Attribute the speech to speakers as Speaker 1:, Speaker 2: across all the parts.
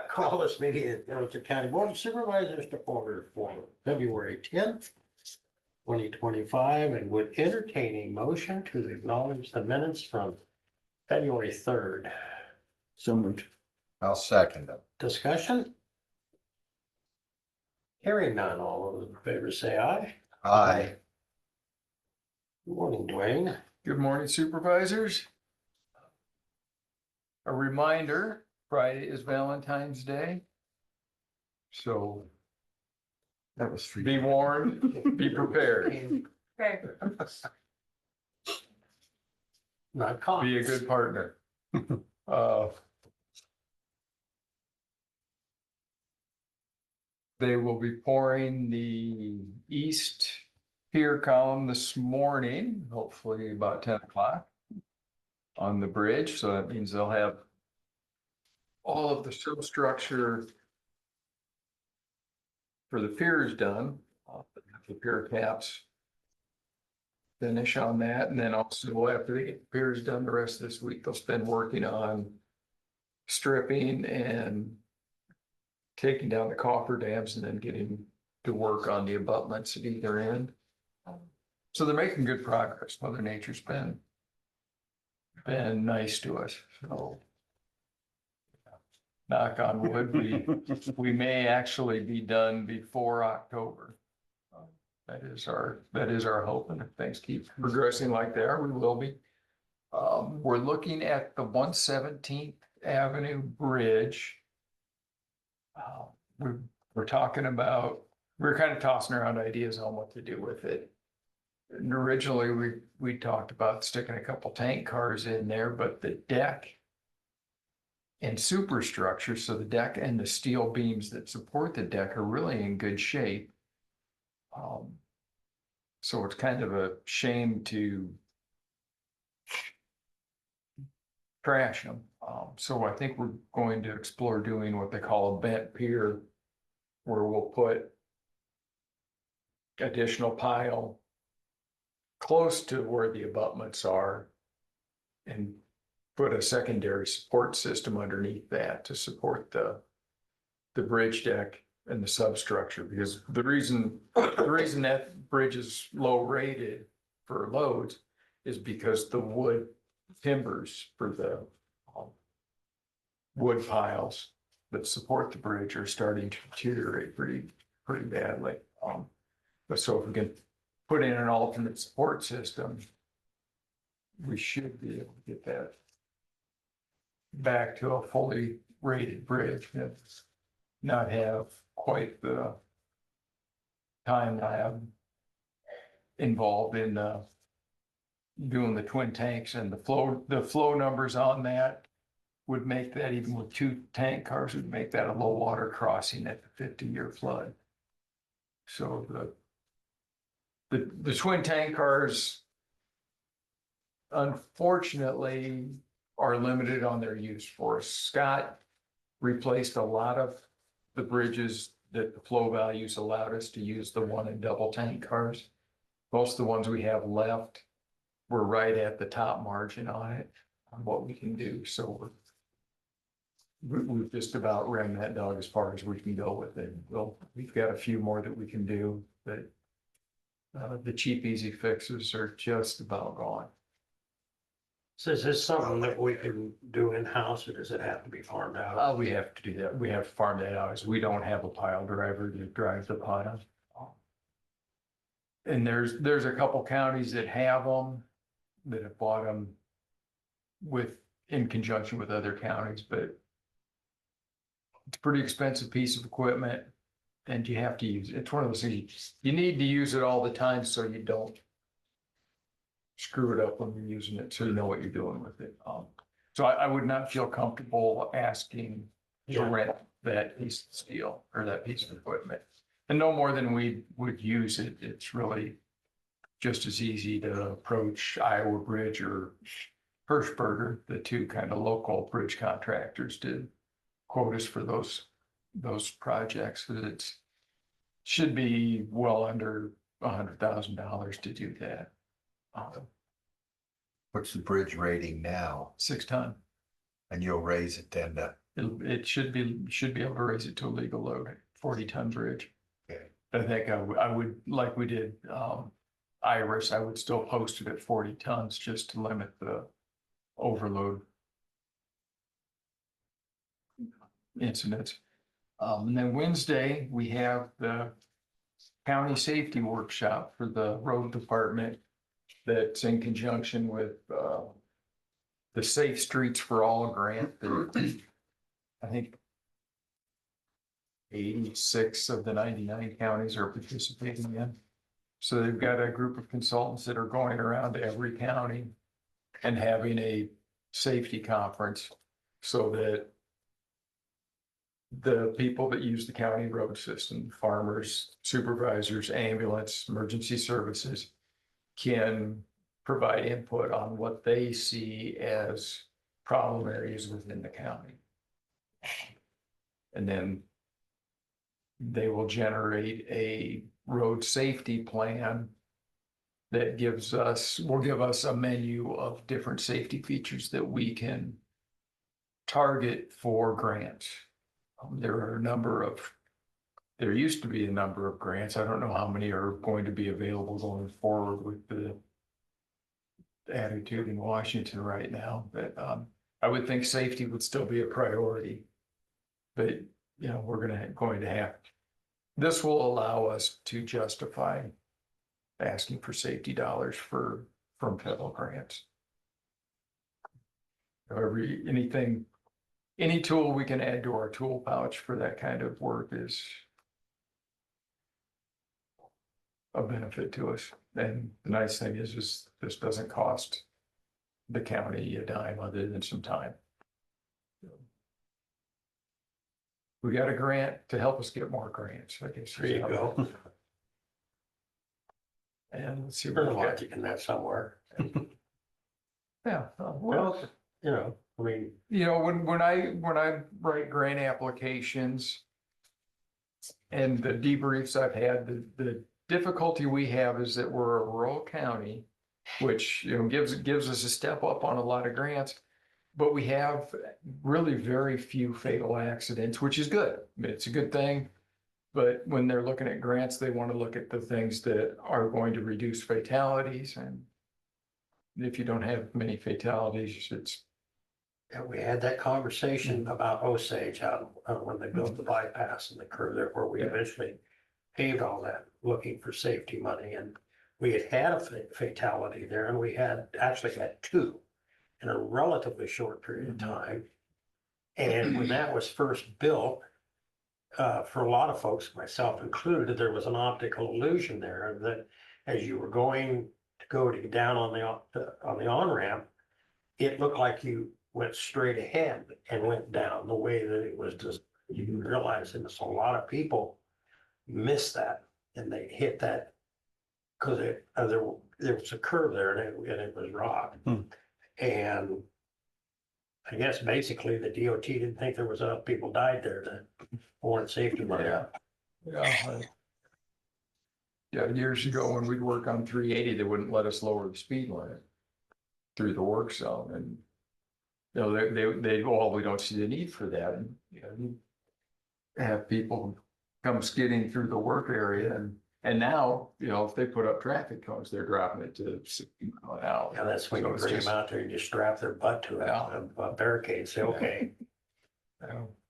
Speaker 1: Call this meeting of the Jefferson County Board of Supervisors to order for February 10th, 2025, and would entertain a motion to acknowledge the minutes from February 3rd.
Speaker 2: So moved.
Speaker 3: I'll second them.
Speaker 1: Discussion? Hearing none, all those in favor say aye.
Speaker 3: Aye.
Speaker 1: Good morning, Dwayne.
Speaker 2: Good morning, supervisors. A reminder, Friday is Valentine's Day. So
Speaker 3: That was free.
Speaker 2: be warned, be prepared,
Speaker 1: Not caught.
Speaker 2: be a good partner. Uh, They will be pouring the east pier column this morning, hopefully about 10 o'clock on the bridge. So that means they'll have all of the substructure for the piers done, the pier caps finish on that. And then also after they get the piers done the rest of this week, they'll spend working on stripping and taking down the coffer dams and then getting to work on the abutments at either end. So they're making good progress. Mother Nature's been nice to us, so. Knock on wood, we may actually be done before October. That is our hope, and if things keep progressing like they are, we will be. We're looking at the 117th Avenue Bridge. We're talking about, we're kind of tossing around ideas on what to do with it. And originally, we talked about sticking a couple tank cars in there, but the deck and superstructure, so the deck and the steel beams that support the deck are really in good shape. So it's kind of a shame to trash them. So I think we're going to explore doing what they call a bent pier, where we'll put additional pile close to where the abutments are and put a secondary support system underneath that to support the bridge deck and the substructure, because the reason that bridge is low rated for loads is because the wood timbers for the wood piles that support the bridge are starting to deteriorate pretty badly. But so if we can put in an alternate support system, we should be able to get that back to a fully rated bridge and not have quite the time lab involved in doing the twin tanks, and the flow numbers on that would make that, even with 2 tank cars, would make that a low water crossing at the 50-year flood. So the twin tank cars, unfortunately, are limited on their use for us. Scott replaced a lot of the bridges that the flow values allowed us to use the 1 and double tank cars. Most of the ones we have left, we're right at the top margin on it, on what we can do. So we've just about ran that dog as far as we can go with it. We've got a few more that we can do, but the cheap, easy fixes are just about gone.
Speaker 1: So is this something that we can do in-house, or does it have to be farmed out?
Speaker 2: We have to do that. We have to farm that out, as we don't have a pile driver to drive the pile. And there's a couple counties that have them, that have bought them in conjunction with other counties, but it's a pretty expensive piece of equipment and you have to use it. It's one of those things, you need to use it all the time so you don't screw it up when you're using it, so you know what you're doing with it. So I would not feel comfortable asking to rent that piece of steel or that piece of equipment. And no more than we would use it. It's really just as easy to approach Iowa Bridge or Hirschberger, the 2 kind of local bridge contractors, to quote us for those projects. It should be well under $100,000 to do that.
Speaker 3: What's the bridge rating now?
Speaker 2: 6 ton.
Speaker 3: And you'll raise it then to
Speaker 2: It should be able to raise it to a legal load, 40-ton bridge.
Speaker 3: Okay.
Speaker 2: I think I would, like we did, Iris, I would still post it at 40 tons just to limit the overload incidents. And then Wednesday, we have the county safety workshop for the road department that's in conjunction with, the Safe Streets for All grant. I think 86 of the 99 counties are participating in. So they've got a group of consultants that are going around to every county and having a safety conference so that the people that use the county road system, farmers, supervisors, ambulance, emergency services, can provide input on what they see as problem areas within the county. And then they will generate a road safety plan that will give us a menu of different safety features that we can target for grants. There used to be a number of grants. I don't know how many are going to be available going forward with the attitude in Washington right now, but I would think safety would still be a priority. But, we're going to have, this will allow us to justify asking for safety dollars from federal grants. Any tool we can add to our tool pouch for that kind of work is a benefit to us. And the nice thing is this doesn't cost the county a dime other than some time. We got a grant to help us get more grants, I guess.
Speaker 1: There you go.
Speaker 2: And let's see
Speaker 1: There's a
Speaker 2: what we got.
Speaker 1: logic in that somewhere.
Speaker 2: Yeah,
Speaker 1: Well, I mean,
Speaker 2: when I write grant applications and the debriefs I've had, the difficulty we have is that we're a rural county, which, gives us a step up on a lot of grants, but we have really very few fatal accidents, which is good. I mean, it's a good thing. But when they're looking at grants, they want to look at the things that are going to reduce fatalities. And if you don't have many fatalities,
Speaker 1: yeah, we had that conversation about Osage out when they built the bypass and the curve there where we
Speaker 2: Yeah.
Speaker 1: eventually paved all that, looking for safety money. And we had a fatality there, and we actually had two in a relatively short period of time. And when that was first built, for a lot of folks, myself included, there was an optical illusion there that as you were going down on the on-ramp, it looked like you went straight ahead and went down the way that it was just, you realize, and so a lot of people miss that and they hit that because there was a curve there and it was rock. And I guess basically the DOT didn't think there was enough people died there to warrant safety money.
Speaker 2: Yeah, years ago when we'd work on 380, they wouldn't let us lower the speed limit through the work zone, and we don't see the need for that. And you have people come skidding through the work area, and now if they put up traffic cones, they're dropping it to 60 miles an hour.
Speaker 1: Yeah, that's when you bring them out there and you strap their butt to a barricade, say, okay.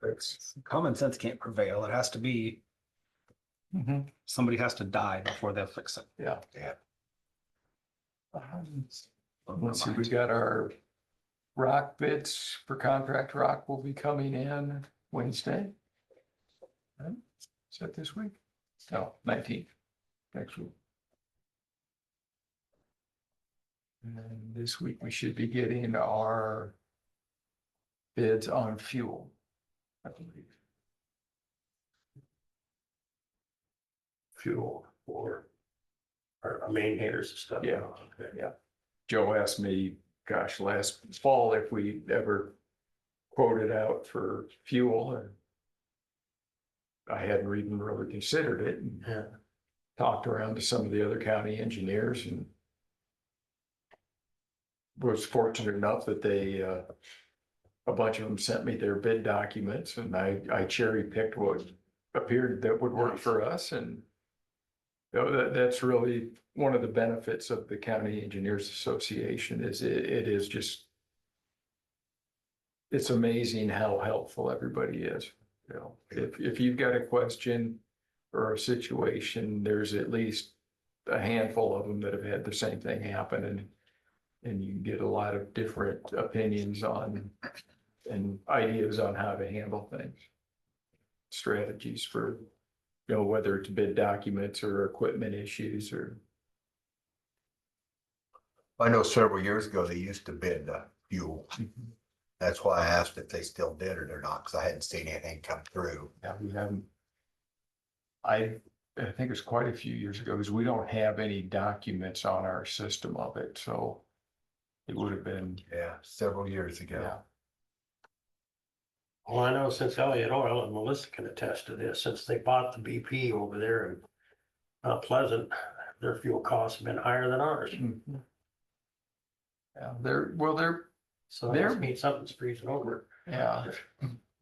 Speaker 2: That's
Speaker 4: Common sense can't prevail. It has to be, somebody has to die before they'll fix it.
Speaker 2: Yeah.
Speaker 3: Yeah.
Speaker 2: Let's see, we got our rock bids for contract rock will be coming in Wednesday. Is that this week? No, 19th, next week. And then this week we should be getting our bids on fuel, I believe.
Speaker 1: Fuel for our main haters and stuff.
Speaker 2: Yeah.
Speaker 1: Okay.
Speaker 2: Yeah. Joe asked me, gosh, last fall if we ever quoted out for fuel, and I hadn't even really considered it, and
Speaker 1: Yeah.
Speaker 2: talked around to some of the other county engineers and was fortunate enough that they a bunch of them sent me their bid documents and I cherry picked what appeared that would work for us and that's really one of the benefits of the County Engineers Association is it is just it's amazing how helpful everybody is. You know, if you've got a question or a situation, there's at least a handful of them that have had the same thing happen and you get a lot of different opinions on and ideas on how to handle things. Strategies for, you know, whether it's bid documents or equipment issues or.
Speaker 3: I know several years ago, they used to bid the fuel. That's why I asked if they still did it or not, because I hadn't seen anything come through.
Speaker 2: Yeah, we haven't. I think it's quite a few years ago because we don't have any documents on our system of it, so it would have been,
Speaker 3: Yeah, several years ago.
Speaker 2: yeah.
Speaker 1: Well, I know since Elliott Oil, and Melissa can attest to this, since they bought the BP over there in Pleasant, their fuel costs have been higher than ours.
Speaker 2: Mhm. Yeah,
Speaker 1: So that
Speaker 2: They're-
Speaker 1: must mean something's freezing over.
Speaker 2: yeah,
Speaker 3: Which,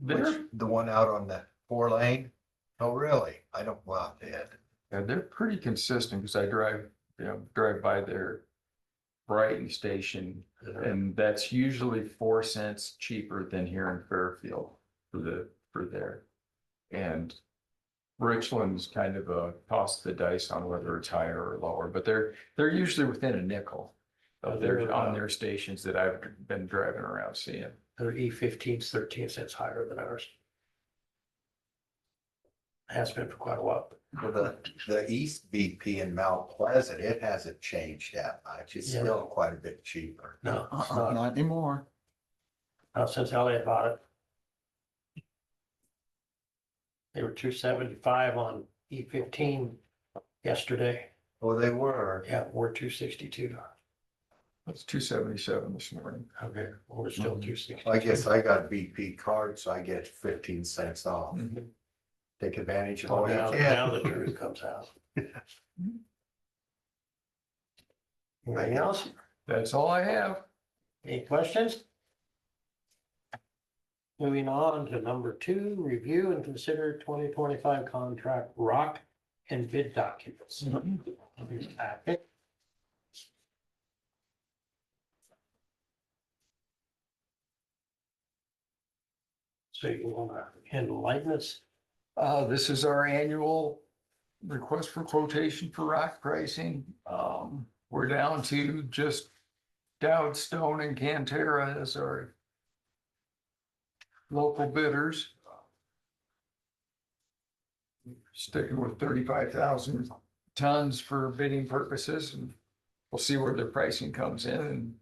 Speaker 2: they're,
Speaker 3: the one out on the 4 lane? Oh, really? I don't go out there.
Speaker 2: yeah, they're pretty consistent because I drive by their Brighton station. And that's usually 4 cents cheaper than here in Fairfield for there. And Richland's kind of a toss the dice on whether it's higher or lower, but they're usually within a nickel of on their stations that I've been driving around seeing.
Speaker 1: Their E15's 13 cents higher than ours. Has been for quite a while.
Speaker 3: Well, the East BP in Mount Pleasant, it hasn't changed that much. It's
Speaker 1: Yeah.
Speaker 3: still quite a bit cheaper.
Speaker 1: No, it's not.
Speaker 3: Not anymore.
Speaker 1: Not since Elliott bought it. They were 275 on E15 yesterday.
Speaker 3: Well, they were.
Speaker 1: Yeah, we're 262.
Speaker 2: It's 277 this morning.
Speaker 1: Okay, we're still 260.
Speaker 3: I guess I got a BP card, so I get 15 cents off.
Speaker 2: Mhm.
Speaker 3: Take advantage of
Speaker 1: Oh,
Speaker 3: all you
Speaker 1: now the
Speaker 3: can.
Speaker 1: truth comes out. Anything else?
Speaker 2: That's all I have.
Speaker 1: Any questions? Moving on to number 2, review and consider 2025 contract rock and bid documents. Here's the packet. So you wanna enlighten us?
Speaker 2: This is our annual request for quotation for rock pricing. We're down to just Dowd, Stone and Cantera as our local bidders. Sticking with 35,000 tons for bidding purposes and we'll see where their pricing comes in and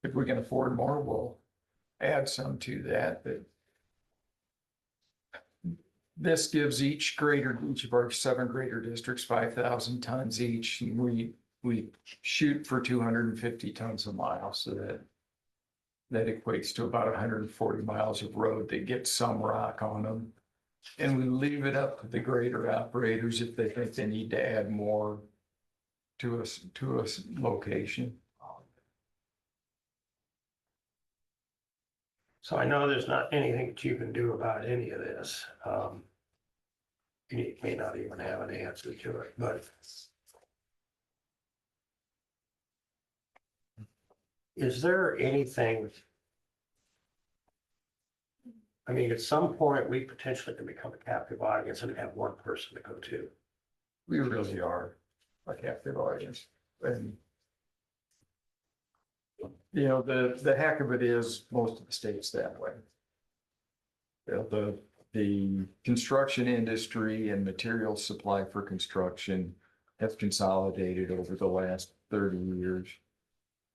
Speaker 2: if we can afford more, we'll add some to that, but this gives each of our 7 greater districts, 5,000 tons each, and we shoot for 250 tons a mile, so that equates to about 140 miles of road that get some rock on them. And we leave it up to the grader operators if they think they need to add more to a location.
Speaker 1: So I know there's not anything that you can do about any of this. You may not even have an answer to it, but is there anything? I mean, at some point, we potentially can become a captive audience and have one person to go to.
Speaker 2: We really are a captive audience. And you know, the heck of it is most of the states that way. You know, the construction industry and material supply for construction have consolidated over the last 30 years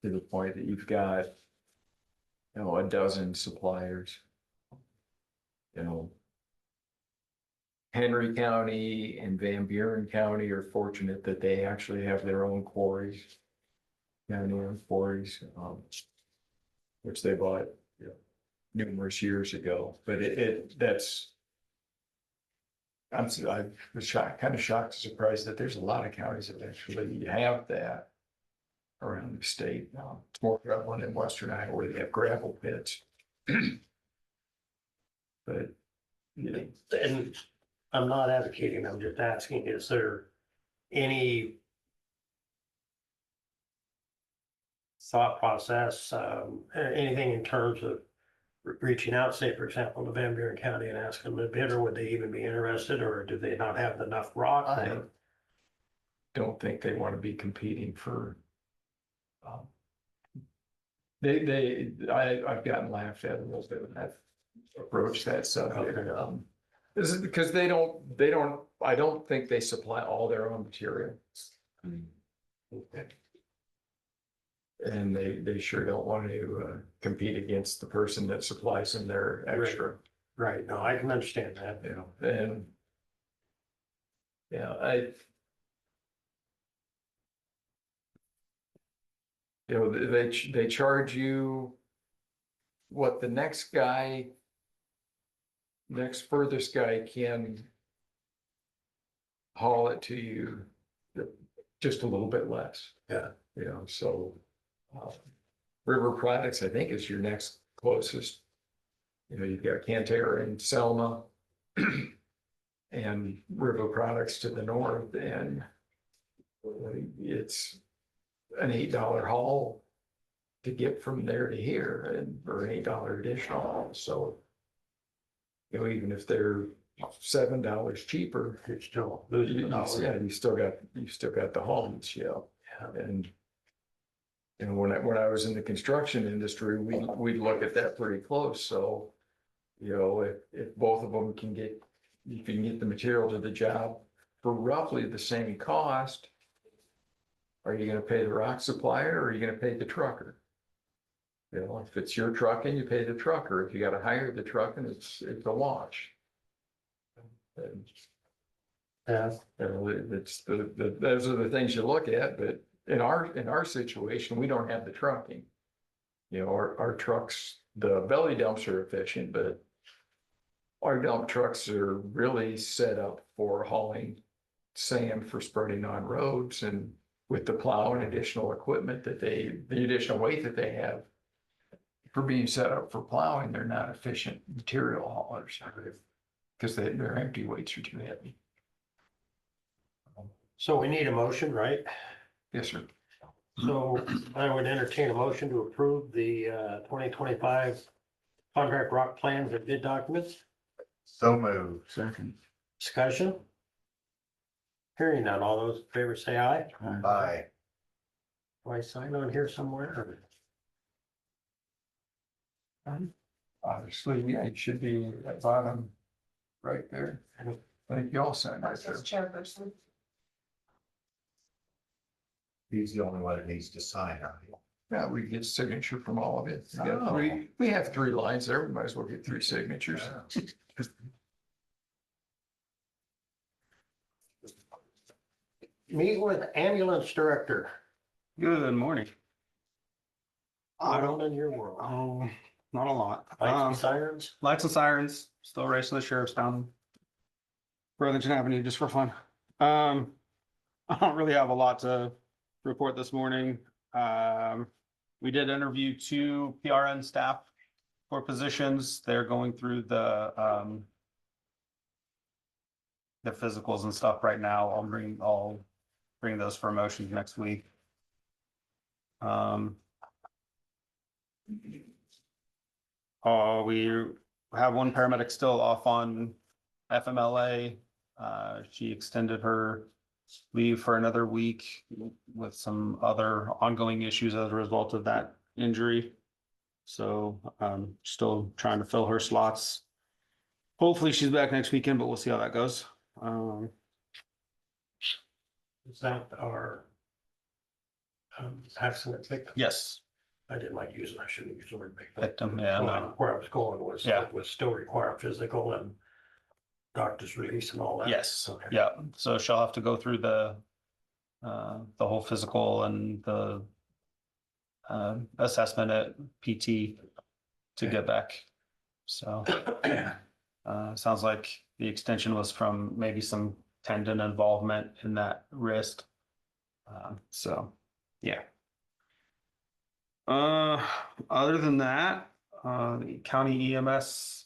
Speaker 2: to the point that you've got, you know, a dozen suppliers. You know, Henry County and Van Buren County are fortunate that they actually have their own quarries. County-owned quarries, which they bought, you know, numerous years ago, but I was kind of shocked, surprised that there's a lot of counties that actually have that around the state. It's more prevalent in western Iowa where they have gravel pits. But, yeah,
Speaker 1: And I'm not advocating, I'm just asking, is there any thought process, anything in terms of reaching out, say, for example, to Van Buren County and asking them to bid, or would they even be interested, or do they not have enough rock?
Speaker 2: I don't think they want to be competing for. um, I've gotten laughed at a little bit when I've approached that subject. This is because they don't, I don't think they supply all their own material. And they sure don't want to compete against the person that supplies them their extra,
Speaker 1: Right, no, I can understand that.
Speaker 2: you know, and. Yeah, you know, they charge you what the next furthest guy can haul it to you just a little bit less.
Speaker 1: Yeah.
Speaker 2: You know, so River Products, I think, is your next closest. You know, you've got Canterra and Selma and River Products to the north, and it's an $8 haul to get from there to here, and or an $8 additional haul. So, you know, even if they're $7 cheaper,
Speaker 1: You're still losing a dollar.
Speaker 2: yeah, you still got the haulage, yeah.
Speaker 1: Yeah.
Speaker 2: And you know, when I was in the construction industry, we'd look at that pretty close. So, you know, if both of them can get, you can get the material to the job for roughly the same cost, are you gonna pay the rock supplier or are you gonna pay the trucker? You know, if it's your trucking, you pay the trucker. If you gotta hire the trucking, it's a wash. And,
Speaker 1: Yeah,
Speaker 2: you know, it's those are the things you look at, but in our situation, we don't have the trucking. You know, our trucks, the belly dumps are efficient, but our dump trucks are really set up for hauling sand for spreading on roads, and with the plow and additional equipment the additional weight that they have for being set up for plowing, they're not efficient material haulers because their empty weights are too heavy.
Speaker 1: so we need a motion, right?
Speaker 2: Yes, sir.
Speaker 1: So I would entertain a motion to approve the 2025 contract rock plans and bid documents.
Speaker 3: So moved.
Speaker 4: Second.
Speaker 1: Discussion? Hearing none, all those in favor say aye.
Speaker 3: Aye.
Speaker 1: Do I sign on here somewhere?
Speaker 2: Obviously, yeah, it should be at bottom right there. I think you all signed right there.
Speaker 5: Chairperson.
Speaker 3: He's the only one that needs to sign, right?
Speaker 2: Yeah, we get signature from all of it. We got
Speaker 3: Oh.
Speaker 2: we have 3 lines there. We might as well get 3 signatures.
Speaker 1: Meet with ambulance director.
Speaker 4: Good morning.
Speaker 1: Out on in your world.
Speaker 4: Oh, not a lot.
Speaker 1: Lights and sirens.
Speaker 4: Lights and sirens, still racing the sheriff's down Burlington Avenue just for fun. I don't really have a lot to report this morning. We did interview 2 PRN staff for positions. They're going through the physicals and stuff right now. I'll bring those for motions next week. We have 1 paramedic still off on FMLA. She extended her leave for another week with some other ongoing issues as a result of that injury. So still trying to fill her slots. Hopefully she's back next weekend, but we'll see how that goes.
Speaker 1: Is that our accident victim?
Speaker 4: Yes,
Speaker 1: I didn't like using, I shouldn't use the word victim.
Speaker 4: victim, yeah, no.
Speaker 1: Where I was going was,
Speaker 4: Yeah.
Speaker 1: it was still require physical and doctor's release and all that.
Speaker 4: Yes,
Speaker 1: Okay.
Speaker 4: yeah, so she'll have to go through the whole physical and the assessment at PT to get back. So sounds like the extension was from maybe some tendon involvement in that wrist. So, yeah. Other than that, The county EMS,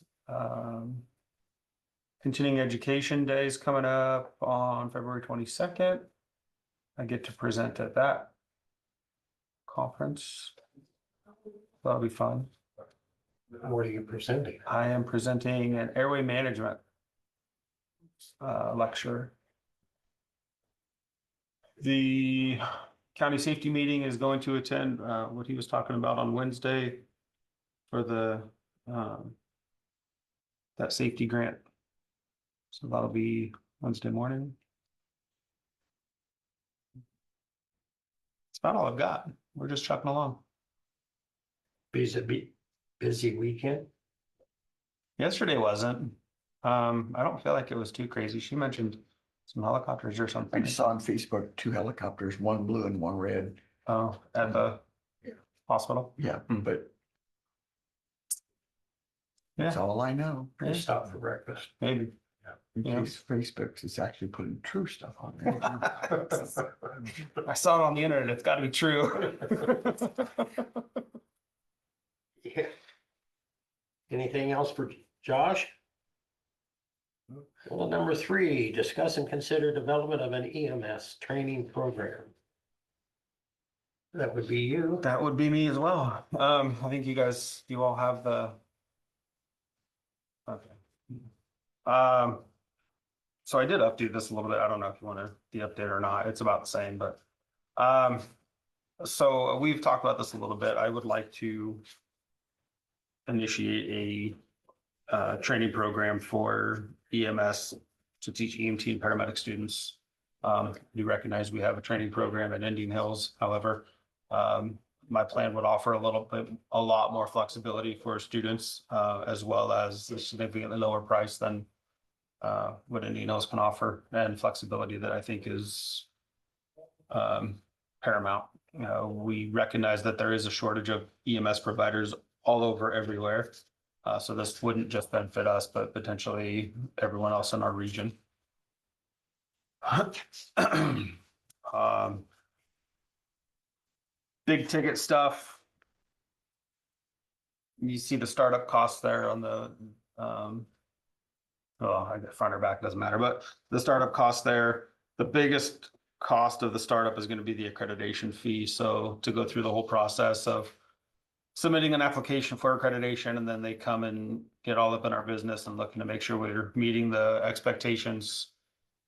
Speaker 4: continuing education day is coming up on February 22nd. I get to present at that conference. That'll be fun.
Speaker 1: What are you presenting?
Speaker 4: I am presenting an airway management lecture. The county safety meeting is going to attend what he was talking about on Wednesday for the that safety grant. So that'll be Wednesday morning. That's about all I've got. We're just chucking along.
Speaker 1: Busy weekend?
Speaker 4: Yesterday wasn't. I don't feel like it was too crazy. She mentioned some helicopters or
Speaker 5: I
Speaker 4: something.
Speaker 5: just saw on Facebook, 2 helicopters, one blue and one red.
Speaker 4: Oh, at the hospital.
Speaker 5: Yeah, but
Speaker 4: Yeah,
Speaker 5: that's all I know.
Speaker 1: Pretty stop for breakfast.
Speaker 4: maybe.
Speaker 5: In
Speaker 4: Yeah.
Speaker 5: case Facebook is actually putting true stuff on there.
Speaker 4: I saw it on the internet. It's got to be true.
Speaker 1: Yeah. Anything else for Josh? Well, number 3, discuss and consider development of an EMS training program. That would be you.
Speaker 4: That would be me as well. I think you all have the. Okay. So I did update this a little bit. I don't know if you want the update or not. It's about the same, but, so we've talked about this a little bit. I would like to initiate a training program for EMS to teach EMT and paramedic students. You recognize we have a training program at Indian Hills. However, my plan would offer a lot more flexibility for students, as well as a significantly lower price than what Indian Hills can offer, and flexibility that I think is paramount. We recognize that there is a shortage of EMS providers all over everywhere. So this wouldn't just benefit us, but potentially everyone else in our region. Big ticket stuff. You see the startup costs there on the, I got front or back, doesn't matter, but the startup cost there, the biggest cost of the startup is going to be the accreditation fee. So to go through the whole process of submitting an application for accreditation, and then they come and get all up in our business and looking to make sure we're meeting the expectations.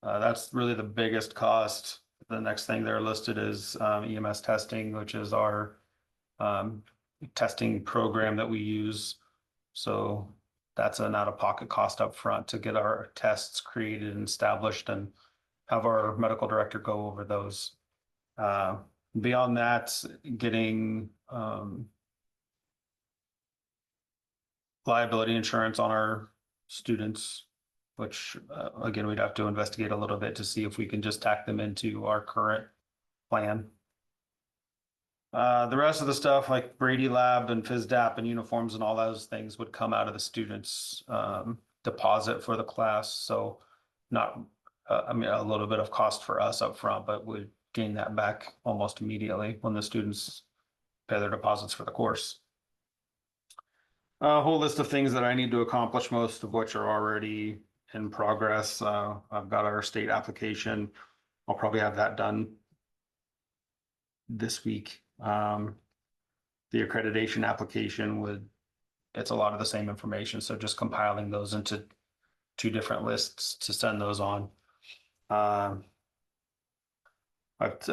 Speaker 4: That's really the biggest cost. The next thing there listed is EMS testing, which is our testing program that we use. So that's an out-of-pocket cost up front to get our tests created and established, and have our medical director go over those. Beyond that, getting liability insurance on our students, which again, we'd have to investigate a little bit to see if we can just tack them into our current plan. The rest of the stuff like Brady Lab and FISDAP and uniforms and all those things would come out of the students' deposit for the class. So not, I mean, a little bit of cost for us up front, but we'd gain that back almost immediately when the students pay their deposits for the course. A whole list of things that I need to accomplish, most of which are already in progress. I've got our state application. I'll probably have that done this week. The accreditation application it's a lot of the same information. So just compiling those into 2 different lists to send those on. I've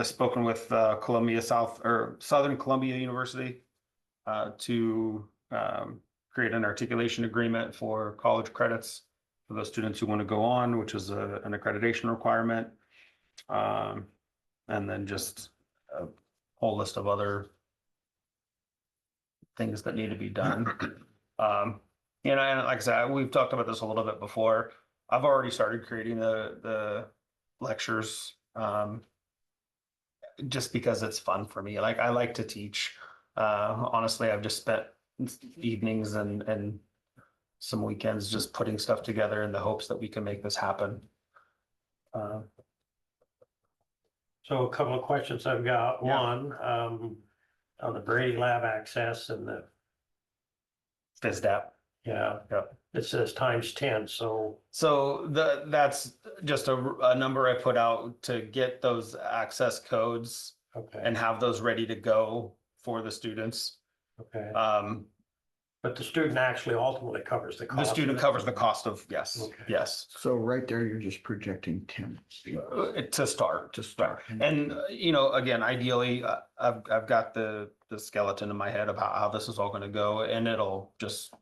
Speaker 4: spoken with Southern Columbia University to create an articulation agreement for college credits for those students who want to go on, which is an accreditation requirement. And then just a whole list of other things that need to be done. And like I said, we've talked about this a little bit before. I've already started creating the lectures, just because it's fun for me. Like, I like to teach. Honestly, I've just spent evenings and some weekends just putting stuff together in the hopes that we can make this happen.
Speaker 1: So a couple of questions I've got.
Speaker 4: Yeah.
Speaker 1: One, on the Brady Lab access and the
Speaker 4: FISDAP.
Speaker 1: Yeah.
Speaker 4: Yep.
Speaker 1: It says times 10, so,
Speaker 4: So that's just a number I put out to get those access codes
Speaker 1: okay,
Speaker 4: and have those ready to go for the students.
Speaker 1: okay.
Speaker 4: Um,
Speaker 1: But the student actually ultimately covers the
Speaker 4: the
Speaker 1: cost.
Speaker 4: student
Speaker 1: of it?
Speaker 4: covers the cost of, yes,
Speaker 1: Okay.
Speaker 4: yes,
Speaker 5: So right there, you're just projecting 10
Speaker 4: to start.
Speaker 5: to start.
Speaker 4: And, again, ideally, I've got the skeleton in my head about how this is all gonna go, and it'll just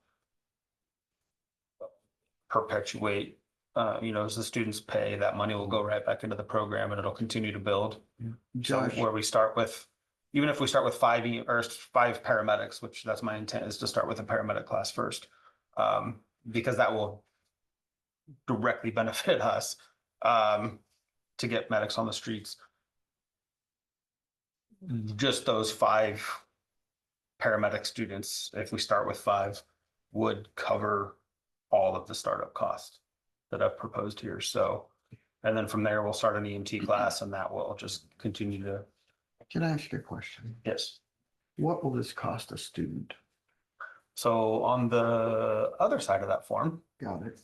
Speaker 4: perpetuate, as the students pay, that money will go right back into the program and it'll continue to build. So
Speaker 5: Josh,
Speaker 4: where we start with, even if we start with five paramedics, which that's my intent, is to start with a paramedic class first. Because that will directly benefit us, to get medics on the streets. Just those 5 paramedic students, if we start with 5, would cover all of the startup cost that I've proposed here. So, and then from there, we'll start an EMT class and that will just continue to,
Speaker 5: can I ask you a question?
Speaker 4: yes.
Speaker 5: What will this cost a student?
Speaker 4: So on the other side of that form,
Speaker 5: Got it.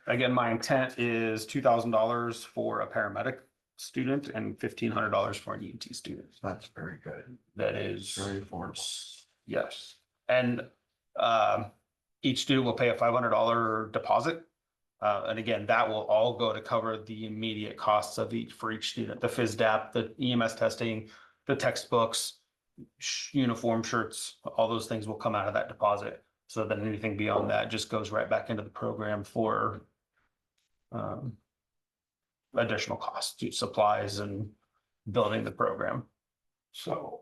Speaker 4: again, my intent is $2,000 for a paramedic student and $1,500 for an EMT student.
Speaker 5: That's very good.
Speaker 4: That is,
Speaker 5: Very affordable.
Speaker 4: yes. And each student will pay a $500 deposit. And again, that will all go to cover the immediate costs of for each student, the FISDAP, the EMS testing, the textbooks, uniform, shirts, all those things will come out of that deposit. So then anything beyond that just goes right back into the program for additional costs, supplies and building the program.
Speaker 1: So,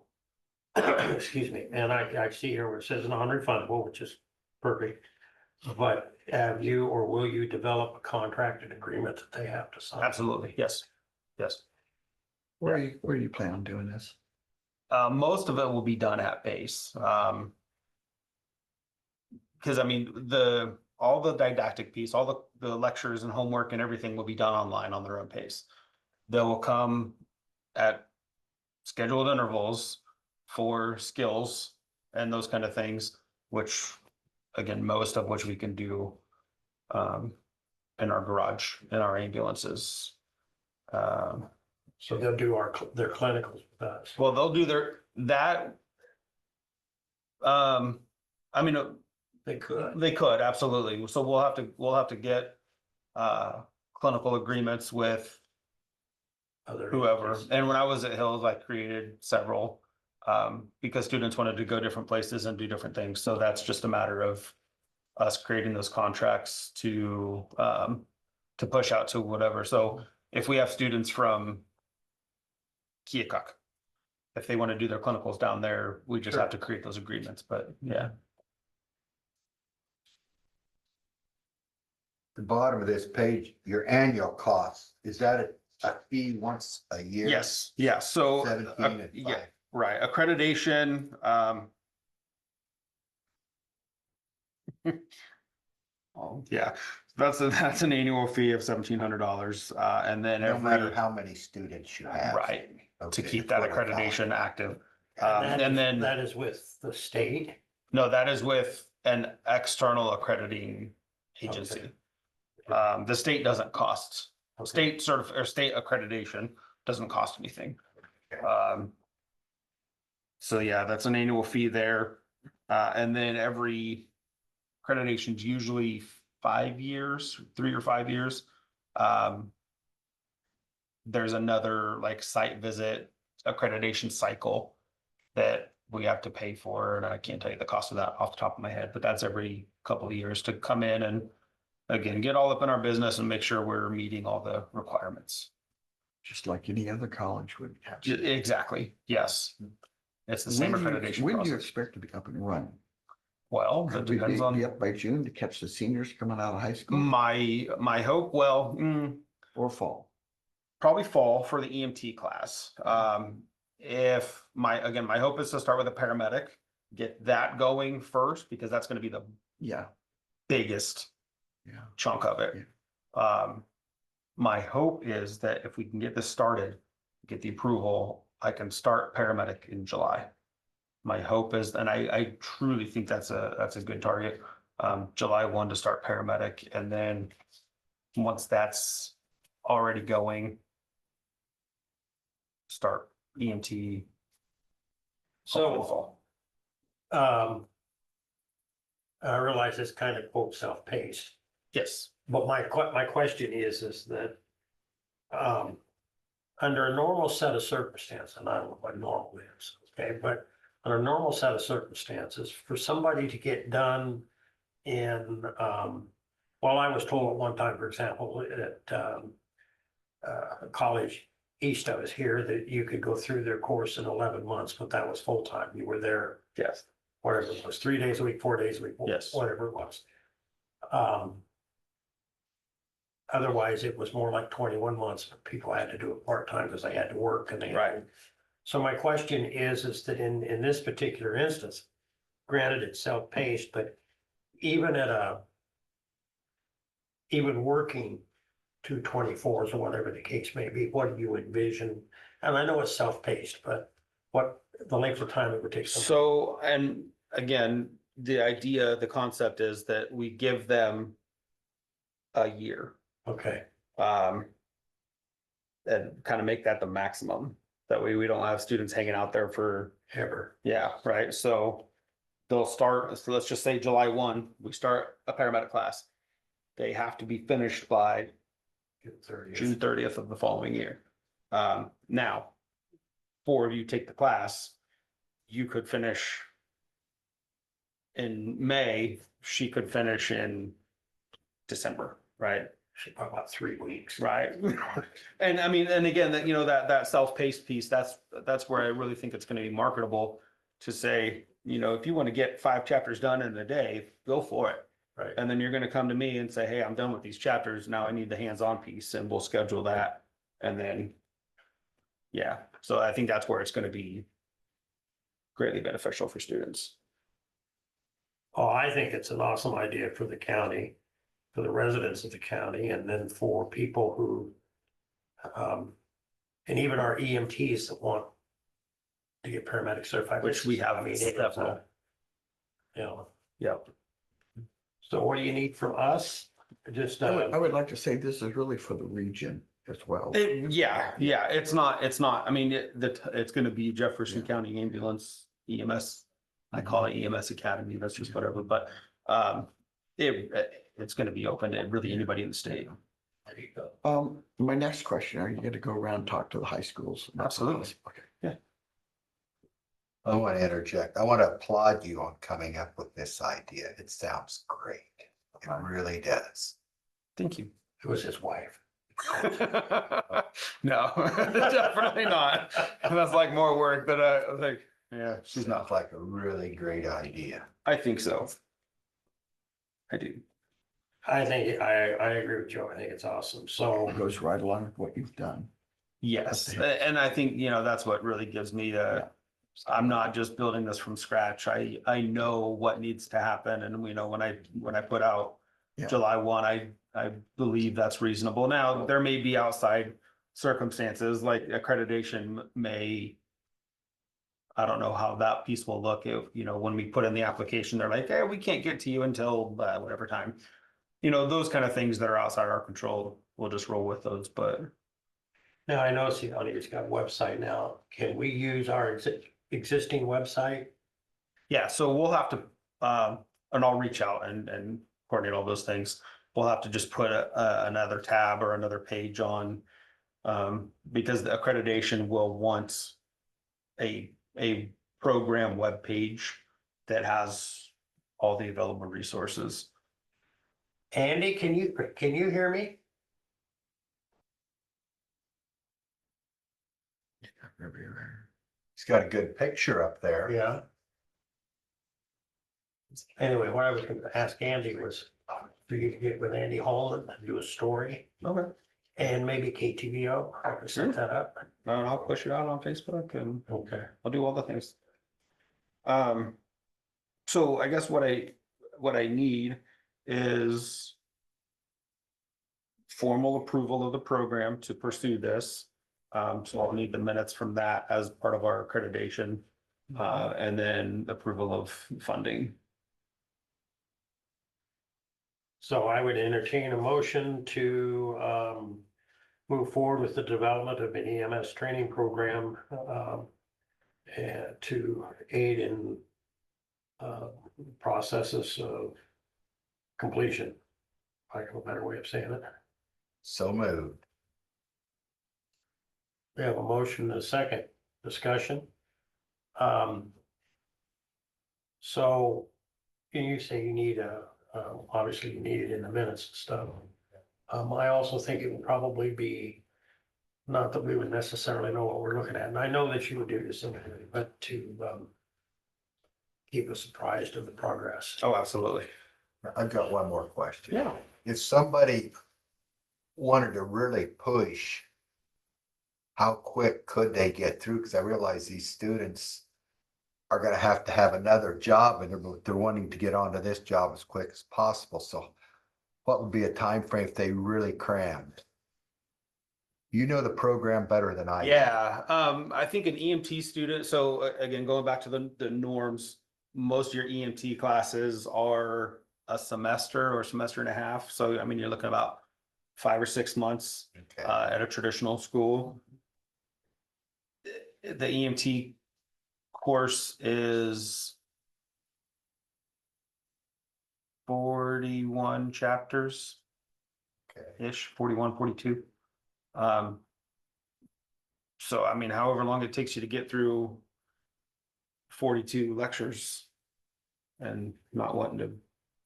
Speaker 1: excuse me, and I see here where it says non-refundable, which is perfect. But have you or will you develop a contracted agreement that they have to sign?
Speaker 4: Absolutely, yes, yes.
Speaker 5: Where do you plan on doing this?
Speaker 4: Most of it will be done at base. Because I mean, all the didactic piece, all the lectures and homework and everything will be done online on their own pace. They will come at scheduled intervals for skills and those kind of things, which again, most of which we can do in our garage, in our ambulances.
Speaker 1: So they'll do their clinicals with us.
Speaker 4: Well, they'll do that. I mean,
Speaker 1: They could.
Speaker 4: they could, absolutely. So we'll have to get clinical agreements with
Speaker 1: Other
Speaker 4: whoever.
Speaker 1: agencies.
Speaker 4: And when I was at Hills, I created several because students wanted to go different places and do different things. So that's just a matter of us creating those contracts to push out to whatever. So if we have students from Keokuk, if they want to do their clinicals down there, we just
Speaker 1: Sure.
Speaker 4: have to create those agreements. But yeah.
Speaker 3: The bottom of this page, your annual cost, is that a fee once a year?
Speaker 4: Yes, yeah, so,
Speaker 3: 17 and
Speaker 4: yeah,
Speaker 3: 5.
Speaker 4: right, accreditation, oh, yeah, that's an annual fee of $1,700, and then
Speaker 3: No matter
Speaker 4: every,
Speaker 3: how many students you have.
Speaker 4: right, to
Speaker 3: Okay,
Speaker 4: keep
Speaker 3: that's
Speaker 4: that
Speaker 3: what I thought.
Speaker 4: accreditation active.
Speaker 1: And
Speaker 4: then,
Speaker 1: that is with the state.
Speaker 4: no, that is with an external accrediting agency. The state doesn't cost,
Speaker 1: Okay.
Speaker 4: state accreditation doesn't cost anything.
Speaker 3: Okay.
Speaker 4: So yeah, that's an annual fee there. And then every accreditation's usually 5 years, 3 or 5 years. There's another like site visit accreditation cycle that we have to pay for, and I can't tell you the cost of that off the top of my head, but that's every couple of years to come in and again, get all up in our business and make sure we're meeting all the requirements.
Speaker 5: Just like any other college would have.
Speaker 4: Exactly, yes. It's the same accreditation
Speaker 5: When do you
Speaker 4: process.
Speaker 5: expect to be up and running?
Speaker 4: Well,
Speaker 5: Could
Speaker 4: that
Speaker 5: we
Speaker 4: depends
Speaker 5: be
Speaker 4: on
Speaker 5: up by June to catch the seniors coming out of high school
Speaker 4: my hope, well,
Speaker 5: or fall?
Speaker 4: probably fall for the EMT class. If my hope is to start with a paramedic, get that going first, because that's gonna be the
Speaker 5: Yeah,
Speaker 4: biggest
Speaker 5: yeah.
Speaker 4: chunk of it. My hope is that if we can get this started, get the approval, I can start paramedic in July. my hope is, and I truly think that's a good target. July 1 to start paramedic, and then once that's already going, start EMT.
Speaker 1: So, I realize it's kind of quote self-paced,
Speaker 4: Yes,
Speaker 1: but my question is that, under a normal set of circumstances, and I don't know what normal is, okay, but under a normal set of circumstances, for somebody to get done in, well, I was told at one time, for example, at, a college east of us here, that you could go through their course in 11 months, but that was full-time. You were there,
Speaker 4: yes,
Speaker 1: whatever it was, 3 days a week, 4 days a week,
Speaker 4: Yes.
Speaker 1: whatever it was. Otherwise, it was more like 21 months, but people had to do it part-time because they had to work and they.
Speaker 4: Right.
Speaker 1: So my question is that in this particular instance, granted it's self-paced, but even even working 224s or whatever the case may be, what do you envision? And I know it's self-paced, but what the length of time it would take. somebody-
Speaker 4: so, and again, the idea, the concept is that we give them a year.
Speaker 1: Okay,
Speaker 4: And kind of make that the maximum. That way we don't have students hanging out there for,
Speaker 1: ever.
Speaker 4: yeah, right, so they'll start, so let's just say July 1, we start a paramedic class. They have to be finished by June 30th of the following year. Now, 4 of you take the class, you could finish in May, she could finish in December, right?
Speaker 1: About 3 weeks.
Speaker 4: Right. And I mean, and again, that, you know, that self-paced piece, that's where I really think it's gonna be marketable to say, you know, if you want to get 5 chapters done in a day, go for it.
Speaker 1: Right.
Speaker 4: And then you're gonna come to me and say, hey, I'm done with these chapters. Now I need the hands-on piece, and we'll schedule that. And then, yeah, so I think that's where it's gonna be greatly beneficial for students.
Speaker 1: Oh, I think it's an awesome idea for the county, for the residents of the county, and then for people who, and even our EMTs that want to get paramedic certified.
Speaker 4: Which we have
Speaker 1: I mean,
Speaker 4: several.
Speaker 1: you know,
Speaker 4: Yep.
Speaker 1: so what do you need from us? Just,
Speaker 5: I would like to say this is really for the region as well.
Speaker 4: Yeah, it's not, I mean, it's gonna be Jefferson
Speaker 5: Yeah.
Speaker 4: County Ambulance EMS. I call it EMS Academy, that's just whatever, but, it's gonna be open to really anybody in the state.
Speaker 1: there you go.
Speaker 5: My next question, are you gonna go around and talk to the high schools?
Speaker 4: Absolutely.
Speaker 5: Okay.
Speaker 3: I want to interject. I want to applaud you on coming up with this idea. It sounds great. It really does.
Speaker 4: Thank you.
Speaker 1: It was his wife.
Speaker 4: No, definitely not. That's like more work that I think, yeah, she's not.
Speaker 3: Sounds like a really great idea.
Speaker 4: I think so. I do.
Speaker 1: I think, I agree with Joe. I think it's awesome. So,
Speaker 5: It goes right along with what you've done.
Speaker 4: Yes, and I think, you know, that's what really gives me the, I'm not just building this from scratch. I know what needs to happen, and you know, when I put out
Speaker 5: Yeah.
Speaker 4: July 1, I believe that's reasonable. Now, there may be outside circumstances like accreditation may, I don't know how that piece will look if, you know, when we put in the application, they're like, hey, we can't get to you until whatever time. You know, those kind of things that are outside our control, we'll just roll with those, but
Speaker 1: now I know CLE's got a website now. Can we use our existing website?
Speaker 4: yeah, so we'll have to, and I'll reach out and coordinate all those things. We'll have to just put another tab or another page on, because the accreditation will want a program web page that has all the available resources.
Speaker 1: Andy, can you hear me?
Speaker 3: He's got a good picture up there.
Speaker 1: Yeah. Anyway, what I was gonna ask Andy was for you to get with Andy Holland and do a story,
Speaker 4: Okay.
Speaker 1: and maybe KTVO, I can set that up.
Speaker 4: And I'll push it out on Facebook and
Speaker 1: Okay.
Speaker 4: I'll do all the things. So I guess what I need is formal approval of the program to pursue this. So I'll need the minutes from that as part of our accreditation and then approval of funding.
Speaker 1: So I would entertain a motion to move forward with the development of an EMS training program and to aid in processes of completion. I have a better way of saying it.
Speaker 3: So moved.
Speaker 1: We have a motion and a second discussion. So can you say you need obviously you need it in the minutes and stuff. I also think it would probably be, not that we would necessarily know what we're looking at, and I know that you would do this, but to keep us apprised of the progress.
Speaker 4: Oh, absolutely.
Speaker 3: I've got one more question.
Speaker 1: Yeah.
Speaker 3: If somebody wanted to really push, how quick could they get through? Because I realize these students are gonna have to have another job and they're wanting to get onto this job as quick as possible. So what would be a time frame if they really crammed? You know the program better than I do.
Speaker 4: Yeah, I think an EMT student, so again, going back to the norms, most of your EMT classes are a semester or semester and a half. So, I mean, you're looking about 5 or 6 months
Speaker 3: Okay.
Speaker 4: at a traditional school. The EMT course is 41 chapters
Speaker 3: Okay.
Speaker 4: ish, 41, 42. So I mean, however long it takes you to get through 42 lectures and not wanting to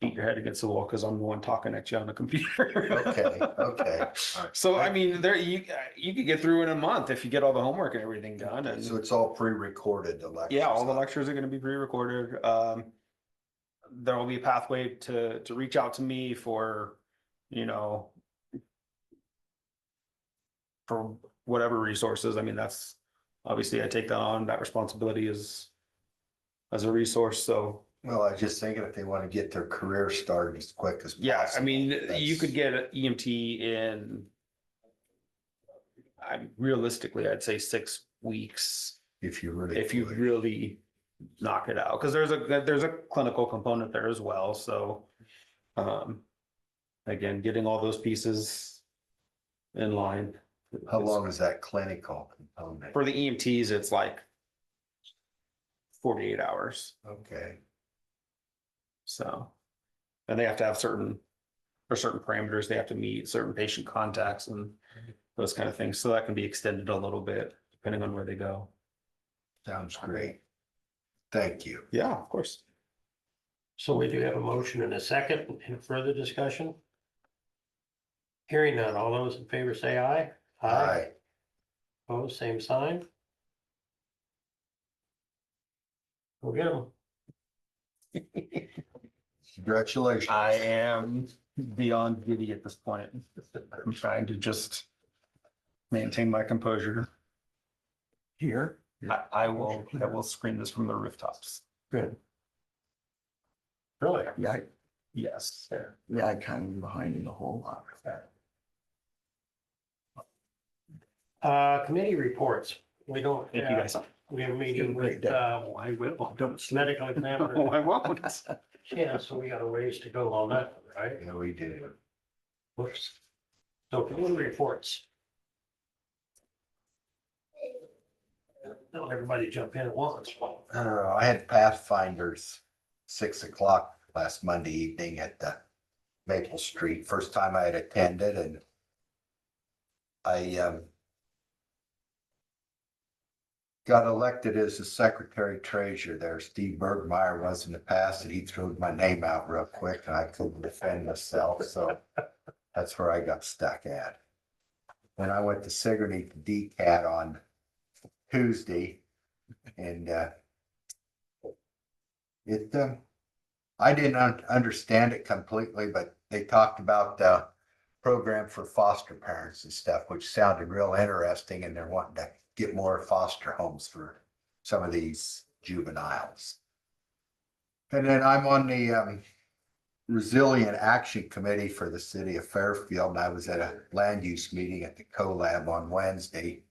Speaker 4: beat your head against the wall because I'm the one talking at you on the computer.
Speaker 3: Okay, okay. All right.
Speaker 4: So I mean, there you could get through in a month if you get all the homework and everything done. And
Speaker 3: So it's all pre-recorded, the lectures.
Speaker 4: yeah, all the lectures are going to be pre-recorded. There will be a pathway to reach out to me for, you know, for whatever resources. I mean, that's obviously I take that on, that responsibility as a resource. So
Speaker 3: Well, I was just thinking if they want to get their career started as quick as possible.
Speaker 4: yeah, I mean, you
Speaker 3: that's-
Speaker 4: could get an EMT in, realistically, I'd say 6 weeks
Speaker 3: If you really.
Speaker 4: if you
Speaker 3: push.
Speaker 4: really knock it out, because there's a clinical component there as well. So again, getting all those pieces in line.
Speaker 3: How long is that clinical component?
Speaker 4: For the EMTs, it's like 48 hours.
Speaker 3: Okay,
Speaker 4: So, and they have to have certain parameters, they have to meet certain patient contacts and those kind of things. So that can be extended a little bit depending on where they go.
Speaker 3: sounds great. Thank you.
Speaker 4: Yeah, of course.
Speaker 1: So we do have a motion and a second. Any further discussion? Hearing none. All those in favor say aye.
Speaker 3: Aye.
Speaker 1: Opposed, same sign. We'll get them.
Speaker 3: Congratulations.
Speaker 4: I am beyond giddy at this point. I'm trying to just maintain my composure.
Speaker 5: Here?
Speaker 4: I will scream this from the rooftops.
Speaker 5: Good.
Speaker 1: Really?
Speaker 5: Yeah,
Speaker 4: Yes.
Speaker 5: yeah, I kind of behind in the whole lot with that.
Speaker 1: Committee reports. We don't.
Speaker 4: Thank you guys.
Speaker 1: We have a meeting with,
Speaker 4: I will.
Speaker 5: Don't
Speaker 1: medical examiner.
Speaker 4: No, I won't.
Speaker 1: Yeah, so we got a ways to go on that, right?
Speaker 3: Yeah, we do.
Speaker 1: Whoops. So committee reports. Don't everybody jump in at once.
Speaker 3: I had Pathfinders 6 o'clock last Monday evening at the Maple Street. First time I had attended, and I got elected as the secretary treasurer there. Steve Bergmeyer was in the past, and he threw my name out real quick and I couldn't defend myself. So that's where I got stuck at. Then I went to Sigourney to DCAT on Tuesday, and I didn't understand it completely, but they talked about the program for foster parents and stuff, which sounded real interesting, and they're wanting to get more foster homes for some of these juveniles. And then I'm on the Resilient Action Committee for the city of Fairfield, and I was at a land use meeting at the CoLab on Wednesday.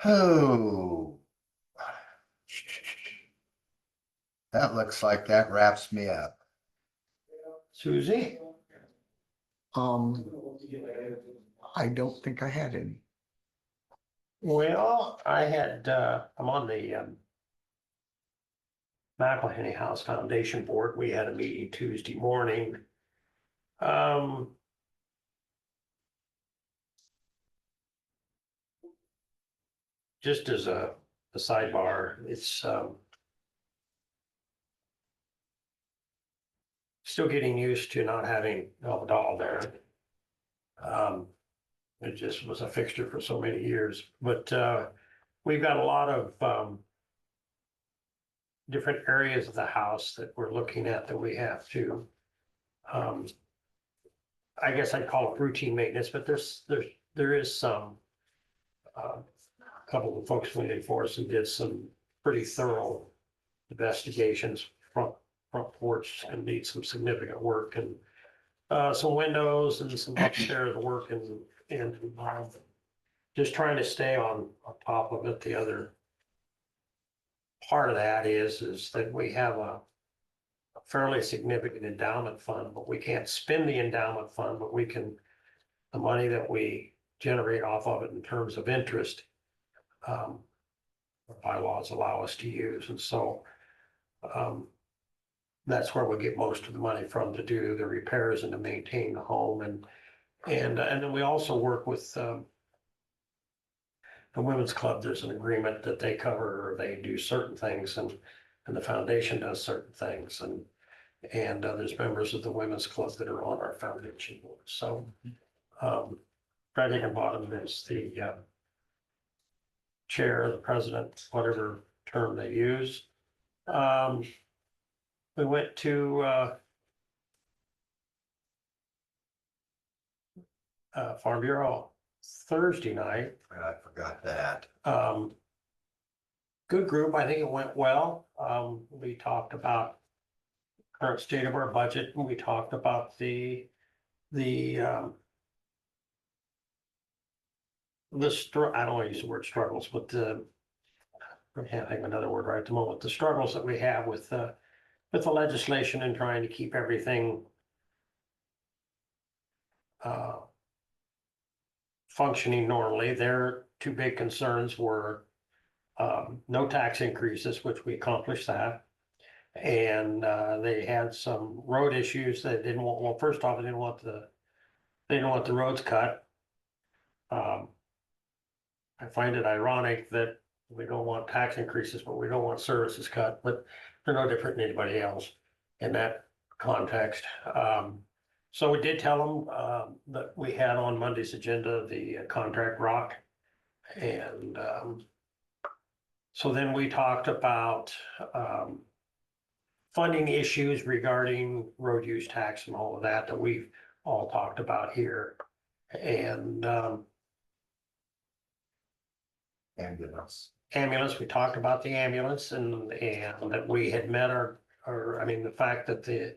Speaker 3: Oh, That looks like that wraps me up.
Speaker 1: Susie?
Speaker 5: I don't think I had any.
Speaker 1: Well, I had, I'm on the, McElhenney House Foundation Board. We had a meeting Tuesday morning. Just as a sidebar, it's, still getting used to not having El Doll there. It just was a fixture for so many years, but, we've got a lot of, different areas of the house that we're looking at that we have to, I guess I'd call it routine maintenance, but there is some, a couple of folks went in for us and did some pretty thorough investigations. Front porch and need some significant work, and some windows and some upstairs work, and just trying to stay on top of it. The other part of that is that we have a fairly significant endowment fund, but we can't spend the endowment fund, but we can, the money that we generate off of it in terms of interest, our bylaws allow us to use, and so that's where we get most of the money from to do the repairs and to maintain the home, and then we also work with the women's club. There's an agreement that they cover, or they do certain things, and the foundation does certain things, and there's members of the women's club that are on our foundation board. So right at the bottom is the chair, the president, whatever term they use. We went to Farm Bureau Thursday night.
Speaker 3: I forgot that.
Speaker 1: Good group. I think it went well. We talked about current state of our budget, and we talked about the I don't want to use the word struggles, but I can't think of another word right at the moment. The struggles that we have with the legislation and trying to keep everything functioning normally. Their two big concerns were no tax increases, which we accomplished that. And they had some road issues that didn't want, well, first off, they didn't want the roads cut. I find it ironic that we don't want tax increases, but we don't want services cut, but they're no different than anybody else in that context. So we did tell them that we had on Monday's agenda the contract rock. And so then we talked about funding issues regarding road use tax and all of that we've all talked about here. And ambulance, we talked about the ambulance, and that we had met the fact that the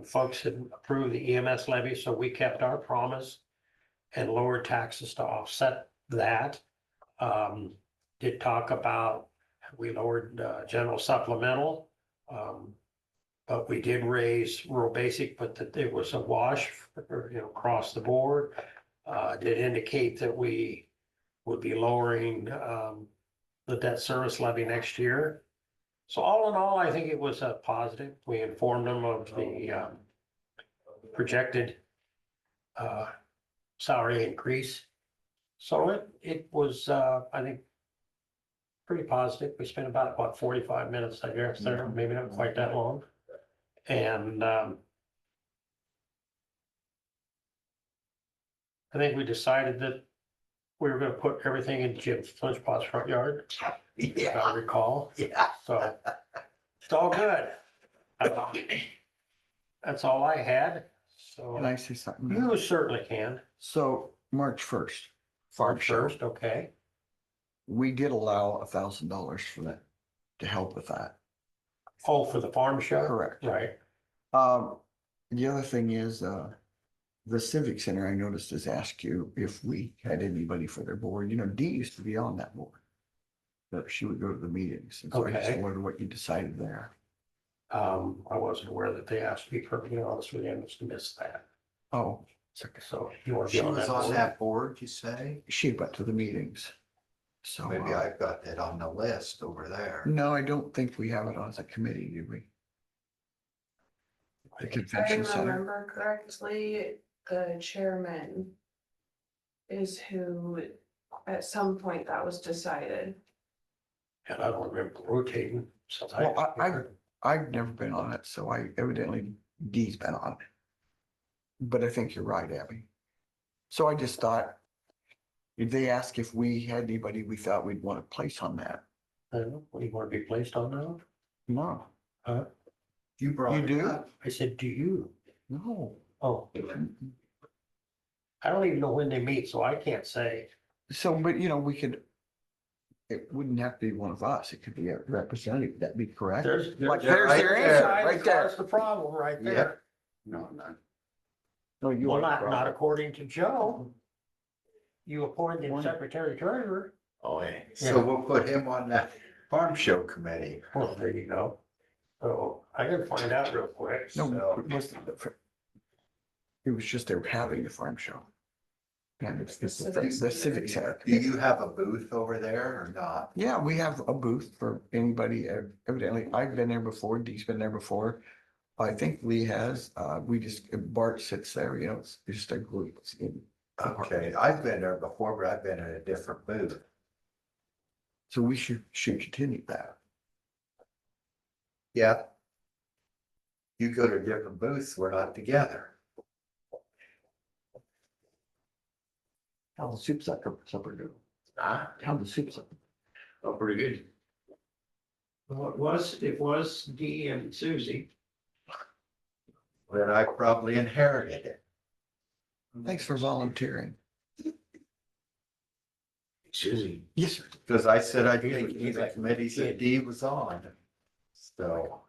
Speaker 1: folks had approved the EMS levy, so we kept our promise and lowered taxes to offset that. Did talk about, we lowered general supplemental, but we did raise rural basic, but that it was a wash, across the board. Did indicate that we would be lowering the debt service levy next year. So all in all, I think it was a positive. We informed them of the projected salary increase. So it was, I think, pretty positive. We spent about 45 minutes, I guess, there, maybe not quite that long. And I think we decided that we were gonna put everything in Jim's lunchbox front yard, if I recall.
Speaker 3: Yeah.
Speaker 1: So it's all good. That's all I had.
Speaker 5: Can I
Speaker 1: So
Speaker 5: say something?
Speaker 1: you certainly can.
Speaker 5: So March 1st, farm show,
Speaker 1: First, okay.
Speaker 5: we did allow $1,000 for that, to help with that.
Speaker 1: Oh, for the farm show?
Speaker 5: Correct.
Speaker 1: Right.
Speaker 5: The other thing is, the Civic Center, I noticed, has asked you if we had anybody for their board. Dee used to be on that board. that she would go to the meetings. And so I just
Speaker 1: Okay.
Speaker 5: wondered what you decided there.
Speaker 1: I wasn't aware that they asked me, perfectly honest with you, I must have missed that.
Speaker 5: Oh, it's okay.
Speaker 1: So you want to
Speaker 3: She
Speaker 1: be on
Speaker 3: was
Speaker 1: that
Speaker 3: on
Speaker 1: board?
Speaker 3: that board, you say?
Speaker 5: She went to the meetings. So
Speaker 3: Maybe I've got that on the list over there.
Speaker 5: no, I don't think we have it on as a committee, do we? The
Speaker 6: If I
Speaker 5: convention center.
Speaker 6: remember correctly, the chairman is who, at some point that was decided.
Speaker 1: And I don't remember rotating since
Speaker 5: Well, I've never been on it, so I evidently Dee's been on it. But I think you're right, Abby. So I just thought, if they ask if we had anybody we thought we'd want to place on that.
Speaker 1: I don't know, what, you want to be placed on now?
Speaker 5: No,
Speaker 3: You brought
Speaker 5: You
Speaker 3: it
Speaker 5: do?
Speaker 3: up.
Speaker 1: I said, do you?
Speaker 5: no.
Speaker 1: Oh, I don't even know when they meet, so I can't say.
Speaker 5: So, but you know, we could, it wouldn't have to be one of us. It could be a representative. That'd be correct. Like, there's
Speaker 3: right
Speaker 5: your
Speaker 3: there.
Speaker 5: answer, right there.
Speaker 1: That's the problem right there.
Speaker 5: No, no. No, you
Speaker 1: Well,
Speaker 5: are. the
Speaker 1: not
Speaker 5: problem.
Speaker 1: according to Joe. You appointed
Speaker 5: One.
Speaker 1: secretary treasurer.
Speaker 5: Oh, yeah.
Speaker 3: So we'll put him on that farm show committee.
Speaker 1: Well, there you go. So I can find out real quick.
Speaker 5: No,
Speaker 3: So-
Speaker 5: it wasn't. It was just they were having the farm show. And it's the civic center.
Speaker 3: Do you have a booth over there or not?
Speaker 5: Yeah, we have a booth for anybody, evidently, I've been there before, Dee's been there before. I think Lee has, we just, Bart sits there, you know, it's just a group. It's in-
Speaker 3: Okay, I've been there before, but I've been in a different booth.
Speaker 5: So we should continue that.
Speaker 3: Yeah. You go to different booths, we're not together.
Speaker 5: How the soup supper do?
Speaker 7: Ah,
Speaker 5: How the soup supper?
Speaker 7: oh, pretty good.
Speaker 1: Well, it was Dee and Susie.
Speaker 3: Then I probably inherited it.
Speaker 5: Thanks for volunteering.
Speaker 7: Susie,
Speaker 5: Yes, sir.
Speaker 3: Because I said I'd take the committees that Dee was on. So,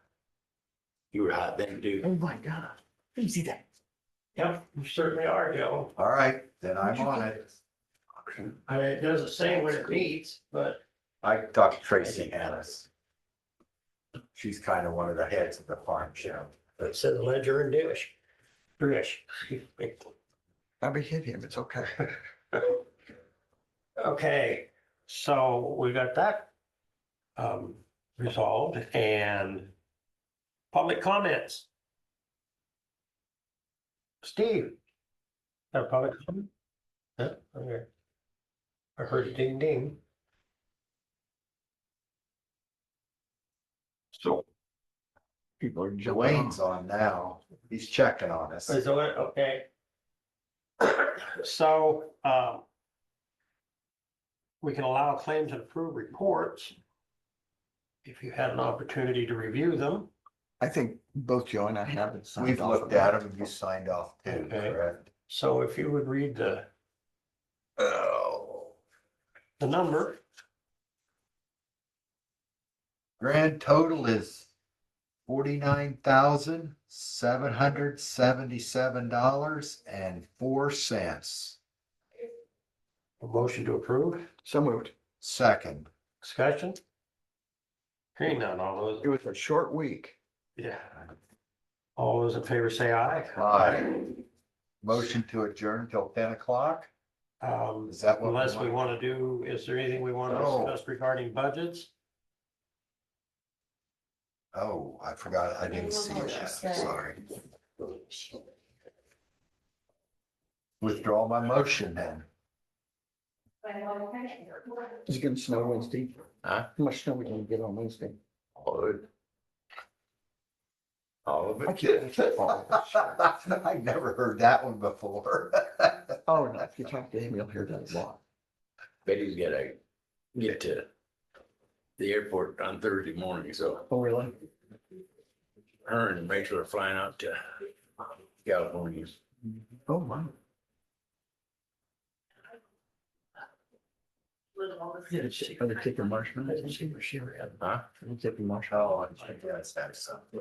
Speaker 7: you were hot then too.
Speaker 5: Oh, my God. Let me see that.
Speaker 1: Yep, you certainly are, Joe.
Speaker 3: all right, then I'm on it.
Speaker 1: It doesn't say when it meets, but
Speaker 3: I talked to Tracy Annis. She's kind of one of the heads of the farm show.
Speaker 1: it says ledger and dish. Excuse me.
Speaker 5: Abby hit him, it's okay.
Speaker 1: Okay, so we got that resolved and public comments. Steve? Got a public comment? Yeah, okay. I heard a ding ding. So,
Speaker 5: People are jumping
Speaker 3: Dwayne's on now. He's checking on us.
Speaker 1: is it, okay. So, we can allow claims and approve reports if you had an opportunity to review them.
Speaker 5: I think both Joe and I have it signed
Speaker 3: We've
Speaker 5: off
Speaker 3: looked
Speaker 5: on
Speaker 3: at
Speaker 5: that.
Speaker 3: them, you signed off too,
Speaker 1: Okay.
Speaker 3: correct?
Speaker 1: So if you would read the number,
Speaker 3: Grand total is $49,777.04.
Speaker 1: a motion to approve,
Speaker 5: So moved.
Speaker 3: Second,
Speaker 1: discussion? Hearing none, all those,
Speaker 5: It was a short week.
Speaker 1: yeah. All those in favor say aye.
Speaker 3: aye. Motion to adjourn till 10 o'clock? Is that what?
Speaker 1: Unless we want to do, is there anything we want to
Speaker 3: No.
Speaker 1: discuss regarding budgets?
Speaker 3: Oh, I forgot. I didn't see that. Sorry. Withdraw my motion then.
Speaker 5: Is it gonna snow Wednesday?
Speaker 7: Huh?
Speaker 5: How much snow we gonna get on Wednesday?
Speaker 7: All of it. All of
Speaker 5: I
Speaker 7: it.
Speaker 5: can't.
Speaker 3: I've never heard that one before.
Speaker 5: Oh, no, if you talk to him, you'll hear that a lot.
Speaker 7: Betty's gotta get to the airport on Thursday morning, so
Speaker 5: Oh, really?
Speaker 7: her and Rachel are flying out to California.
Speaker 5: Oh, wow. Are they taking marshmallows?
Speaker 7: Huh?
Speaker 5: Are they taking marshmallows?
Speaker 3: Oh, I guess that's something.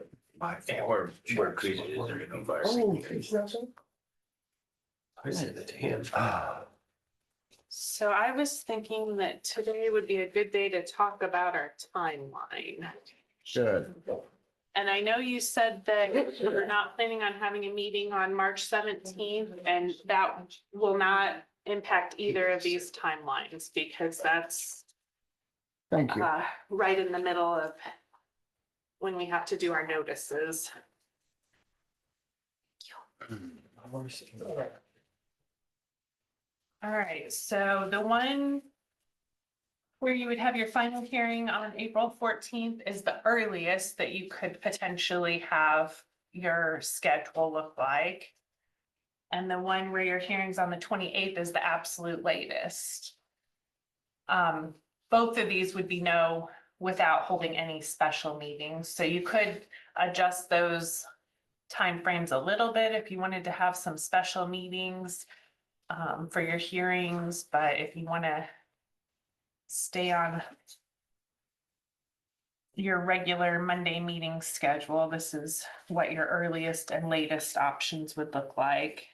Speaker 7: And where crazy is there gonna be fire?
Speaker 5: Oh,
Speaker 1: I said it to him.
Speaker 3: Ah,
Speaker 8: So I was thinking that today would be a good day to talk about our timeline.
Speaker 5: Good.
Speaker 8: And I know you said that we're not planning on having a meeting on March 17th, and that will not impact either of these timelines because that's
Speaker 5: Thank you.
Speaker 8: right in the middle of when we have to do our notices. All right, so the one where you would have your final hearing on April 14th is the earliest that you could potentially have your schedule look like. And the one where your hearing's on the 28th is the absolute latest. Both of these would be no without holding any special meetings, so you could adjust those timeframes a little bit if you wanted to have some special meetings for your hearings, but if you want to stay on your regular Monday meeting schedule, this is what your earliest and latest options would look like.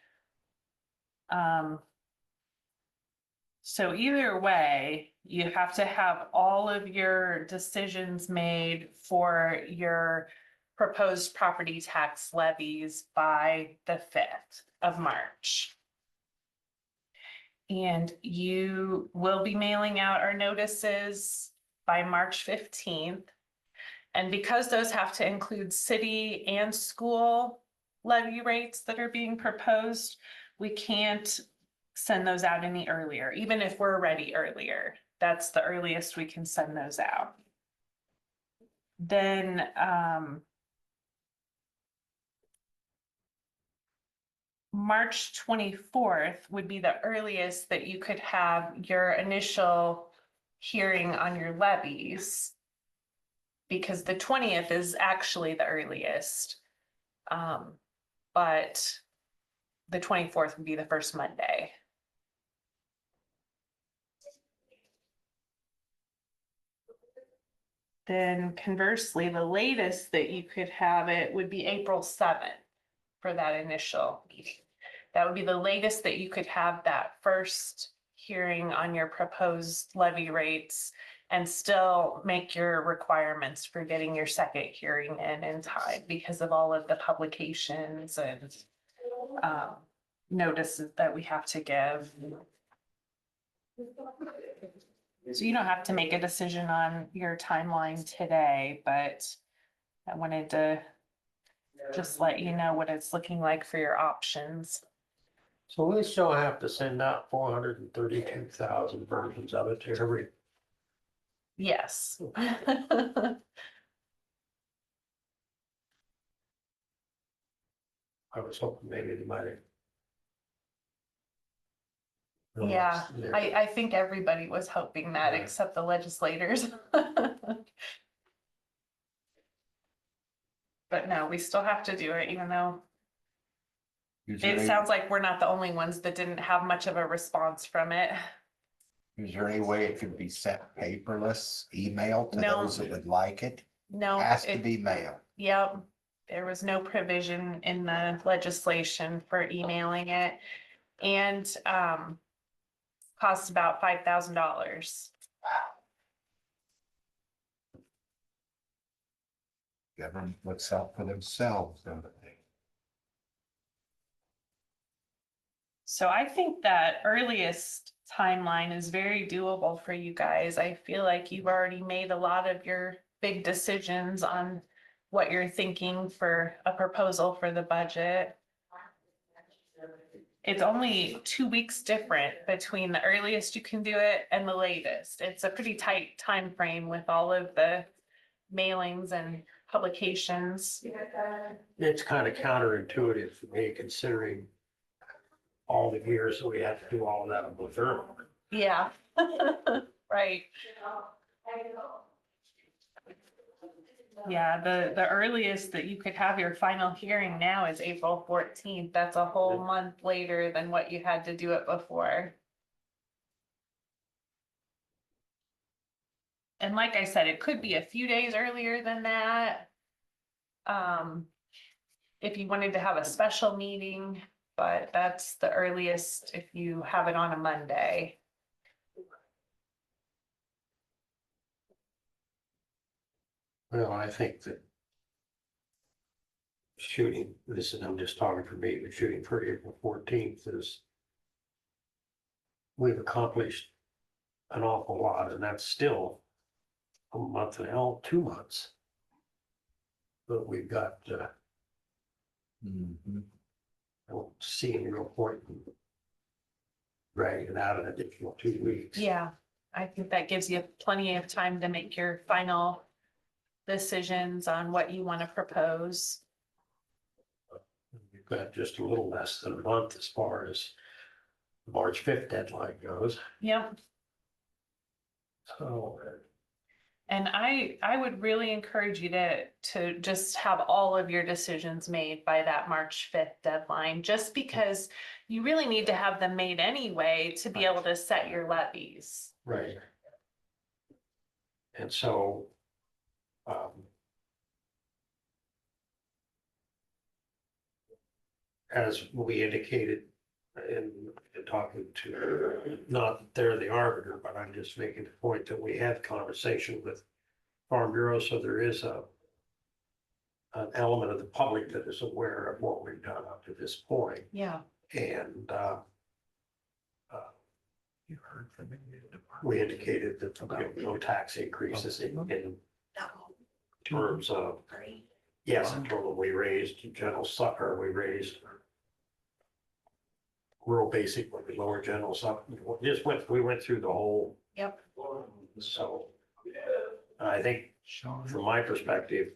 Speaker 8: So either way, you have to have all of your decisions made for your proposed property tax levies by the 5th of March. And you will be mailing out our notices by March 15th. And because those have to include city and school levy rates that are being proposed, we can't send those out any earlier, even if we're ready earlier. That's the earliest we can send those out. Then March 24th would be the earliest that you could have your initial hearing on your levies, because the 20th is actually the earliest. But the 24th would be the first Monday. Then conversely, the latest that you could have it would be April 7th for that initial meeting. That would be the latest that you could have that first hearing on your proposed levy rates and still make your requirements for getting your second hearing in time because of all of the publications and notices that we have to give. So you don't have to make a decision on your timeline today, but I wanted to just let you know what it's looking like for your options.
Speaker 1: So we still have to send out 432,000 versions of it to every,
Speaker 8: Yes.
Speaker 1: I was hoping maybe they might have.
Speaker 8: Yeah, I think everybody was hoping that
Speaker 1: Yeah.
Speaker 8: except the legislators. But no, we still have to do it, even though
Speaker 3: Is there
Speaker 8: it
Speaker 3: any-
Speaker 8: sounds like we're not the only ones that didn't have much of a response from it.
Speaker 3: Is there any way it could be sent paperless, email to
Speaker 8: No.
Speaker 3: those that would like it?
Speaker 8: No,
Speaker 3: Has to
Speaker 8: it,
Speaker 3: be mail.
Speaker 8: yep, there was no provision in the legislation for emailing it. And cost about $5,000.
Speaker 3: Government looks out for themselves, don't they?
Speaker 8: So I think that earliest timeline is very doable for you guys. I feel like you've already made a lot of your big decisions on what you're thinking for a proposal for the budget. It's only 2 weeks different between the earliest you can do it and the latest. It's a pretty tight time frame with all of the mailings and publications.
Speaker 1: It's kind of counterintuitive for me considering all the years that we had to do all of that on the third.
Speaker 8: Yeah, right. Yeah, the earliest that you could have your final hearing now is April 14th. That's a whole month later than what you had to do it before. And like I said, it could be a few days earlier than that. If you wanted to have a special meeting, but that's the earliest if you have it on a Monday.
Speaker 1: Well, I think that shooting, this is, I'm just talking for me, but shooting for April 14th is we've accomplished an awful lot, and that's still a month and a half, 2 months. But we've got,
Speaker 3: Mhm.
Speaker 1: I don't see any real point in dragging it out an additional 2 weeks.
Speaker 8: Yeah, I think that gives you plenty of time to make your final decisions on what you want to propose.
Speaker 1: We've got just a little less than a month as far as the March 5th deadline goes,
Speaker 8: Yep.
Speaker 1: so.
Speaker 8: And I would really encourage you to just have all of your decisions made by that March 5th deadline, just because you really need to have them made anyway to be able to set your levies.
Speaker 1: Right. And so, as we indicated in talking to, not that they're the arbiter, but I'm just making the point that we had conversation with Farm Bureau, so there is an element of the public that is aware of what we've done up to this point.
Speaker 8: Yeah.
Speaker 1: And,
Speaker 5: You heard from me.
Speaker 1: we indicated that no tax increases in terms of, yes, in total, we raised general sucker, we raised rural basic, we lower general sucker, we went through the whole.
Speaker 8: Yep.
Speaker 1: So I think from my perspective,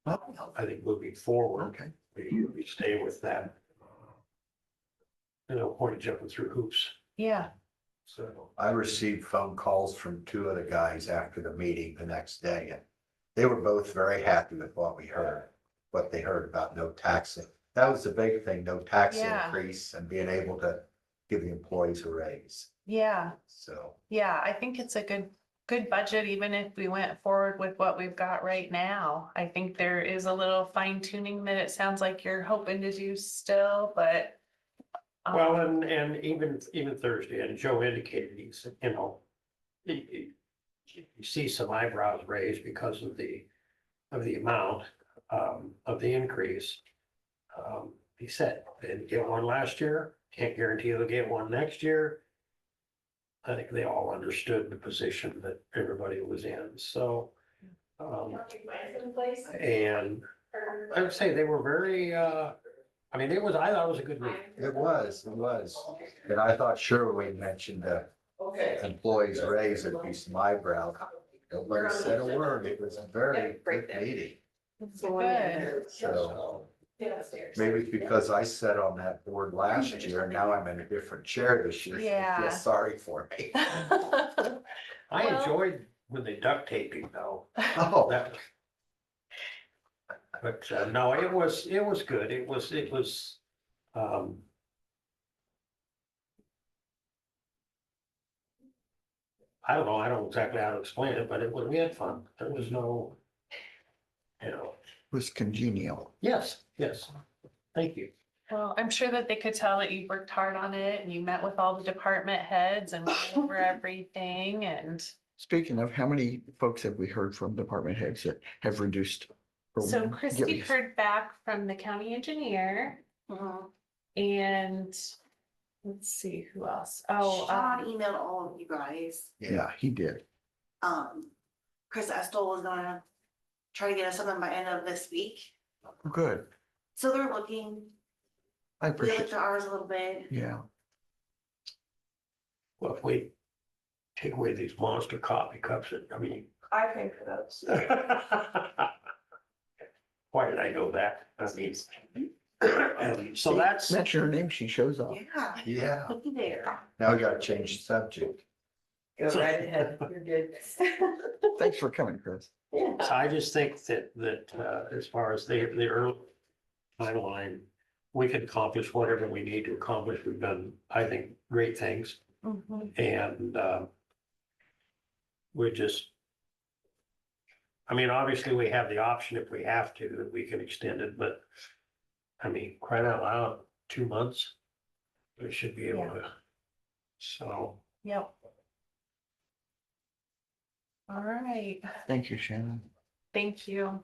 Speaker 1: I think moving forward,
Speaker 5: Okay.
Speaker 1: we stay with that. No point in jumping through hoops,
Speaker 8: Yeah.
Speaker 1: so.
Speaker 3: I received phone calls from two of the guys after the meeting the next day, and they were both very happy with what we heard, what they heard about no taxing. That was the big thing, no tax
Speaker 8: Yeah.
Speaker 3: increase and being able to give the employees a raise.
Speaker 8: Yeah.
Speaker 3: So,
Speaker 8: Yeah. I think it's a good budget, even if we went forward with what we've got right now. I think there is a little fine tuning that it sounds like you're hoping to do still, but.
Speaker 1: Well, and even Thursday, and Joe indicated, he said, you see some eyebrows raised because of the amount, of the increase. He said, they didn't get one last year, can't guarantee they'll get one next year. I think they all understood the position that everybody was in, so. And I would say they were very, I mean, I thought it was a good meeting.
Speaker 3: it was. And I thought sure we mentioned the employees raise at least my brow. Nobody said a word. It was a very good meeting.
Speaker 8: Good.
Speaker 3: So maybe it's because I sat on that board last year and now I'm in a different chair this year.
Speaker 8: Yeah.
Speaker 3: Feel sorry for me.
Speaker 1: I
Speaker 8: Well-
Speaker 1: enjoyed when they duct taping though.
Speaker 3: Oh,
Speaker 1: That. But no, it was good. It was, I don't know exactly how to explain it, but we had fun. There was no,
Speaker 5: Was congenial.
Speaker 1: yes, thank you.
Speaker 8: Well, I'm sure that they could tell that you worked hard on it and you met with all the department heads and went over everything and.
Speaker 5: Speaking of, how many folks have we heard from department heads that have reduced? or
Speaker 8: So
Speaker 5: get
Speaker 8: Christie
Speaker 5: re-
Speaker 8: heard back from the county engineer and let's see who else. Oh,
Speaker 9: Sean emailed all of you guys.
Speaker 5: Yeah, he did.
Speaker 9: Chris Estel was gonna try to get us something by end of this week.
Speaker 5: Good.
Speaker 9: So they're looking,
Speaker 5: I
Speaker 9: we
Speaker 5: appreciate,
Speaker 9: looked at ours a little bit.
Speaker 5: yeah.
Speaker 1: Well, if we take away these monster coffee cups, I mean.
Speaker 6: I pay for those.
Speaker 1: Why did I know that? I mean. So that's,
Speaker 5: Mention her name, she shows up.
Speaker 9: Yeah,
Speaker 3: yeah.
Speaker 9: looky there.
Speaker 3: Now we gotta change the subject.
Speaker 6: Go right ahead, you're good.
Speaker 5: Thanks for coming, Chris.
Speaker 1: so I just think that as far as the early timeline, we can accomplish whatever we need to accomplish. We've done, I think, great things.
Speaker 8: mhm.
Speaker 1: And we just, I mean, obviously, we have the option if we have to, that we can extend it, but I mean, crying out loud, 2 months, we should be able to. So,
Speaker 8: Yep. All right,
Speaker 5: Thank you, Shannon.
Speaker 8: thank you.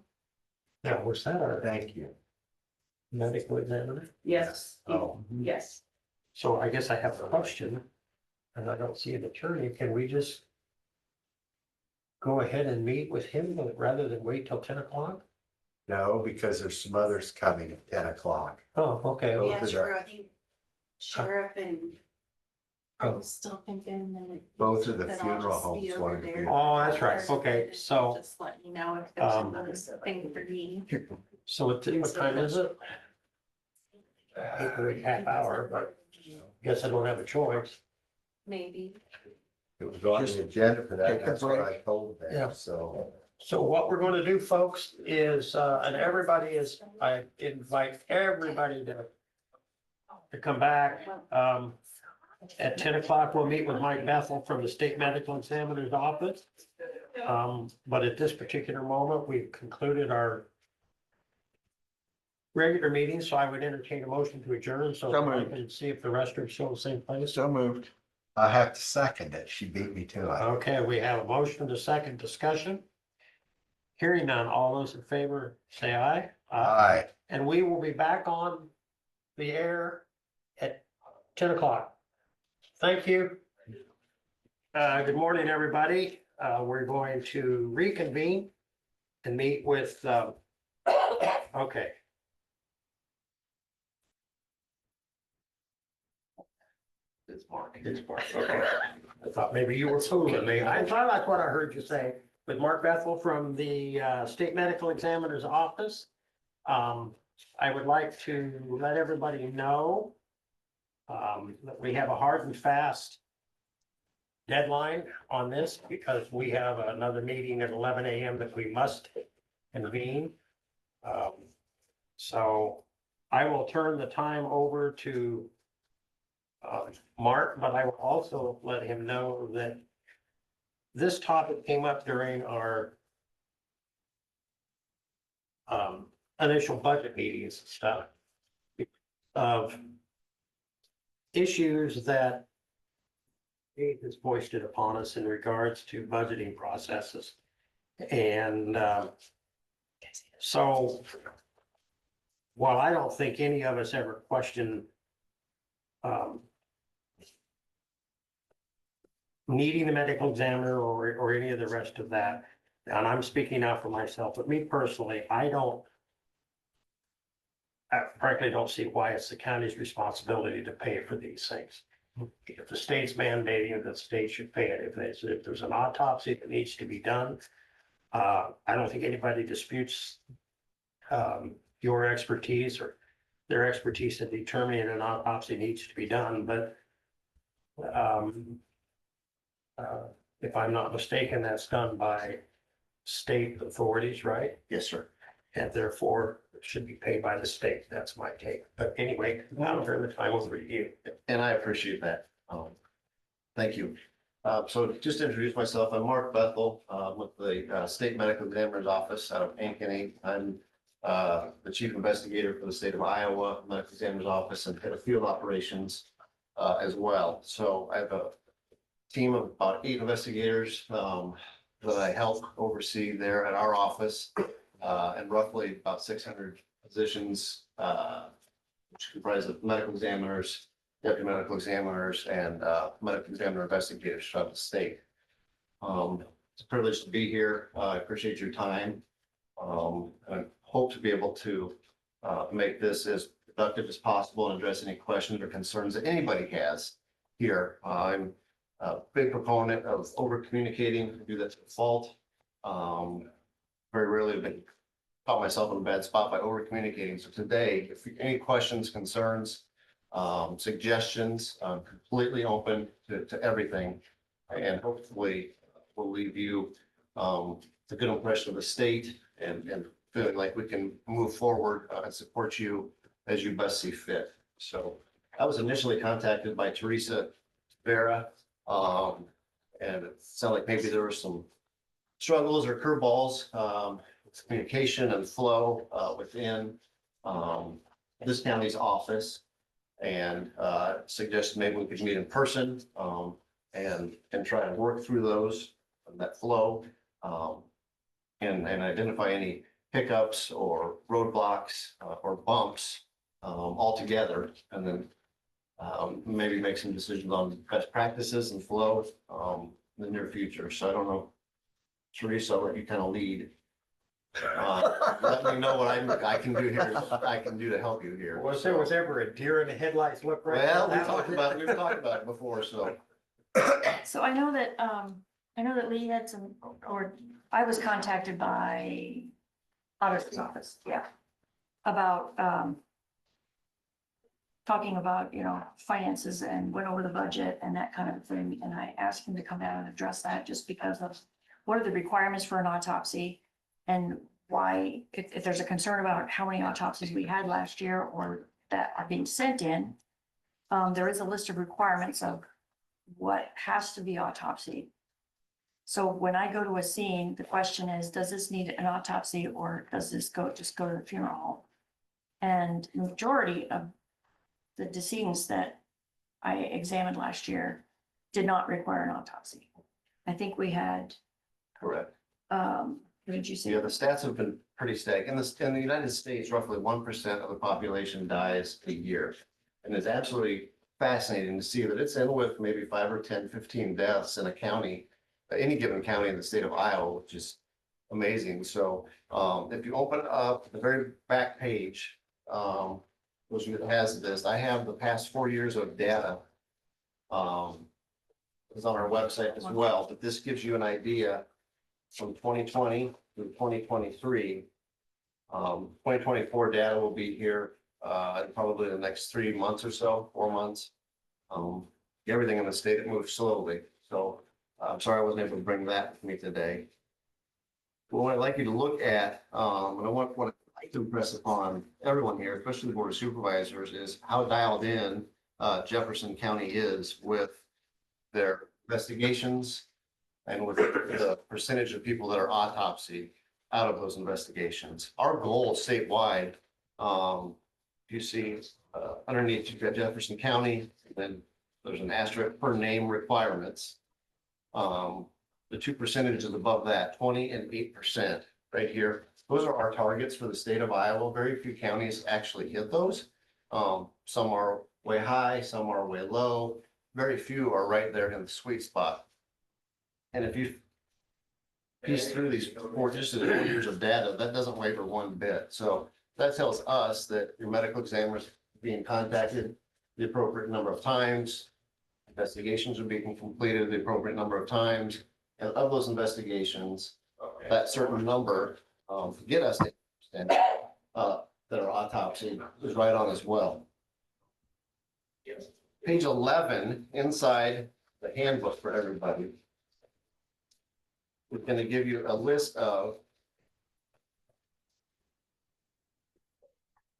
Speaker 1: Now, was that our
Speaker 3: Thank you.
Speaker 1: medical examiner?
Speaker 6: Yes.
Speaker 1: Oh.
Speaker 6: Yes.
Speaker 1: So I guess I have a question, and I don't see an attorney. Can we just go ahead and meet with him rather than wait till 10 o'clock?
Speaker 3: No, because there's some others coming at 10 o'clock.
Speaker 1: Oh, okay.
Speaker 3: Both
Speaker 9: Yeah,
Speaker 3: of the-
Speaker 9: true, I think sheriff and. I
Speaker 1: Oh.
Speaker 9: was still thinking that.
Speaker 3: Both of the
Speaker 9: that I'll
Speaker 3: funeral
Speaker 9: just be
Speaker 3: homes
Speaker 9: over
Speaker 3: wanted to
Speaker 9: there
Speaker 3: be.
Speaker 1: Oh, that's right.
Speaker 9: first,
Speaker 1: Okay,
Speaker 9: and
Speaker 1: so,
Speaker 9: Just let me know if there's
Speaker 1: um,
Speaker 9: another thing for me.
Speaker 1: so what time is it? Hate to wait half hour, but guess I don't have a choice.
Speaker 9: Maybe.
Speaker 3: It was on the agenda for that.
Speaker 5: Take a
Speaker 3: That's what I
Speaker 5: break.
Speaker 3: told
Speaker 1: Yeah.
Speaker 3: them, so.
Speaker 1: So what we're going to do, folks, is, and everybody is, I invite everybody to come back. At 10 o'clock, we'll meet with Mike Bethel from the State Medical Examiner's Office. But at this particular moment, we've concluded our regular meeting, so I would entertain a motion to adjourn, so
Speaker 5: So
Speaker 1: I
Speaker 5: moved.
Speaker 1: can see if the rest are still the same place.
Speaker 5: So moved.
Speaker 3: I have to second it. She beat me to it.
Speaker 1: Okay, we have a motion to second discussion. Hearing none, all those in favor, say aye.
Speaker 3: Aye.
Speaker 1: And we will be back on the air at 10 o'clock. Thank you. Good morning, everybody. We're going to reconvene and meet with, okay. It's Mark. It's Mark, okay. I thought maybe you were fooling me. I thought that's what I heard you say. With Mark Bethel from the State Medical Examiner's Office. I would like to let everybody know that we have a hard and fast deadline on this because we have another meeting at 11 a.m. that we must convene. So I will turn the time over to Mark, but I will also let him know that this topic came up during our initial budget meetings and stuff of issues that it has foisted upon us in regards to budgeting processes. And so while I don't think any of us ever question needing the medical examiner or any of the rest of that, and I'm speaking now for myself, but me personally, I frankly don't see why it's the county's responsibility to pay for these things. If the state's mandating it, the state should pay it. If there's an autopsy that needs to be done, I don't think anybody disputes your expertise or their expertise in determining an autopsy needs to be done, but if I'm not mistaken, that's done by state authorities, right?
Speaker 10: Yes, sir.
Speaker 1: And therefore it should be paid by the state. That's my take. But anyway, I'll turn the time over to you.
Speaker 10: And I appreciate that. Thank you. So just to introduce myself, I'm Mark Bethel, with the State Medical Examiner's Office out of Ankeny. I'm the Chief Investigator for the state of Iowa Medical Examiner's Office and head of field operations as well. So I have a team of about 8 investigators that I help oversee there at our office, and roughly about 600 physicians, which comprise of medical examiners, deputy medical examiners, and medical examiner investigators throughout the state. It's a privilege to be here. I appreciate your time. I hope to be able to make this as productive as possible and address any questions or concerns that anybody has here. I'm a big proponent of over communicating. I do that to a fault. Very rarely have been caught myself in a bad spot by over communicating. So today, if any questions, concerns, suggestions, I'm completely open to everything. And hopefully will leave you a good impression of the state and feeling like we can move forward and support you as you best see fit. So I was initially contacted by Teresa Vera, and it sounded like maybe there were some struggles or curveballs with communication and flow within this county's office, and suggested maybe we could meet in person and try to work through those. that flow. And identify any hiccups or roadblocks or bumps altogether. And then maybe make some decisions on best practices and flow in the near future. So I don't know, Teresa, I'll let you kind of lead. Let me know what I can do here, I can do to help you here.
Speaker 1: Was there ever a deer in the headlights look right?
Speaker 10: Well,
Speaker 1: now?
Speaker 10: we've talked about it before, so.
Speaker 11: So I know that Lee had some, or I was contacted by auditor's office, yeah. About, talking about, finances and went over the budget and that kind of thing. And I asked him to come out and address that just because of what are the requirements for an autopsy? And why, if there's a concern about how many autopsies we had last year or that are being sent in, there is a list of requirements of what has to be autopsied. So when I go to a scene, the question is, does this need an autopsy or does this just go to the funeral home? And the majority of the decedents that I examined last year did not require an autopsy. I think we had,
Speaker 10: Correct.
Speaker 11: what did you say?
Speaker 10: Yeah, the stats have been pretty static. In the United States, roughly 1% of the population dies a year. And it's absolutely fascinating to see that it's in with maybe 5 or 10, 15 deaths in a county, any given county in the state of Iowa, which is amazing. So if you open up the very back page, which has this, I have the past 4 years of data. It's on our website as well, but this gives you an idea from 2020 to 2023. 2024 data will be here in probably the next 3 months or so, 4 months. Everything in the state, it moves slowly. So I'm sorry I wasn't able to bring that with me today. But what I'd like you to look at, and what I'd like to impress upon everyone here, especially the Board of Supervisors, is how dialed in Jefferson County is with their investigations and with the percentage of people that are autopsied out of those investigations. Our goal statewide, you see underneath you've got Jefferson County, then there's an asterisk per name requirements. The two percentages above that, 20 and 8% right here. Those are our targets for the state of Iowa. Very few counties actually hit those. Some are way high, some are way low. Very few are right there in the sweet spot. And if you piece through these just 4 years of data, that doesn't waver one bit. So that tells us that your medical examiners being contacted the appropriate number of times, investigations are being completed the appropriate number of times, and of those investigations, that certain number get us to that are autopsy is right on as well. Page 11 inside the handbook for everybody. We're going to give you a list of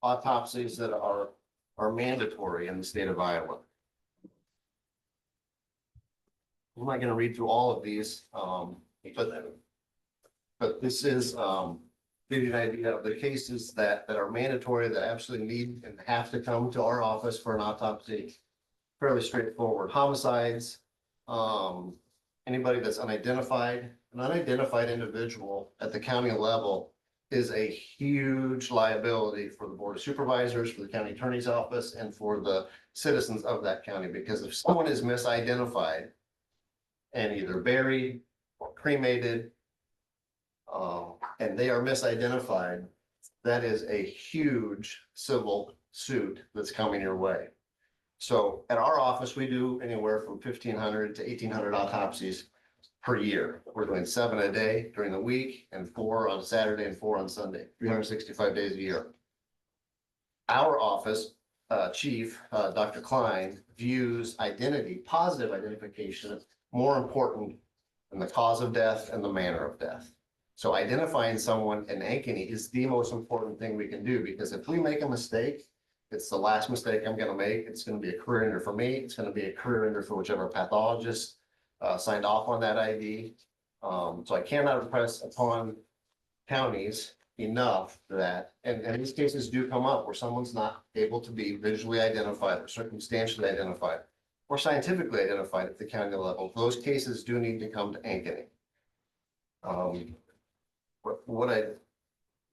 Speaker 10: autopsies that are mandatory in the state of Iowa. I'm not going to read through all of these, but this is give you an idea of the cases that are mandatory, that absolutely need and have to come to our office for an autopsy. Fairly straightforward. Homicides, anybody that's unidentified. An unidentified individual at the county level is a huge liability for the Board of Supervisors, for the county attorney's office, and for the citizens of that county. Because if someone is misidentified and either buried or cremated, and they are misidentified, that is a huge civil suit that's coming your way. So at our office, we do anywhere from 1,500 to 1,800 autopsies per year. We're doing 7 a day during the week and 4 on Saturday and 4 on Sunday, 365 days a year. Our office chief, Dr. Klein, views identity, positive identification, more important than the cause of death and the manner of death. So identifying someone in Ankeny is the most important thing we can do, because if we make a mistake, it's the last mistake I'm going to make. It's going to be a career ender for me. It's going to be a career ender for whichever pathologist signed off on that ID. So I cannot impress upon counties enough that, and these cases do come up where someone's not able to be visually identified or circumstantially identified or scientifically identified at the county level. Those cases do need to come to Ankeny. What I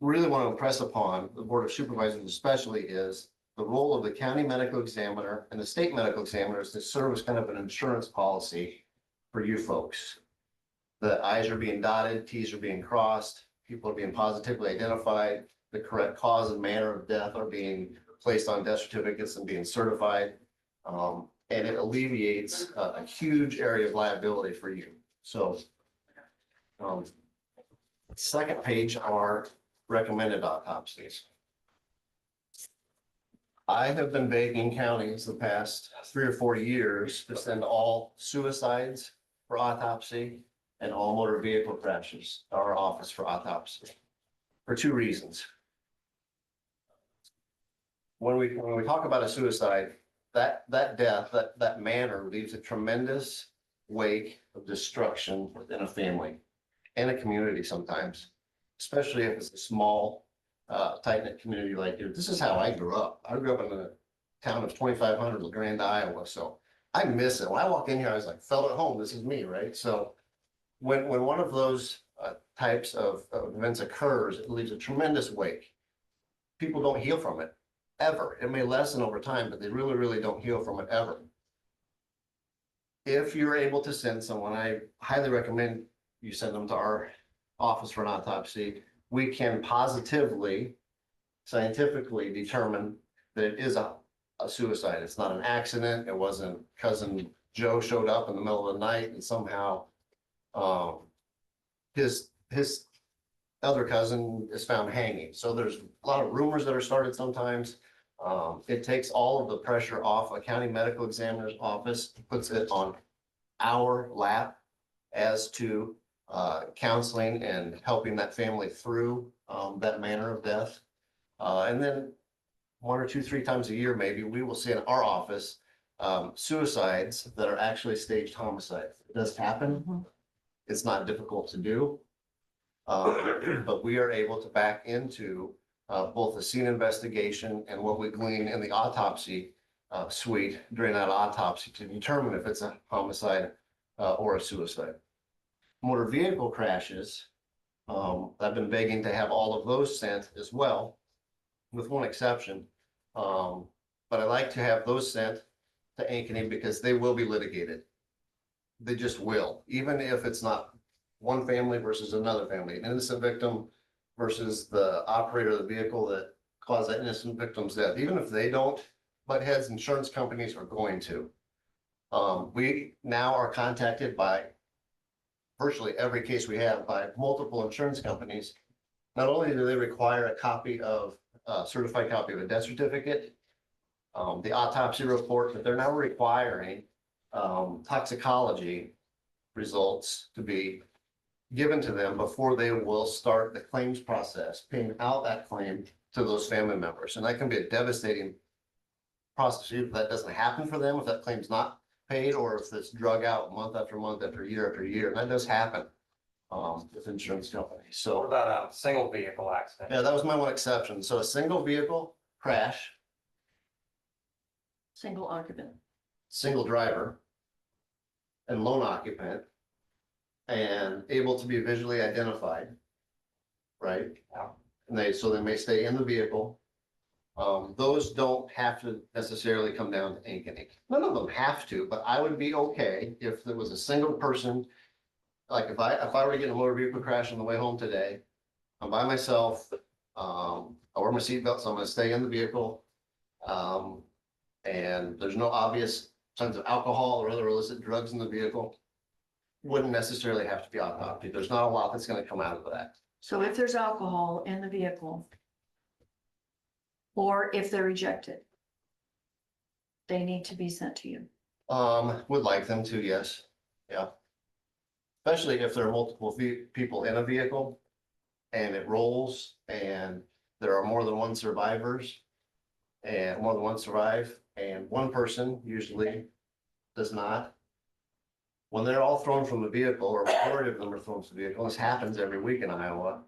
Speaker 10: really want to impress upon the Board of Supervisors especially is the role of the county medical examiner and the state medical examiner is to serve as kind of an insurance policy for you folks. The i's are being dotted, t's are being crossed, people are being positively identified, the correct cause and manner of death are being placed on death certificates and being certified. And it alleviates a huge area of liability for you. So second page are recommended autopsies. I have been begging counties the past 3 or 4 years to send all suicides for autopsy and all motor vehicle crashes to our office for autopsy for 2 reasons. When we talk about a suicide, that death, that manner leaves a tremendous wake of destruction within a family and a community sometimes, especially if it's a small, tight-knit community like yours. This is how I grew up. I grew up in a town of 2,500, LaGrande, Iowa. So I miss it. When I walked in here, I was like, felt at home. This is me, right? So when one of those types of events occurs, it leaves a tremendous wake. People don't heal from it ever. It may lessen over time, but they really, really don't heal from it ever. If you're able to send someone, I highly recommend you send them to our office for an autopsy. We can positively, scientifically determine that it is a suicide. It's not an accident. It wasn't cousin Joe showed up in the middle of the night and somehow his other cousin is found hanging. So there's a lot of rumors that are started sometimes. It takes all of the pressure off a county medical examiner's office, puts it on our lap as to counseling and helping that family through that manner of death. And then 1 or 2, 3 times a year, maybe we will see in our office suicides that are actually staged homicides. It does happen. It's not difficult to do. But we are able to back into both the scene investigation and what we glean in the autopsy suite during that autopsy to determine if it's a homicide or a suicide. Motor vehicle crashes, I've been begging to have all of those sent as well, with one exception. But I like to have those sent to Ankeny because they will be litigated. They just will, even if it's not one family versus another family, an innocent victim versus the operator of the vehicle that caused that innocent victim's death. Even if they don't butt heads, insurance companies are going to. We now are contacted by virtually every case we have by multiple insurance companies. Not only do they require a copy of certified copy of a death certificate, the autopsy report, but they're now requiring toxicology results to be given to them before they will start the claims process, paying out that claim to those family members. And that can be a devastating process if that doesn't happen for them, if that claim's not paid, or if it's drug out month after month after year. And that does happen with insurance companies. So
Speaker 12: What about a single vehicle accident?
Speaker 10: yeah, that was my one exception. So a single vehicle crash,
Speaker 11: Single occupant.
Speaker 10: single driver, and lone occupant, and able to be visually identified, right?
Speaker 12: Yeah.
Speaker 10: And so they may stay in the vehicle. Those don't have to necessarily come down to Ankeny. None of them have to, but I would be okay if there was a single person. Like if I were to get in a motor vehicle crash on the way home today, I'm by myself, I wear my seatbelt, so I'm gonna stay in the vehicle. And there's no obvious signs of alcohol or other illicit drugs in the vehicle. Wouldn't necessarily have to be autopsied. There's not a lot that's gonna come out of that.
Speaker 11: So if there's alcohol in the vehicle, or if they're rejected, they need to be sent to you.
Speaker 10: Would like them to, yes, yeah. Especially if there are multiple people in a vehicle and it rolls and there are more than one survivors and more than one survive and one person usually does not. When they're all thrown from the vehicle, or a majority of them are thrown from the vehicle, this happens every week in Iowa.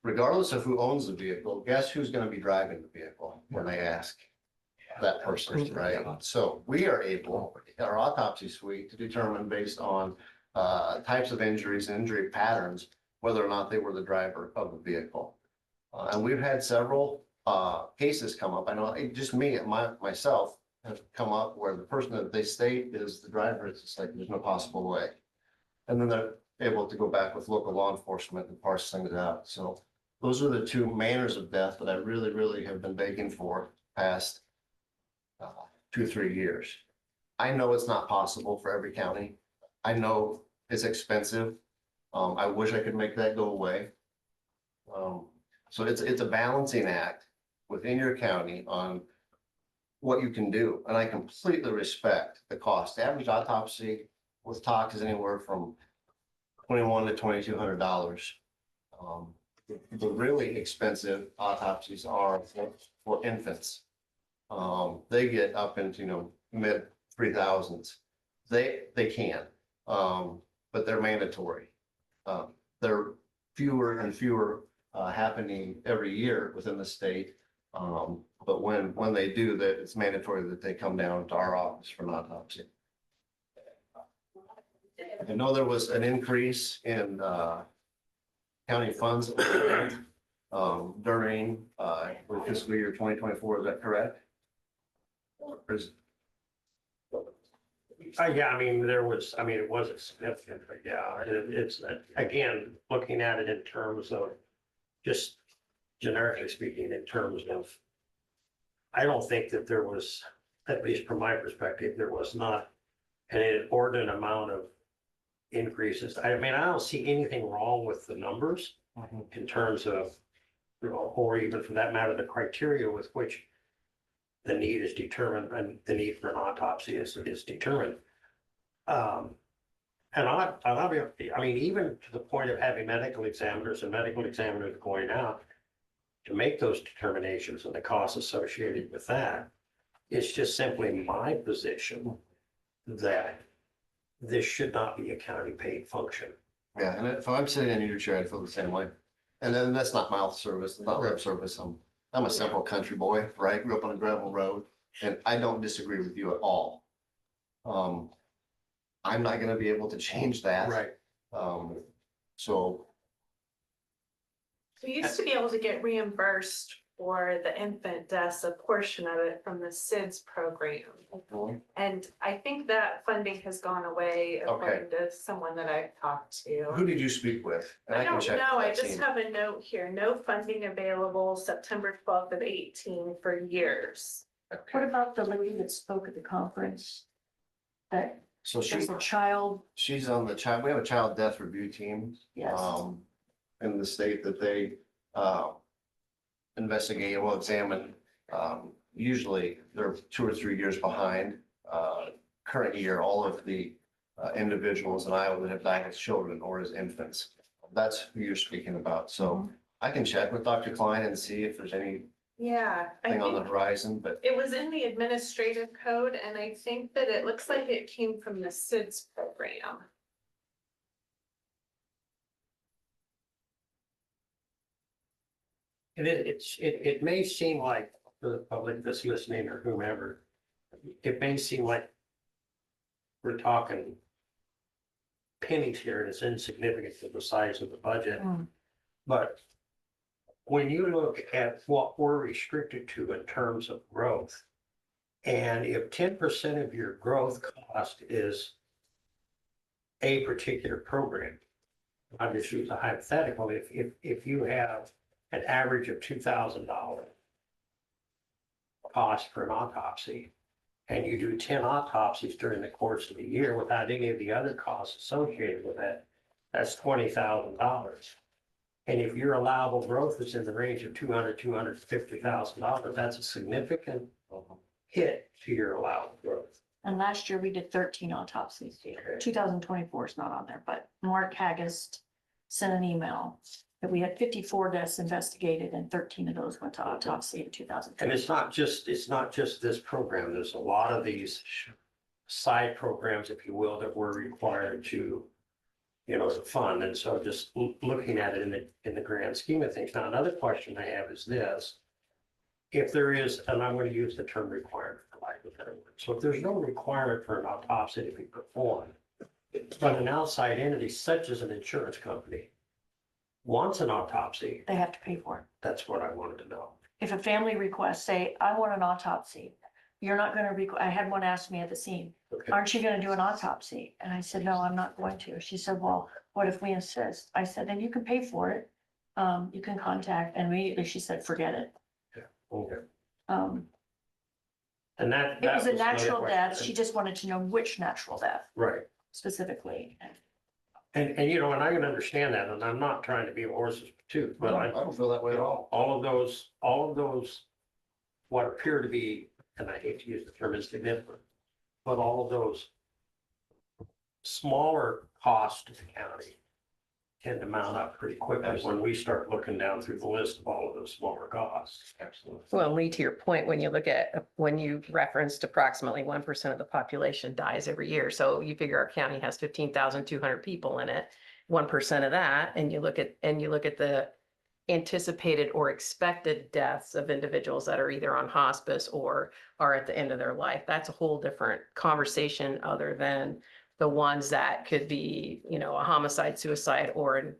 Speaker 10: Regardless of who owns the vehicle, guess who's gonna be driving the vehicle when they ask that person, right? So we are able, our autopsy suite, to determine based on types of injuries and injury patterns, whether or not they were the driver of the vehicle. And we've had several cases come up. I know just me, myself have come up where the person that they state is the driver, it's just like, there's no possible way. And then they're able to go back with local law enforcement and parse things out. So those are the two manners of death that I really, really have been begging for past 2, 3 years. I know it's not possible for every county. I know it's expensive. I wish I could make that go away. So it's a balancing act within your county on what you can do. And I completely respect the cost. The average autopsy with talk is anywhere from $2,100 to $2,200. The really expensive autopsies are for infants. They get up into, mid 3,000s. They can, but they're mandatory. There are fewer and fewer happening every year within the state. But when they do, that it's mandatory that they come down to our office for an autopsy. I know there was an increase in county funds during fiscal year 2024. Is that correct? Or is-
Speaker 1: Yeah, I mean, it wasn't significant, but yeah, it's, again, looking at it in terms of just generically speaking, in terms of, I don't think that there was, at least from my perspective, there was not an inordinate amount of increases. I mean, I don't see anything wrong with the numbers in terms of, or even for that matter, the criteria with which the need is determined and the need for an autopsy is determined. And I mean, even to the point of having medical examiners going out to make those determinations and the costs associated with that, it's just simply my position that this should not be a county paid function.
Speaker 10: Yeah, and if I'm sitting in your chair, I feel the same way. And then that's not mouth service, not lip service. I'm a simple country boy, right? Grew up on a gravel road, and I don't disagree with you at all. I'm not gonna be able to change that.
Speaker 1: Right.
Speaker 10: So,
Speaker 6: We used to be able to get reimbursed for the infant deaths, a portion of it from the SIDS program. And I think that funding has gone away according to someone that I've talked to.
Speaker 10: who did you speak with? And
Speaker 6: I
Speaker 10: can
Speaker 6: don't
Speaker 10: check
Speaker 6: know, I
Speaker 10: that
Speaker 6: just
Speaker 10: team.
Speaker 6: have a note here, no funding available September 12th of 18 for years.
Speaker 11: What
Speaker 10: Okay.
Speaker 11: about the lady that spoke at the conference? That
Speaker 10: So
Speaker 11: there's a child,
Speaker 10: she's on the child, we have a child death review team.
Speaker 11: yes,
Speaker 10: In the state that they, investigate, will examine, usually they're 2 or 3 years behind. Current year, all of the, individuals in Iowa that have died as children or as infants. That's who you're speaking about. So I can check with Dr. Klein and see if there's anything
Speaker 6: Yeah, I
Speaker 10: on the
Speaker 6: think
Speaker 10: horizon, but
Speaker 6: it was in the administrative code and I think that it looks like it came from the SIDS program.
Speaker 1: And it may seem like, for the public that's listening or whomever, it may seem like we're talking pennies here and it's insignificant to the size of the budget.
Speaker 11: Mm.
Speaker 1: But when you look at what we're restricted to in terms of growth, and if 10% of your growth cost is a particular program, I'll just use a hypothetical, if you have an average of $2,000 cost for an autopsy, and you do 10 autopsies during the course of the year without any of the other costs associated with that, that's $20,000. And if your allowable growth is in the range of $250,000, that's a significant hit to your allowable growth.
Speaker 11: and last year we did 13 autopsies. 2024 is not on there, but Mark Haggist sent an email that we had 54 deaths investigated and 13 of those went to autopsy in 2020.
Speaker 1: And it's not just this program. There's a lot of these side programs, if you will, that we're required to, to fund. And so just looking at it in the grand scheme of things. Now, another question I have is this. If there is, and I'm going to use the term requirement for lack of a better word. So if there's no requirement for an autopsy to be performed, But an outside entity such as an insurance company wants an autopsy,
Speaker 11: They have to pay for it.
Speaker 1: that's what I wanted to know.
Speaker 11: If a family requests, say, I want an autopsy, you're not gonna I had one ask me at the scene,
Speaker 1: Okay.
Speaker 11: aren't you gonna do an autopsy? And I said, no, I'm not going to. She said, well, what if we insist? I said, then you can pay for it. You can contact, and immediately she said, forget it.
Speaker 1: Okay.
Speaker 11: Um,
Speaker 1: And that.
Speaker 11: it was a
Speaker 1: the other
Speaker 11: natural
Speaker 1: question.
Speaker 11: death. She just wanted to know which natural death
Speaker 1: Right.
Speaker 11: specifically.
Speaker 1: And you know, and I can understand that, and I'm not trying to be a horse's tooth, but
Speaker 10: I don't feel that way at all.
Speaker 1: all of those, what appear to be, and I hate to use the term insignificant, but all of those smaller costs to the county tend to mount up pretty quickly when we start looking down through the list of all of those smaller costs.
Speaker 10: Absolutely.
Speaker 13: Well, Lee, to your point, when you look at, when you referenced approximately 1% of the population dies every year. So you figure our county has 15,200 people in it, 1% of that, and you look at the anticipated or expected deaths of individuals that are either on hospice or are at the end of their life. That's a whole different conversation other than the ones that could be, you know, a homicide, suicide, or a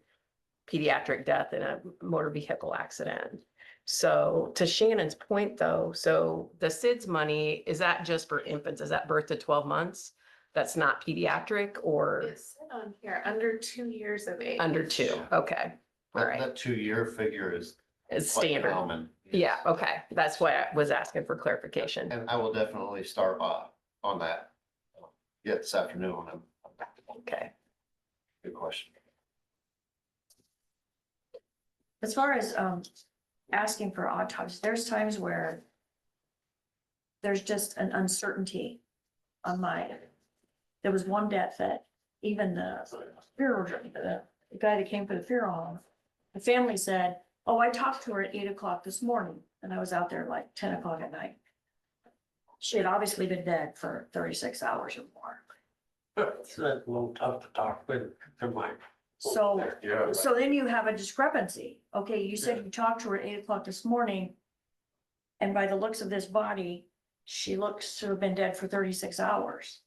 Speaker 13: pediatric death in a motor vehicle accident. So to Shannon's point though, so the SIDS money, is that just for infants? Is that birth to 12 months? That's not pediatric or
Speaker 6: It's on here, under 2 years of age.
Speaker 13: under 2? Okay, all
Speaker 10: That,
Speaker 13: right.
Speaker 10: that 2-year figure is
Speaker 13: It's
Speaker 10: quite
Speaker 13: standard.
Speaker 10: common.
Speaker 13: Yeah, okay. That's why I was asking for clarification.
Speaker 10: And I will definitely start on that. Yet this afternoon.
Speaker 13: Okay.
Speaker 10: Good question.
Speaker 11: As far as asking for autopsies, there's times where there's just an uncertainty on there was one death that even the funeral, the guy that came for the funeral home, the family said, oh, I talked to her at 8 o'clock this morning, and I was out there like 10 o'clock at night. She had obviously been dead for 36 hours or more.
Speaker 1: It's a little tough to talk with, to my.
Speaker 11: So,
Speaker 10: Yeah.
Speaker 11: so then you have a discrepancy. Okay, you said you talked to her at 8 o'clock this morning. And by the looks of this body, she looks to have been dead for 36 hours.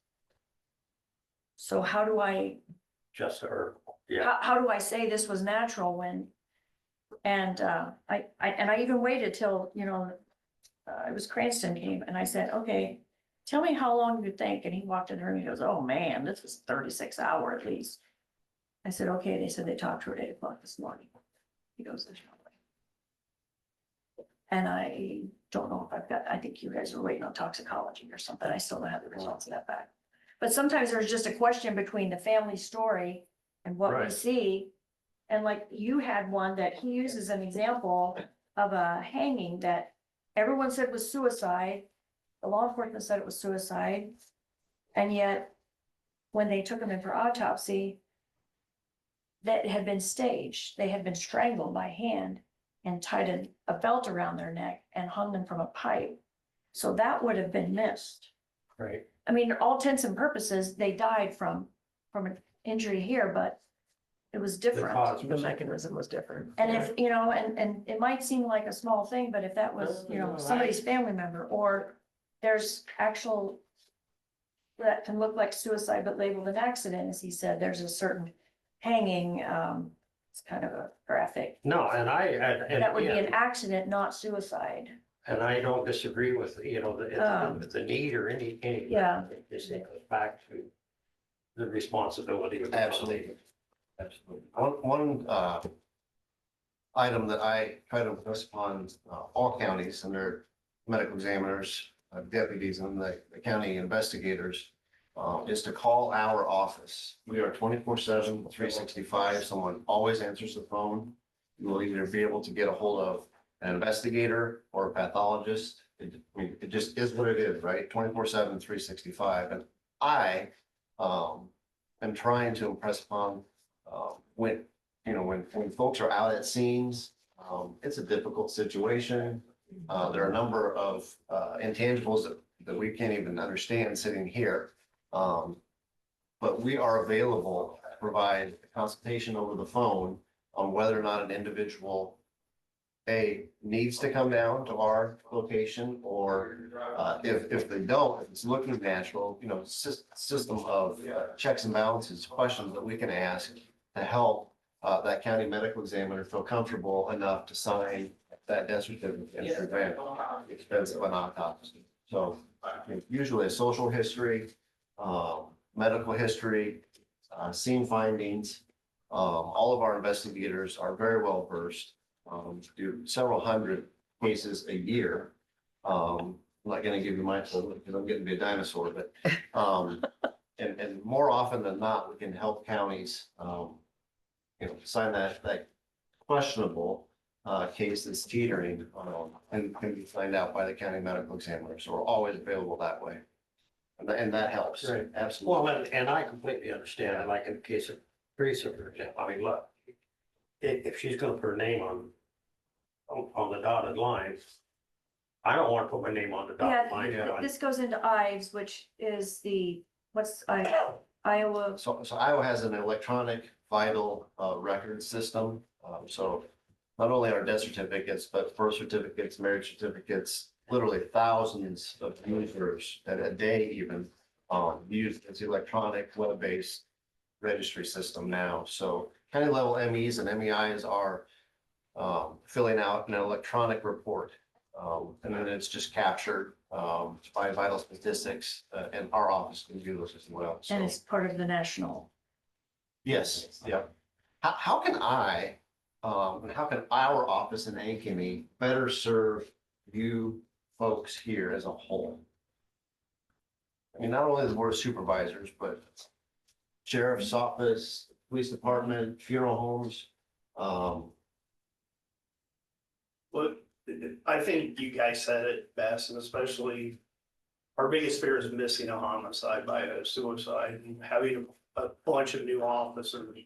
Speaker 11: So how do I,
Speaker 1: Just her, yeah.
Speaker 11: how do I say this was natural when? And I even waited till, you know, it was Cranston came and I said, okay, tell me how long you think. And he walked in the room, he goes, oh man, this is 36 hours at least. I said, okay, they said they talked to her at 8 o'clock this morning. He goes, there's no way. And I don't know if I think you guys are waiting on toxicology or something. I still don't have the results of that back. But sometimes there's just a question between the family story and what we
Speaker 1: Right.
Speaker 11: see. And like you had one that he uses an example of a hanging that everyone said was suicide. The law enforcement said it was suicide. And yet, when they took him in for autopsy, that had been staged. They had been strangled by hand and tied a belt around their neck and hung them from a pipe. So that would have been missed.
Speaker 1: Right.
Speaker 11: I mean, all intents and purposes, they died from an injury here, but it was
Speaker 1: The
Speaker 11: different.
Speaker 1: cause
Speaker 13: The
Speaker 1: was
Speaker 13: mechanism was different.
Speaker 11: And if, you know, and it might seem like a small thing, but if that was, you know, somebody's family member, or there's actual that can look like suicide, but labeled an accident, as he said, there's a certain hanging, it's kind of a graphic.
Speaker 1: No, and
Speaker 11: That would be
Speaker 1: again,
Speaker 11: an accident, not suicide.
Speaker 1: and I don't disagree with, you know, the need or any.
Speaker 11: Yeah.
Speaker 1: It just goes back to the responsibility of the
Speaker 10: Absolutely. Absolutely. One item that I try to impress upon all counties and their medical examiners, deputies and the county investigators is to call our office. We are 24/7, 365. Someone always answers the phone. You will either be able to get a hold of an investigator or a pathologist. It just is what it is, right? 24/7, 365. And I am trying to impress upon when, you know, when folks are out at scenes, it's a difficult situation. There are a number of intangibles that we can't even understand sitting here. But we are available to provide a consultation over the phone on whether or not an individual needs to come down to our location, or if they don't, if it's looking natural, system of checks and balances, questions that we can ask to help that county medical examiner feel comfortable enough to sign that death certificate and prevent the expense of an autopsy. So usually a social history, medical history, scene findings. All of our investigators are very well versed, do several hundred cases a year. I'm not gonna give you my total because I'm getting to be a dinosaur, but, and more often than not, we can help counties, sign that questionable case that's teetering, and can be signed out by the county medical examiner. So we're always available that way. And that helps.
Speaker 1: Right.
Speaker 10: Absolutely.
Speaker 1: Well, and I completely understand, like in the case of Teresa, for example, I mean, look, if she's gonna put her name on the dotted line, I don't wanna put my name on the dotted line.
Speaker 11: Yeah, this goes into IVES, which is Iowa.
Speaker 10: So Iowa has an electronic vital record system. So not only our death certificates, but birth certificates, marriage certificates, literally thousands of users at a day even use this electronic web-based registry system now. So county level MEs and MEIs are filling out an electronic report. And then it's just captured by vital statistics, and our office can do this as well. So,
Speaker 11: And it's part of the national.
Speaker 10: yes, yeah. How can I, and how can our office in Ankeny better serve you folks here as a whole? I mean, not only the board of supervisors, but sheriff's office, police department, funeral homes.
Speaker 14: Well, I think you guys said it best, and especially our biggest fear is missing a homicide by a suicide and having a bunch of new officers.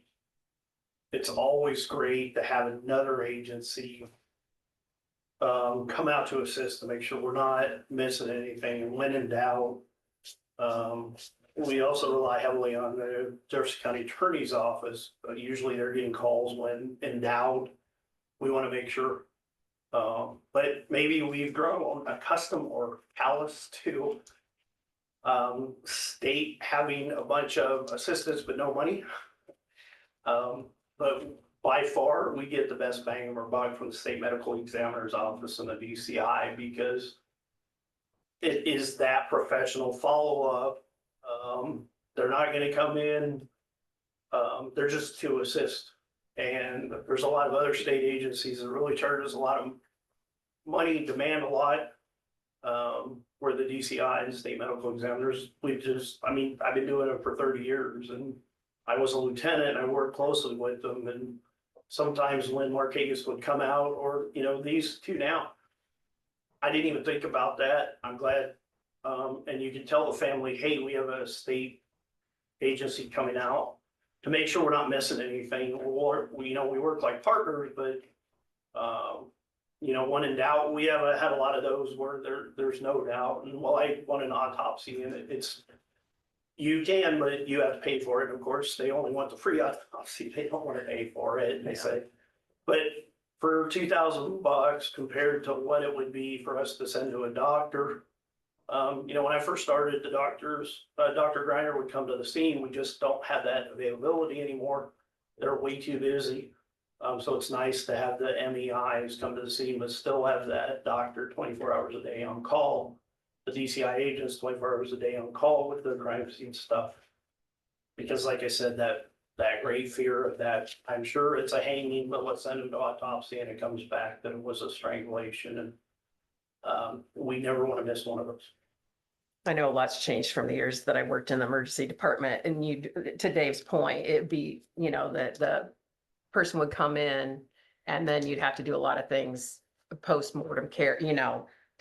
Speaker 14: It's always great to have another agency come out to assist to make sure we're not missing anything, and when in doubt. We also rely heavily on the Jefferson County Attorney's Office, but usually they're getting calls when in doubt. We want to make sure. But maybe we've grown accustomed or callous to state having a bunch of assistants but no money. But by far, we get the best bang of our buck from the state medical examiner's office and the DCI, because it is that professional follow-up. They're not gonna come in, they're just to assist. And there's a lot of other state agencies that really charge us a lot of money, demand a lot. Where the DCI and state medical examiners, I've been doing it for 30 years, and I was a lieutenant and I worked closely with them, and sometimes when Marquez would come out, or, these two now, I didn't even think about that. I'm glad. And you can tell the family, hey, we have a state agency coming out to make sure we're not missing anything, or, we work like partners, but, when in doubt, we have had a lot of those where there's no doubt. And well, I want an autopsy, and you can, but you have to pay for it. Of course, they only want the free autopsy. They don't want to pay for it. And they say, but for $2,000 compared to what it would be for us to send to a doctor. When I first started, the Dr. Griner would come to the scene. We just don't have that availability anymore. They're way too busy. So it's nice to have the MEIs come to the scene, but still have that doctor 24 hours a day on call. The DCI agents 24 hours a day on call with the crime scene stuff. Because like I said, that great fear of that, I'm sure it's a hanging, but let's send him to autopsy and it comes back that it was a strangulation, and we never want to miss one of those.
Speaker 13: I know a lot's changed from the years that I worked in the emergency department, and to Dave's point, it'd be, that the person would come in and then you'd have to do a lot of things, post-mortem care,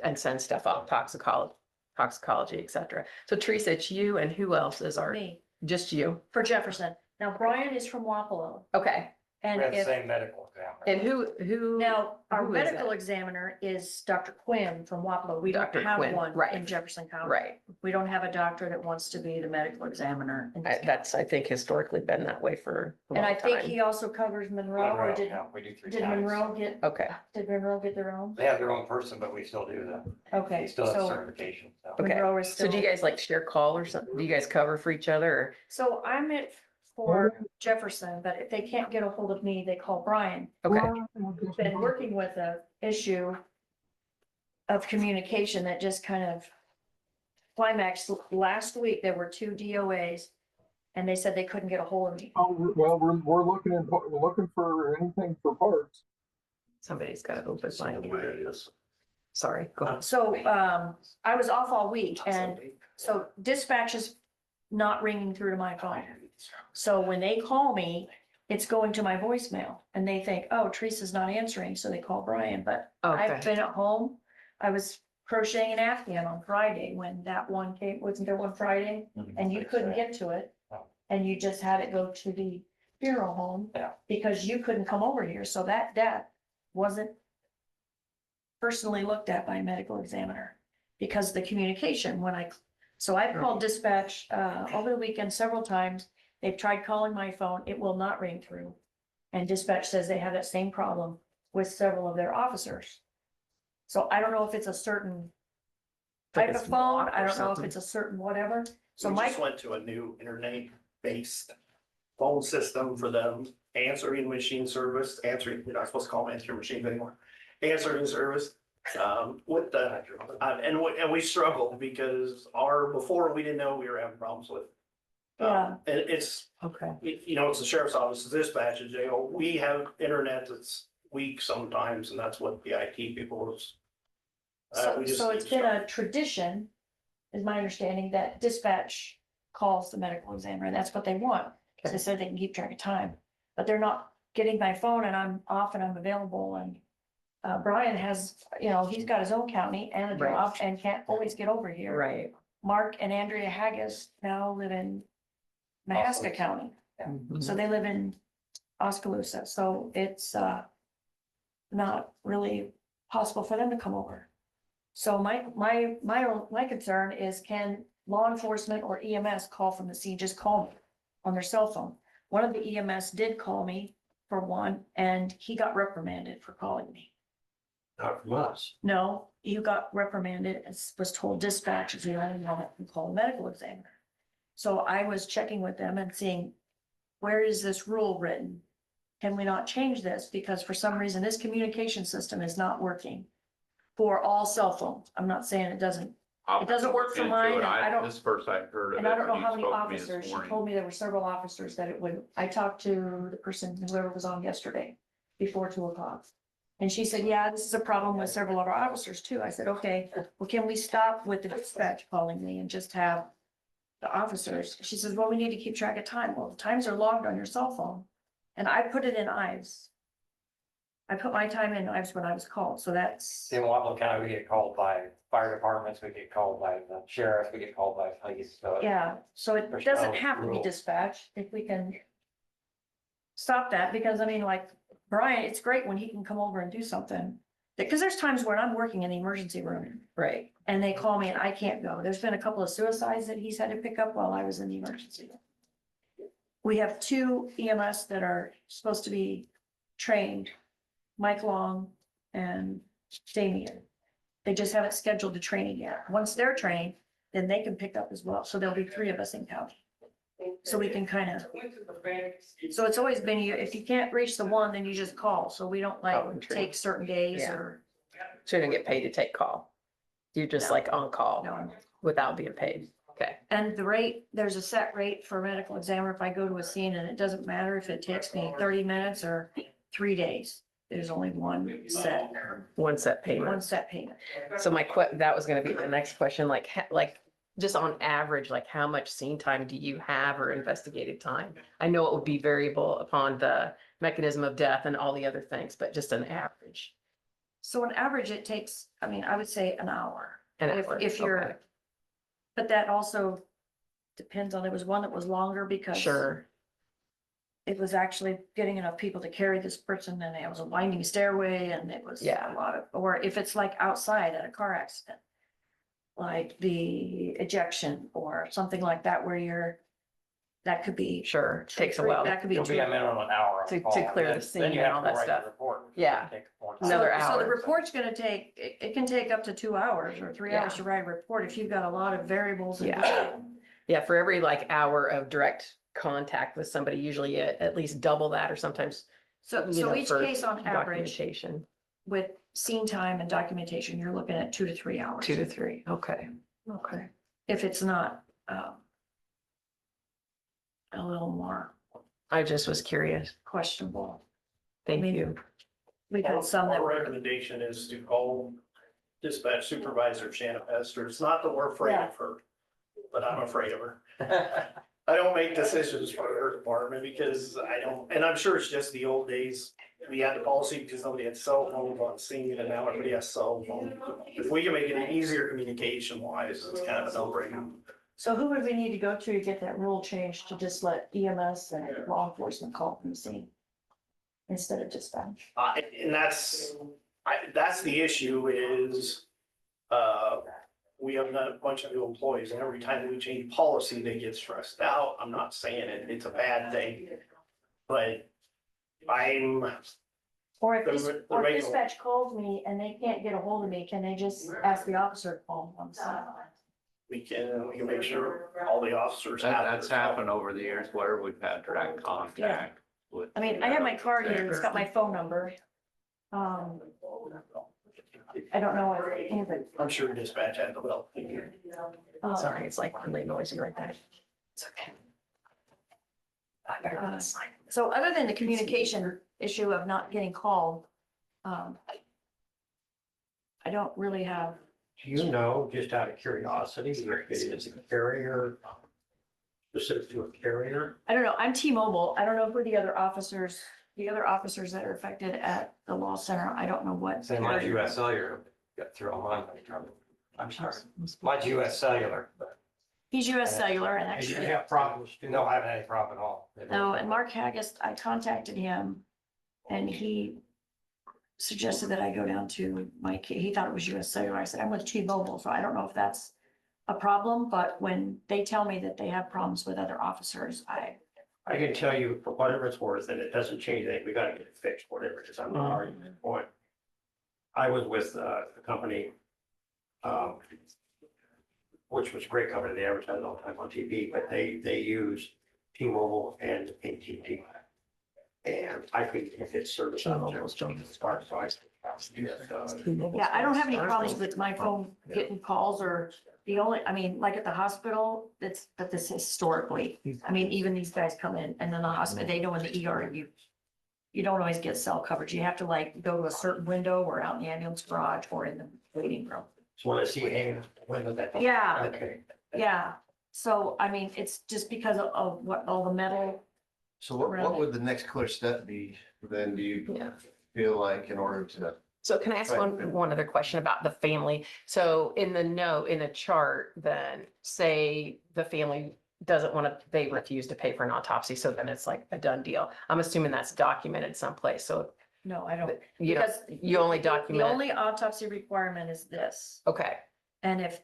Speaker 13: and send stuff off, toxicology, et cetera. So Teresa, it's you, and who else is
Speaker 11: Me,
Speaker 13: just you?
Speaker 11: for Jefferson. Now, Brian is from Wapello,
Speaker 13: Okay,
Speaker 11: and
Speaker 12: We have the
Speaker 11: if,
Speaker 12: same medical examiner.
Speaker 13: And who?
Speaker 11: Now, our
Speaker 13: who is
Speaker 11: medical
Speaker 13: that?
Speaker 11: examiner is Dr. Quinn from Wapello. We don't
Speaker 13: Dr.
Speaker 11: have
Speaker 13: Quinn,
Speaker 11: one
Speaker 13: right.
Speaker 11: in Jefferson County.
Speaker 13: Right.
Speaker 11: We don't have a doctor that wants to be the medical examiner. in this county.
Speaker 13: That's, I think, historically been that way for a
Speaker 11: And
Speaker 13: long
Speaker 11: I think
Speaker 13: time.
Speaker 11: he also covers Monroe, or
Speaker 12: Monroe,
Speaker 11: did,
Speaker 12: yeah, we do 3
Speaker 11: did
Speaker 12: counties.
Speaker 11: Monroe get,
Speaker 13: Okay,
Speaker 11: did Monroe get their own?
Speaker 12: They have their own person, but we still do them.
Speaker 11: Okay,
Speaker 12: They still have
Speaker 11: so
Speaker 12: certification, so.
Speaker 13: okay.
Speaker 11: Monroe is
Speaker 13: So
Speaker 11: still.
Speaker 13: do you guys like share call or something? Do you guys cover for each other or?
Speaker 11: So I'm it for Jefferson, but if they can't get a hold of me, they call Brian.
Speaker 13: Okay,
Speaker 11: Been working with a issue of communication that just kind of climaxed last week. There were 2 DOAs and they said they couldn't get a hold of me.
Speaker 5: Oh, well, we're looking for anything for parts.
Speaker 13: somebody's got to open line. Sorry, go ahead.
Speaker 11: So, I was off all week and so dispatch is not ringing through to my phone. So when they call me, it's going to my voicemail and they think, oh, Teresa's not answering. So they call Brian, but I've
Speaker 13: Okay,
Speaker 11: been at home. I was crocheting an Afghan on Friday when that one came, wasn't there one Friday? And you couldn't get to it. And you just had it go to the funeral home.
Speaker 12: Yeah.
Speaker 11: Because you couldn't come over here. So that death wasn't personally looked at by a medical examiner. Because the communication, so I've called dispatch, over the weekend several times. They've tried calling my phone. It will not ring through. And dispatch says they have that same problem with several of their officers. So I don't know if it's a certain
Speaker 13: Like
Speaker 11: type
Speaker 13: it's
Speaker 11: of phone.
Speaker 13: blocked
Speaker 11: I
Speaker 13: or
Speaker 11: don't know if
Speaker 13: something.
Speaker 11: it's a certain whatever. So
Speaker 14: We
Speaker 11: my,
Speaker 14: just went to a new internet-based phone system for them, answering machine service, answering, you're not supposed to call them answering machines anymore. Answering service, with the, and we struggled because before we didn't know we were having problems with.
Speaker 11: Yeah.
Speaker 14: And it's,
Speaker 13: okay.
Speaker 14: it's the sheriff's office, dispatch, and jail, we have internet that's weak sometimes, and that's what the IT people was.
Speaker 11: so it's been a tradition, is my understanding, that dispatch calls the medical examiner. And that's what they want.
Speaker 13: Okay.
Speaker 11: They said they can keep track of time, but they're not getting my phone and I'm off and I'm available and. Brian has, he's got his own county and a
Speaker 13: Right.
Speaker 11: job and can't always get over here.
Speaker 13: Right.
Speaker 11: Mark and Andrea Haggis now live in Mahaska County,
Speaker 13: Mhm.
Speaker 11: so they live in Oskaloosa, so it's not really possible for them to come over. So my concern is, can law enforcement or EMS call from the scene, just call me on their cell phone? One of the EMS did call me for one, and he got reprimanded for calling me.
Speaker 1: Not from us.
Speaker 11: No, you got reprimanded, and was told dispatch is the only one that can call a medical examiner. So I was checking with them and seeing, where is this rule written? Can we not change this? Because for some reason, this communication system is not working for all cell phones. I'm not saying it doesn't. It doesn't work for mine, and I don't.
Speaker 15: This first I've heard of it.
Speaker 11: And I don't know
Speaker 15: when
Speaker 11: how
Speaker 15: you
Speaker 11: many
Speaker 15: spoke to me this
Speaker 11: officers, she
Speaker 15: morning.
Speaker 11: told me there were several officers that it would, I talked to the person, whoever was on yesterday, before 2:00. And she said, yeah, this is a problem with several of our officers too. I said, okay, well, can we stop with the dispatch calling me and just have the officers? She says, well, we need to keep track of time. Well, the times are logged on your cell phone. And I put it in Ives. I put my time in Ives when I was called, so that's,
Speaker 12: In Wapello County, we get called by fire departments, we get called by the sheriff, we get called by police, so.
Speaker 11: yeah, so it
Speaker 12: There's
Speaker 11: doesn't
Speaker 12: no
Speaker 11: have to be
Speaker 12: rule.
Speaker 11: dispatched if we can stop that, because I mean, like, Brian, it's great when he can come over and do something. Because there's times when I'm working in the emergency room
Speaker 13: Right.
Speaker 11: and they call me and I can't go. There's been a couple of suicides that he's had to pick up while I was in the emergency room. We have 2 EMS that are supposed to be trained, Mike Long and Damien. They just haven't scheduled the training yet. Once they're trained, then they can pick up as well. So there'll be 3 of us in county. So we can kind of, so it's always been, if you can't reach the one, then you just call. So we don't
Speaker 13: Oh,
Speaker 11: like
Speaker 13: true.
Speaker 11: take certain days
Speaker 13: Yeah.
Speaker 11: or,
Speaker 13: Shouldn't get paid to take call. You're just
Speaker 11: No.
Speaker 13: like on call
Speaker 11: no.
Speaker 13: without being paid. Okay.
Speaker 11: And the rate, there's a set rate for a medical examiner. If I go to a scene, and it doesn't matter if it takes me 30 minutes or 3 days. There's only one set payment.
Speaker 13: So that was gonna be the next question, like, just on average, like how much scene time do you have or investigative time? I know it would be variable upon the mechanism of death and all the other things, but just an average.
Speaker 11: So on average, it takes, I mean, I would say an hour.
Speaker 13: An
Speaker 11: If-
Speaker 13: hour,
Speaker 11: If you're,
Speaker 13: okay.
Speaker 11: but that also depends on, there was one that was longer because.
Speaker 13: Sure.
Speaker 11: it was actually getting enough people to carry this person, and it was a winding stairway, and it was
Speaker 13: Yeah.
Speaker 11: a lot of, or if it's like outside at a car accident. Like the ejection or something like that where you're, that could be.
Speaker 13: Sure, takes a while.
Speaker 11: That could be.
Speaker 12: You'll be a minimum of an hour. on
Speaker 13: To
Speaker 12: call,
Speaker 13: clear
Speaker 12: then-
Speaker 13: the scene
Speaker 12: then you
Speaker 13: and
Speaker 12: have
Speaker 13: all
Speaker 12: to
Speaker 13: that
Speaker 12: write the
Speaker 13: stuff.
Speaker 12: report, which
Speaker 13: Yeah.
Speaker 12: can take more time.
Speaker 13: Another
Speaker 11: So the
Speaker 13: hour.
Speaker 11: report's gonna take, it can take up to 2 hours or 3 hours
Speaker 13: Yeah.
Speaker 11: to write a report if you've got a lot of variables.
Speaker 13: Yeah. Yeah, for every like hour of direct contact with somebody, usually at least double that or sometimes,
Speaker 11: So,
Speaker 13: you
Speaker 11: so
Speaker 13: know,
Speaker 11: each
Speaker 13: for
Speaker 11: case on average
Speaker 13: documentation,
Speaker 11: with scene time and documentation, you're looking at 2 to 3 hours.
Speaker 13: 2 to 3. Okay. Okay.
Speaker 11: If it's not, a little more
Speaker 13: I just was curious.
Speaker 11: questionable.
Speaker 13: Thank
Speaker 11: mean,
Speaker 13: you.
Speaker 11: We've had some that
Speaker 14: Our
Speaker 11: were,
Speaker 14: recommendation is to call dispatch supervisor Shannon Pester. It's not that we're afraid of her, but I'm afraid of her. I don't make decisions for her department because I don't, and I'm sure it's just the old days. We had the policy because nobody had cell phones on scene and now everybody has cell phones. If we can make it easier communication wise, it's kind of a no-brainer.
Speaker 11: so who would we need to go to get that rule changed to just let EMS and law enforcement call from the scene? Instead of dispatch?
Speaker 14: And that's the issue is, we have a bunch of new employees and every time we change policy, they get stressed out. I'm not saying it's a bad thing. But
Speaker 11: Or if
Speaker 14: The
Speaker 11: or if
Speaker 14: regular-
Speaker 11: dispatch calls me and they can't get a hold of me, can they just ask the officer to call on the side?
Speaker 14: we can make sure all the officers have.
Speaker 7: That's happened over the years where we've had direct contact with.
Speaker 11: I mean, I have my card here, it's got my phone number. I don't know if,
Speaker 14: I'm sure dispatch had the well.
Speaker 13: Sorry, it's like really noisy right there. It's okay. I better not sign.
Speaker 11: so other than the communication issue of not getting called, I don't really have,
Speaker 1: Do you know, just out of curiosity, if it is a carrier, specific to a carrier?
Speaker 11: I don't know, I'm T-Mobile, I don't know who the other officers that are affected at the law center, I don't know what.
Speaker 12: Say mine's US Cellular, got through all mine. I'm sorry, mine's US Cellular, but
Speaker 11: He's US Cellular and
Speaker 1: And you
Speaker 11: actually,
Speaker 1: have problems too?
Speaker 12: no, I haven't had any problem at all.
Speaker 11: no, and Mark Haggis, I contacted him and he suggested that I go down to he thought it was US Cellular. I said, I'm with T-Mobile, so I don't know if that's a problem, but when they tell me that they have problems with other officers,
Speaker 1: I can tell you for whatever it's worth, and it doesn't change anything, we gotta get it fixed, whatever it is, I'm not arguing that point. I was with a company, which was a great company, they advertised all the time on TV, but they use T-Mobile and AT&T. And I couldn't get service out of those Jones Park, so I.
Speaker 11: yeah, I don't have any problems with my phone getting calls or the only, I mean, like at the hospital, but this historically, I mean, even these guys come in and then the hospital, they know in the ER, you don't always get cell coverage. You have to like go to a certain window or out in the ambulance garage or in the waiting room.
Speaker 1: So when I see hanging, when that.
Speaker 11: Yeah.
Speaker 1: Okay.
Speaker 11: Yeah, so I mean, it's just because of what all the metal,
Speaker 10: So what would the next clear step be then, do you
Speaker 13: Yeah.
Speaker 10: feel like, in order to?
Speaker 13: So can I ask one other question about the family? So in the chart, then say the family doesn't want to, they refuse to pay for an autopsy, so then it's like a done deal. I'm assuming that's documented someplace, so
Speaker 11: no, I don't.
Speaker 13: you don't,
Speaker 11: Because
Speaker 13: you only
Speaker 11: The
Speaker 13: document,
Speaker 11: only autopsy requirement is this.
Speaker 13: okay,
Speaker 11: And if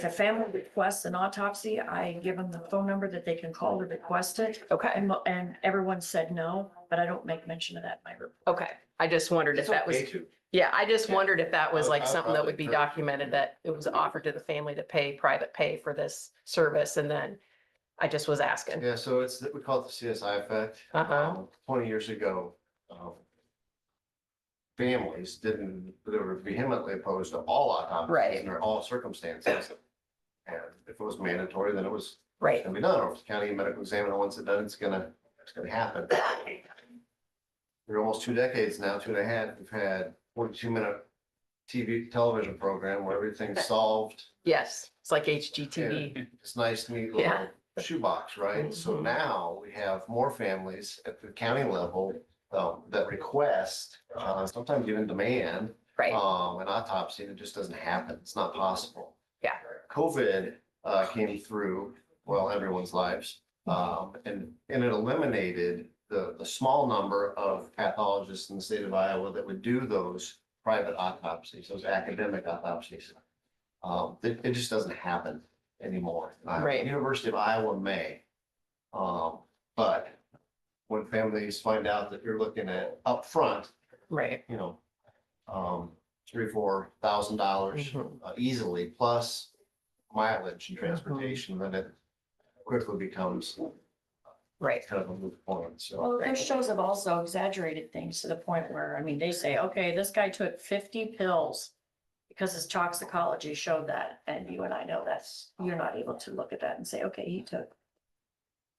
Speaker 11: a family requests an autopsy, I give them the phone number that they can call to request it.
Speaker 13: okay,
Speaker 11: And everyone said no, but I don't make mention of that in my report.
Speaker 13: okay. I just wondered if that was, yeah, I just wondered if that was like
Speaker 10: I
Speaker 13: something that would be
Speaker 10: probably could.
Speaker 13: documented, that it was offered to the family to pay private pay for this service, and then I just was asking.
Speaker 10: Yeah, so we call it the CSI effect.
Speaker 13: Uh-huh.
Speaker 10: 20 years ago, families they were vehemently opposed to all autopsies
Speaker 13: Right.
Speaker 10: under all circumstances. And if it was mandatory, then it was
Speaker 13: Right,
Speaker 10: gonna be done, or if the county medical examiner wants it done, it's gonna happen. For almost 2 decades now, 2.5, we've had 42-minute television program where everything's solved.
Speaker 13: yes, it's like HGTV.
Speaker 10: And it's nice, neat
Speaker 13: Yeah.
Speaker 10: little shoebox, right? So
Speaker 13: Mhm.
Speaker 10: now we have more families at the county level that request, sometimes even demand,
Speaker 13: Right,
Speaker 10: an autopsy, and it just doesn't happen. It's not possible.
Speaker 13: yeah,
Speaker 10: COVID came through, well, everyone's lives. And it eliminated the small number of pathologists in the state of Iowa that would do those private autopsies, those academic autopsies. It just doesn't happen anymore.
Speaker 13: Right.
Speaker 10: University of Iowa may. But when families find out that you're looking at upfront,
Speaker 13: Right.
Speaker 10: you know, $3,000-4,000
Speaker 13: Mhm.
Speaker 10: easily, plus mileage and transportation, then it quickly becomes
Speaker 13: Right.
Speaker 10: kind of a moot point, so.
Speaker 11: Well, those shows have also exaggerated things to the point where, I mean, they say, okay, this guy took 50 pills because his toxicology showed that, and you and I know you're not able to look at that and say, okay, he took.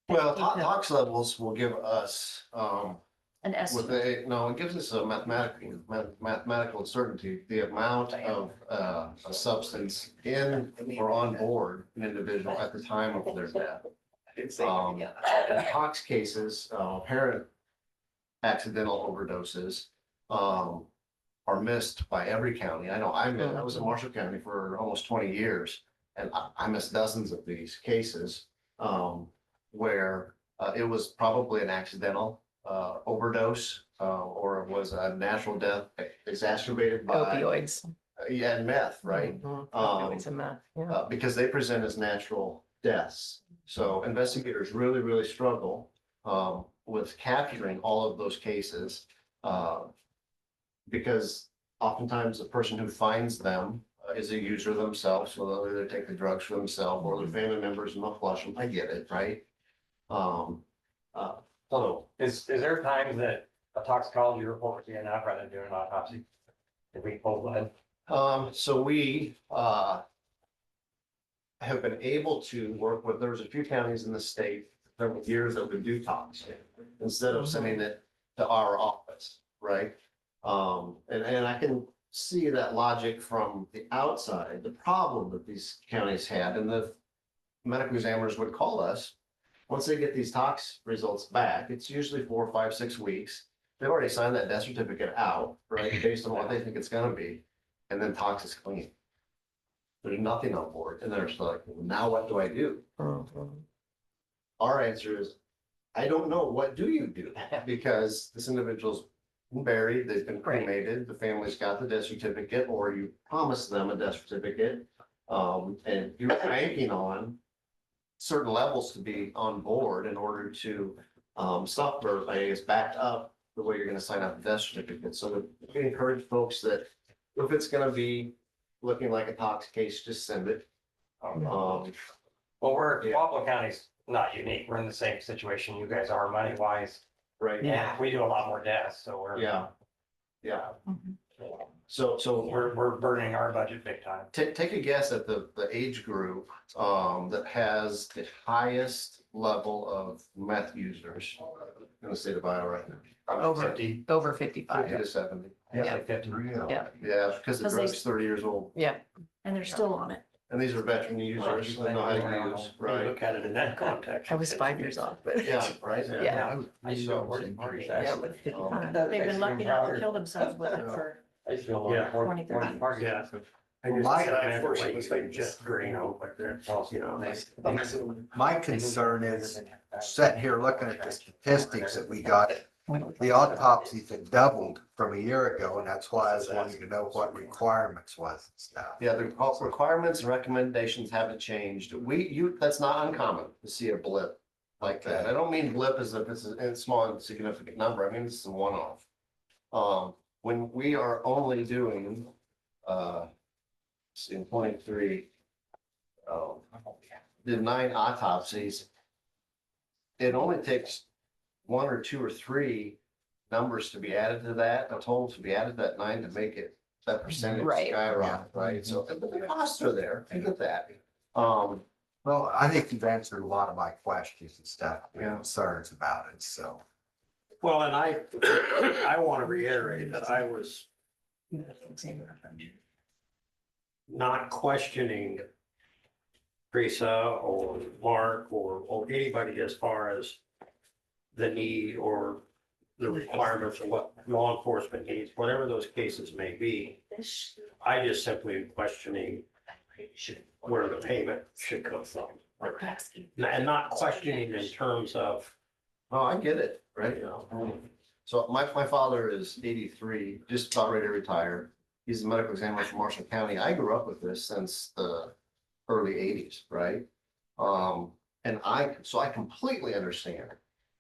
Speaker 10: Well,
Speaker 11: 50 pills.
Speaker 10: tox levels will give us,
Speaker 11: An
Speaker 10: with
Speaker 11: estimate.
Speaker 10: no, it gives us a mathematical certainty, the amount of, a substance in or on board an individual at the time of their death. In tox cases, apparent accidental overdoses, are missed by every county. I know I was in Marshall County for almost 20 years, and I missed dozens of these cases, where, it was probably an accidental, overdose, or it was a natural death exacerbated by.
Speaker 13: Opioids.
Speaker 10: Yeah, and meth, right?
Speaker 13: Mhm. Opioids and meth, yeah.
Speaker 10: Because they present as natural deaths. So investigators really, really struggle with capturing all of those cases. Because oftentimes the person who finds them is a user themselves, so they'll either take the drugs for themselves or their family members and they'll flush them. I get it, right?
Speaker 12: So is there times that a toxicology report would be enough rather than doing an autopsy? If we pull blood?
Speaker 10: So we have been able to work with, there's a few counties in the state for years that would do tox instead of sending it to our office, right? And I can see that logic from the outside. The problem that these counties had, and the medical examiners would call us, once they get these tox results back, it's usually 4, 5, 6 weeks. They've already signed that death certificate out, right, based on what they think it's gonna be, and then tox is clean. There's nothing on board, and they're just like, well, now what do I do? Our answer is, I don't know, what do you do? Because this individual's buried, they've been cremated, the family's got the death certificate, or you promised them a death certificate. And you're banking on certain levels to be on board in order to stop, or I guess backed up the way you're gonna sign out the death certificate. So we encourage folks that if it's gonna be looking like a tox case, just send it.
Speaker 12: Well, Wapello County's not unique. We're in the same situation you guys are money wise.
Speaker 10: Right.
Speaker 12: Yeah, we do a lot more deaths, so we're.
Speaker 10: Yeah. So
Speaker 12: We're burning our budget big time.
Speaker 10: take a guess at the age group that has the highest level of meth users in the state of Iowa right now.
Speaker 13: Over
Speaker 12: 50.
Speaker 13: 55.
Speaker 10: 50 to 70.
Speaker 13: Yeah.
Speaker 12: 50.
Speaker 13: Yeah.
Speaker 10: Yeah, because the
Speaker 11: Because
Speaker 10: drug's 30 years old.
Speaker 13: Yeah.
Speaker 11: And they're still on it.
Speaker 10: And these are veteran users, they know how to use, right?
Speaker 14: Look at it in that context.
Speaker 13: I was 5 years off, but.
Speaker 10: Yeah, right?
Speaker 13: Yeah.
Speaker 12: I saw where the party's at.
Speaker 13: Yeah, with 55.
Speaker 11: They've been lucky not to kill themselves with it for
Speaker 12: I feel
Speaker 14: Yeah.
Speaker 11: 20, 30 years.
Speaker 14: Yeah. Unfortunately, they just drain out like they're, you know.
Speaker 3: My concern is sitting here looking at the statistics that we got. The autopsies had doubled from a year ago, and that's why I was wanting to know what requirements was and stuff.
Speaker 10: Yeah, the requirements and recommendations haven't changed. That's not uncommon to see a blip like that. I don't mean blip as if it's a small and significant number. I mean, it's a one-off. When we are only doing, in 23, the 9 autopsies, it only takes 1 or 2 or 3 numbers to be added to that, a total to be added to that 9 to make it that percentage
Speaker 13: Right.
Speaker 10: skyrocket, right? So but the costs are there, I get that.
Speaker 3: Well, I think you've answered a lot of my questions and stuff,
Speaker 10: Yeah.
Speaker 3: concerns about it, so.
Speaker 1: Well, and I want to reiterate that I was not questioning Teresa or Mark or anybody as far as the need or the requirements of what law enforcement needs, whatever those cases may be. I just simply am questioning where the payment should come from. And not questioning in terms of,
Speaker 10: Oh, I get it, right? So my father is 83, just about ready to retire. He's a medical examiner from Marshall County. I grew up with this since the early 80s, right? And so I completely understand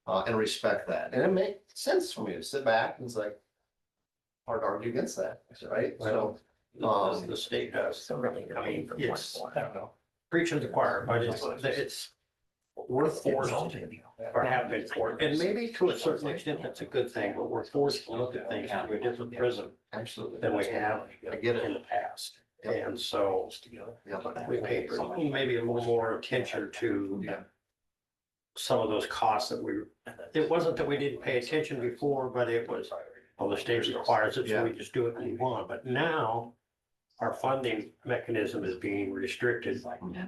Speaker 10: and respect that. And it makes sense for me to sit back and it's like, hard to argue against that, right? So,
Speaker 1: the state does.
Speaker 13: So really,
Speaker 1: I mean,
Speaker 13: from
Speaker 1: it's,
Speaker 13: one
Speaker 1: I don't know, preaching to the choir, but it's, we're forced, or have been forced, and maybe to a certain extent, that's a good thing, but we're forced to look at things through a different prism
Speaker 10: absolutely.
Speaker 1: than we have
Speaker 10: I get
Speaker 1: in
Speaker 10: it.
Speaker 1: the past. And so
Speaker 10: Yeah.
Speaker 1: we paid maybe a little more attention to
Speaker 10: Yeah.
Speaker 1: some of those costs that it wasn't that we didn't pay attention before, but it was, well, the state requires it, so we just do it when we want. But now our funding mechanism is being restricted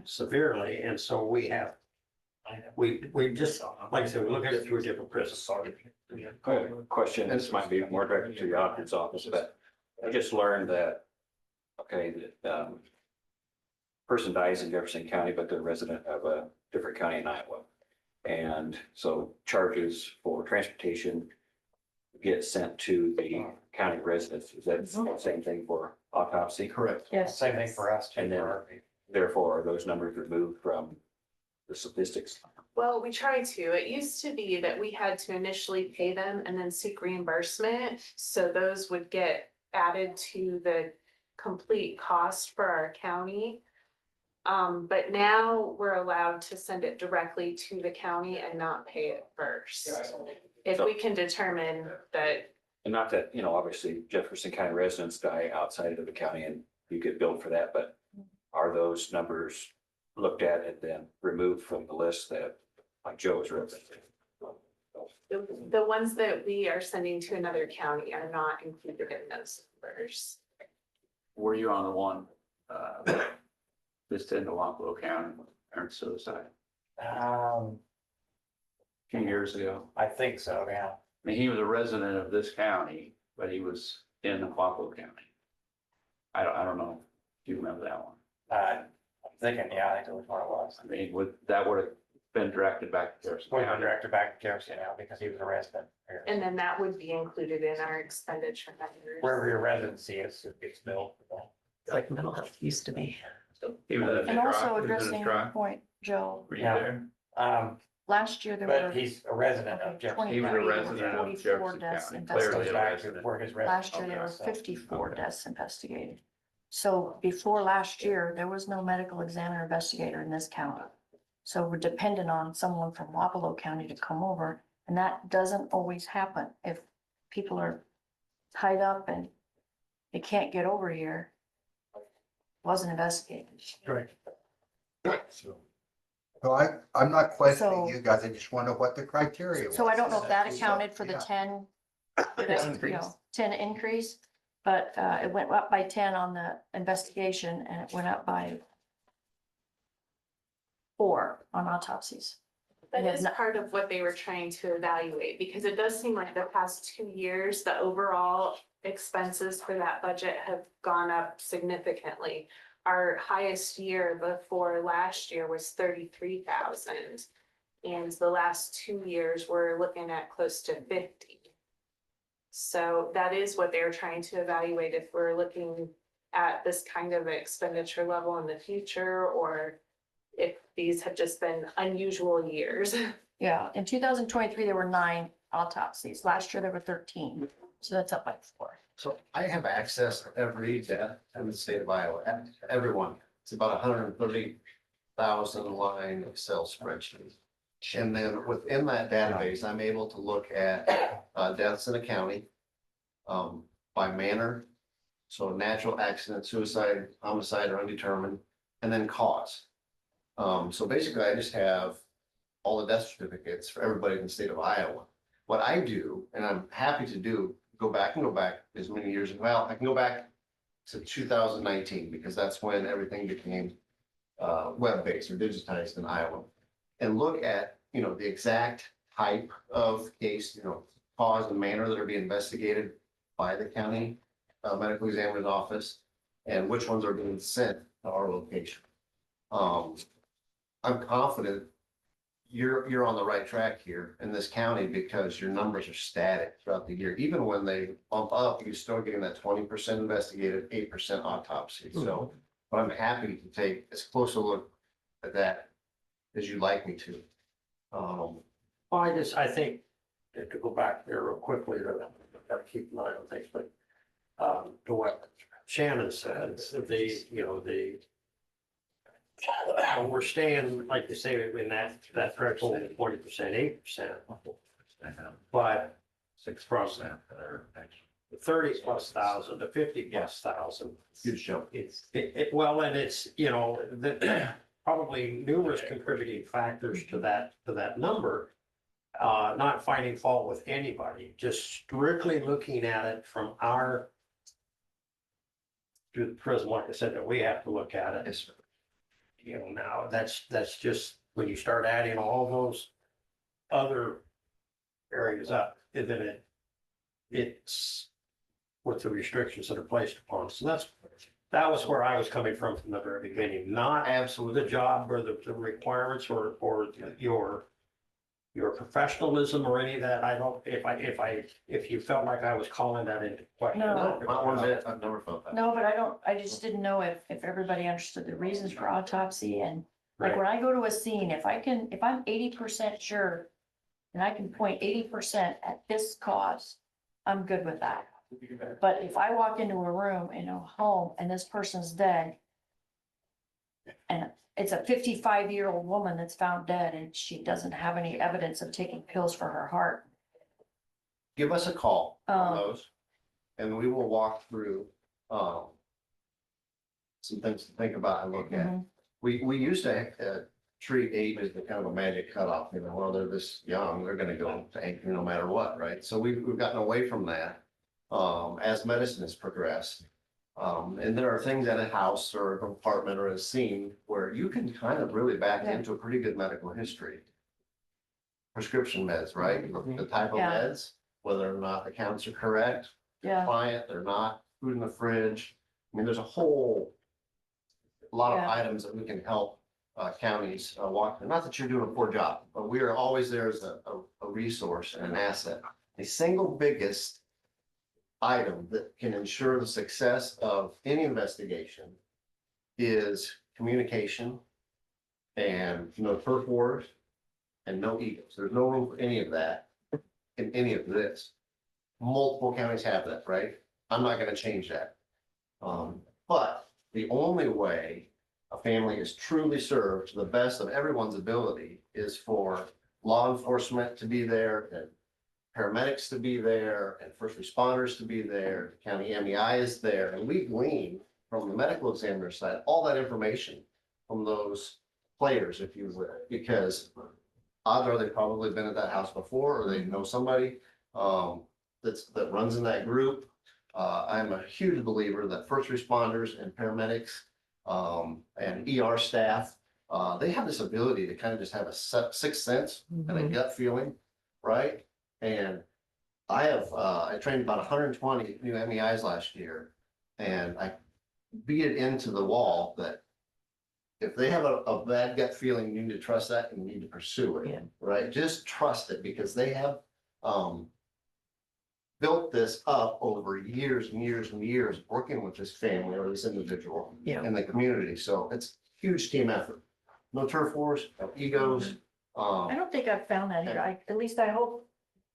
Speaker 1: severely, and so we just, like I said, we look at it through a different prism.
Speaker 15: Question, this might be more directed to the auditor's office, but I just learned that, okay, that, person dies in Jefferson County, but they're a resident of a different county in Iowa. And so charges for transportation get sent to the county residents. Is that the same thing for autopsy?
Speaker 10: Correct.
Speaker 11: Yes.
Speaker 12: Same thing for us too.
Speaker 15: And then therefore are those numbers removed from the statistics?
Speaker 6: Well, we try to. It used to be that we had to initially pay them and then seek reimbursement. So those would get added to the complete cost for our county. But now we're allowed to send it directly to the county and not pay it first. If we can determine that,
Speaker 15: And not that, obviously Jefferson County residents die outside of the county and you get billed for that, but are those numbers looked at and then removed from the list that like Joe was referencing?
Speaker 6: the ones that we are sending to another county are not included in those numbers.
Speaker 16: Were you on the one, just in Wapello County, or suicide, a few years ago?
Speaker 12: I think so, yeah.
Speaker 16: I mean, he was a resident of this county, but he was in Wapello County. I don't know if you remember that one.
Speaker 12: I'm thinking, yeah, I think it was what it was.
Speaker 16: I mean, that would have been directed back to Jefferson
Speaker 12: We've been
Speaker 16: County.
Speaker 12: directed back to Jefferson now because he was a resident here.
Speaker 6: And then that would be included in our expenditure numbers.
Speaker 12: Wherever your residency is, it gets billed.
Speaker 13: like mental health used to be.
Speaker 16: He was in his
Speaker 11: And also
Speaker 16: truck, he was in his
Speaker 11: addressing your
Speaker 16: truck.
Speaker 11: point, Joe,
Speaker 16: Were you
Speaker 12: Yeah.
Speaker 16: there?
Speaker 11: last year there were.
Speaker 12: But he's a resident of Jefferson.
Speaker 16: He was a
Speaker 11: 23
Speaker 16: resident of
Speaker 11: 44
Speaker 16: Jefferson
Speaker 11: deaths
Speaker 16: County, clearly
Speaker 12: Goes
Speaker 11: investigated.
Speaker 16: a
Speaker 12: back to
Speaker 16: resident.
Speaker 12: where his
Speaker 11: Last year,
Speaker 12: residence
Speaker 11: there were
Speaker 12: is, so.
Speaker 11: 54
Speaker 16: Okay.
Speaker 11: deaths investigated. So before last year, there was no medical examiner investigator in this county. So we're dependent on someone from Wapello County to come over, and that doesn't always happen. If people are tied up and they can't get over here, wasn't investigated.
Speaker 1: Right.
Speaker 3: So I'm not questioning
Speaker 11: So-
Speaker 3: you guys. I just wonder what the criteria was.
Speaker 11: So I don't know if that accounted for the
Speaker 3: Yeah.
Speaker 11: 10,
Speaker 13: Increase.
Speaker 11: 10 increase, but it went up by 10 on the investigation and it went up by 4 on autopsies.
Speaker 6: That
Speaker 11: Yeah,
Speaker 6: is
Speaker 11: no-
Speaker 6: part of what they were trying to evaluate, because it does seem like the past 2 years, the overall expenses for that budget have gone up significantly. Our highest year before last year was 33,000. And the last 2 years, we're looking at close to 50. So that is what they're trying to evaluate, if we're looking at this kind of expenditure level in the future, or if these have just been unusual years.
Speaker 11: Yeah, in 2023, there were 9 autopsies. Last year, there were 13. So that's up by 4.
Speaker 10: So I have access to every death in the state of Iowa, everyone. It's about 130,000 line Excel spreadsheet. And then within that database, I'm able to look at deaths in a county by manner. So natural accident, suicide, homicide, or undetermined, and then cause. So basically, I just have all the death certificates for everybody in the state of Iowa. What I do, and I'm happy to do, go back as many years, well, I can go back to 2019, because that's when everything became web-based or digitized in Iowa. And look at, the exact type of case, cause and manner that are being investigated by the county medical examiner's office, and which ones are being sent to our location. I'm confident you're on the right track here in this county because your numbers are static throughout the year. Even when they bump up, you're still getting that 20% investigated, 8% autopsy. So, but I'm happy to take as close a look at that as you'd like me to.
Speaker 1: Well, I think, to go back there real quickly, gotta keep an eye on things, but to what Shannon said, we're staying, like you say, in that threshold of 20%, 8%. But from the 30,000+ to 50,000+.
Speaker 10: Good show.
Speaker 1: Well, and it's, probably numerous contributing factors to that number. Not finding fault with anybody, just strictly looking at it from through the prism, like I said, that we have to look at it. Now that's just, when you start adding all those other areas up, and then it's with the restrictions that are placed upon. So that was where I was coming from the very beginning, not absolutely the job or the requirements or your professionalism or any of that. I don't, if you felt like I was calling that into question.
Speaker 11: No.
Speaker 10: Not one bit. I've never felt that.
Speaker 11: No, but I just didn't know if everybody understood the reasons for autopsy and like
Speaker 1: Right.
Speaker 11: when I go to a scene, if I'm 80% sure and I can point 80% at this cause, I'm good with that. But if I walk into a room in a home and this person's dead and it's a 55-year-old woman that's found dead and she doesn't have any evidence of taking pills for her heart.
Speaker 10: Give us a call on those and we will walk through some things to think about and look at. We used to treat age as the kind of a magic cutoff, well, they're this young, they're gonna go to anchor no matter what, right? So we've gotten away from that as medicine has progressed. And there are things at a house or an apartment or a scene where you can kind of really back into a pretty good medical history. Prescription meds, right? The type of meds, whether or not the counts are correct, compliant, they're not, food in the fridge. I mean, there's a whole lot of items that we can help counties walk. Not that you're doing a poor job, but we are always there as a resource and an asset. The single biggest item that can ensure the success of any investigation is communication and no turf wars and no egos. There's no room for any of that in any of this. Multiple counties have that, right? I'm not going to change that. But the only way a family is truly served to the best of everyone's ability is for law enforcement to be there and paramedics to be there and first responders to be there. County MEI is there, and we glean from the medical examiner side all that information from those players, if you will, because odds are they've probably been at that house before, or they know somebody that runs in that group. I'm a huge believer that first responders and paramedics and ER staff, they have this ability to kind of just have a sixth sense and a gut feeling, right? And I trained about 120 new MEIs last year, and I beat it into the wall that if they have a bad gut feeling, you need to trust that and you need to pursue it, right? Just trust it because they have built this up over years and years and years working with this family or this individual in the community. So it's a huge team effort. No turf wars, no egos.
Speaker 11: I don't think I've found that here. At least I hope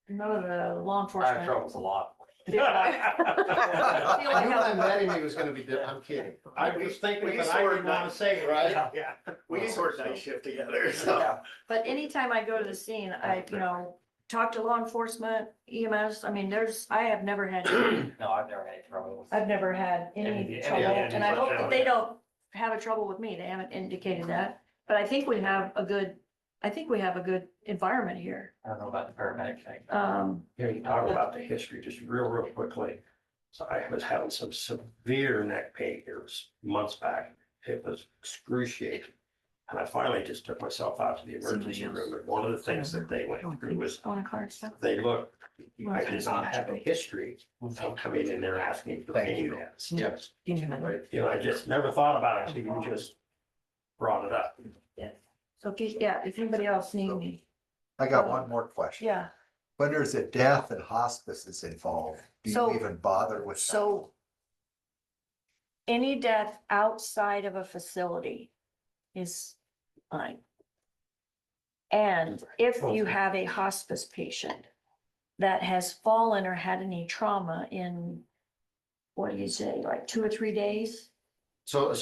Speaker 11: none of the law
Speaker 1: I
Speaker 11: enforcement.
Speaker 1: have troubles a lot.
Speaker 11: feel like-
Speaker 10: I knew when I met him, he was gonna be, I'm kidding.
Speaker 1: I was thinking,
Speaker 14: we
Speaker 1: but I
Speaker 14: sort
Speaker 1: didn't want to say it, right? Yeah.
Speaker 14: We sort night shift together, so.
Speaker 11: But anytime I go to the scene, I, talk to law enforcement, EMS, I mean, I have never had,
Speaker 12: No, I've never had trouble.
Speaker 11: I've never had any trouble, and I hope that they don't have a trouble with me, they haven't indicated that. But I think we have a good environment here.
Speaker 12: I don't know about the paramedic thing.
Speaker 1: You talk about the history just real quickly. So I was having some severe neck pain here months back. It was excruciating. And I finally just took myself out to the emergency room. And one of the things that they went through was
Speaker 11: On a card stuff.
Speaker 1: they looked, I did not have a history of coming in there asking for pain meds. Yes. Right. I just never thought about it until you just brought it up.
Speaker 11: So if you, yeah, if anybody else need me,
Speaker 3: I got one more question.
Speaker 11: yeah.
Speaker 3: When there's a death and hospice is involved, do you
Speaker 11: So-
Speaker 3: even bother with that?
Speaker 11: So any death outside of a facility is fine. And if you have a hospice patient that has fallen or had any trauma in, what do you say, like 2 or 3 days,
Speaker 10: So.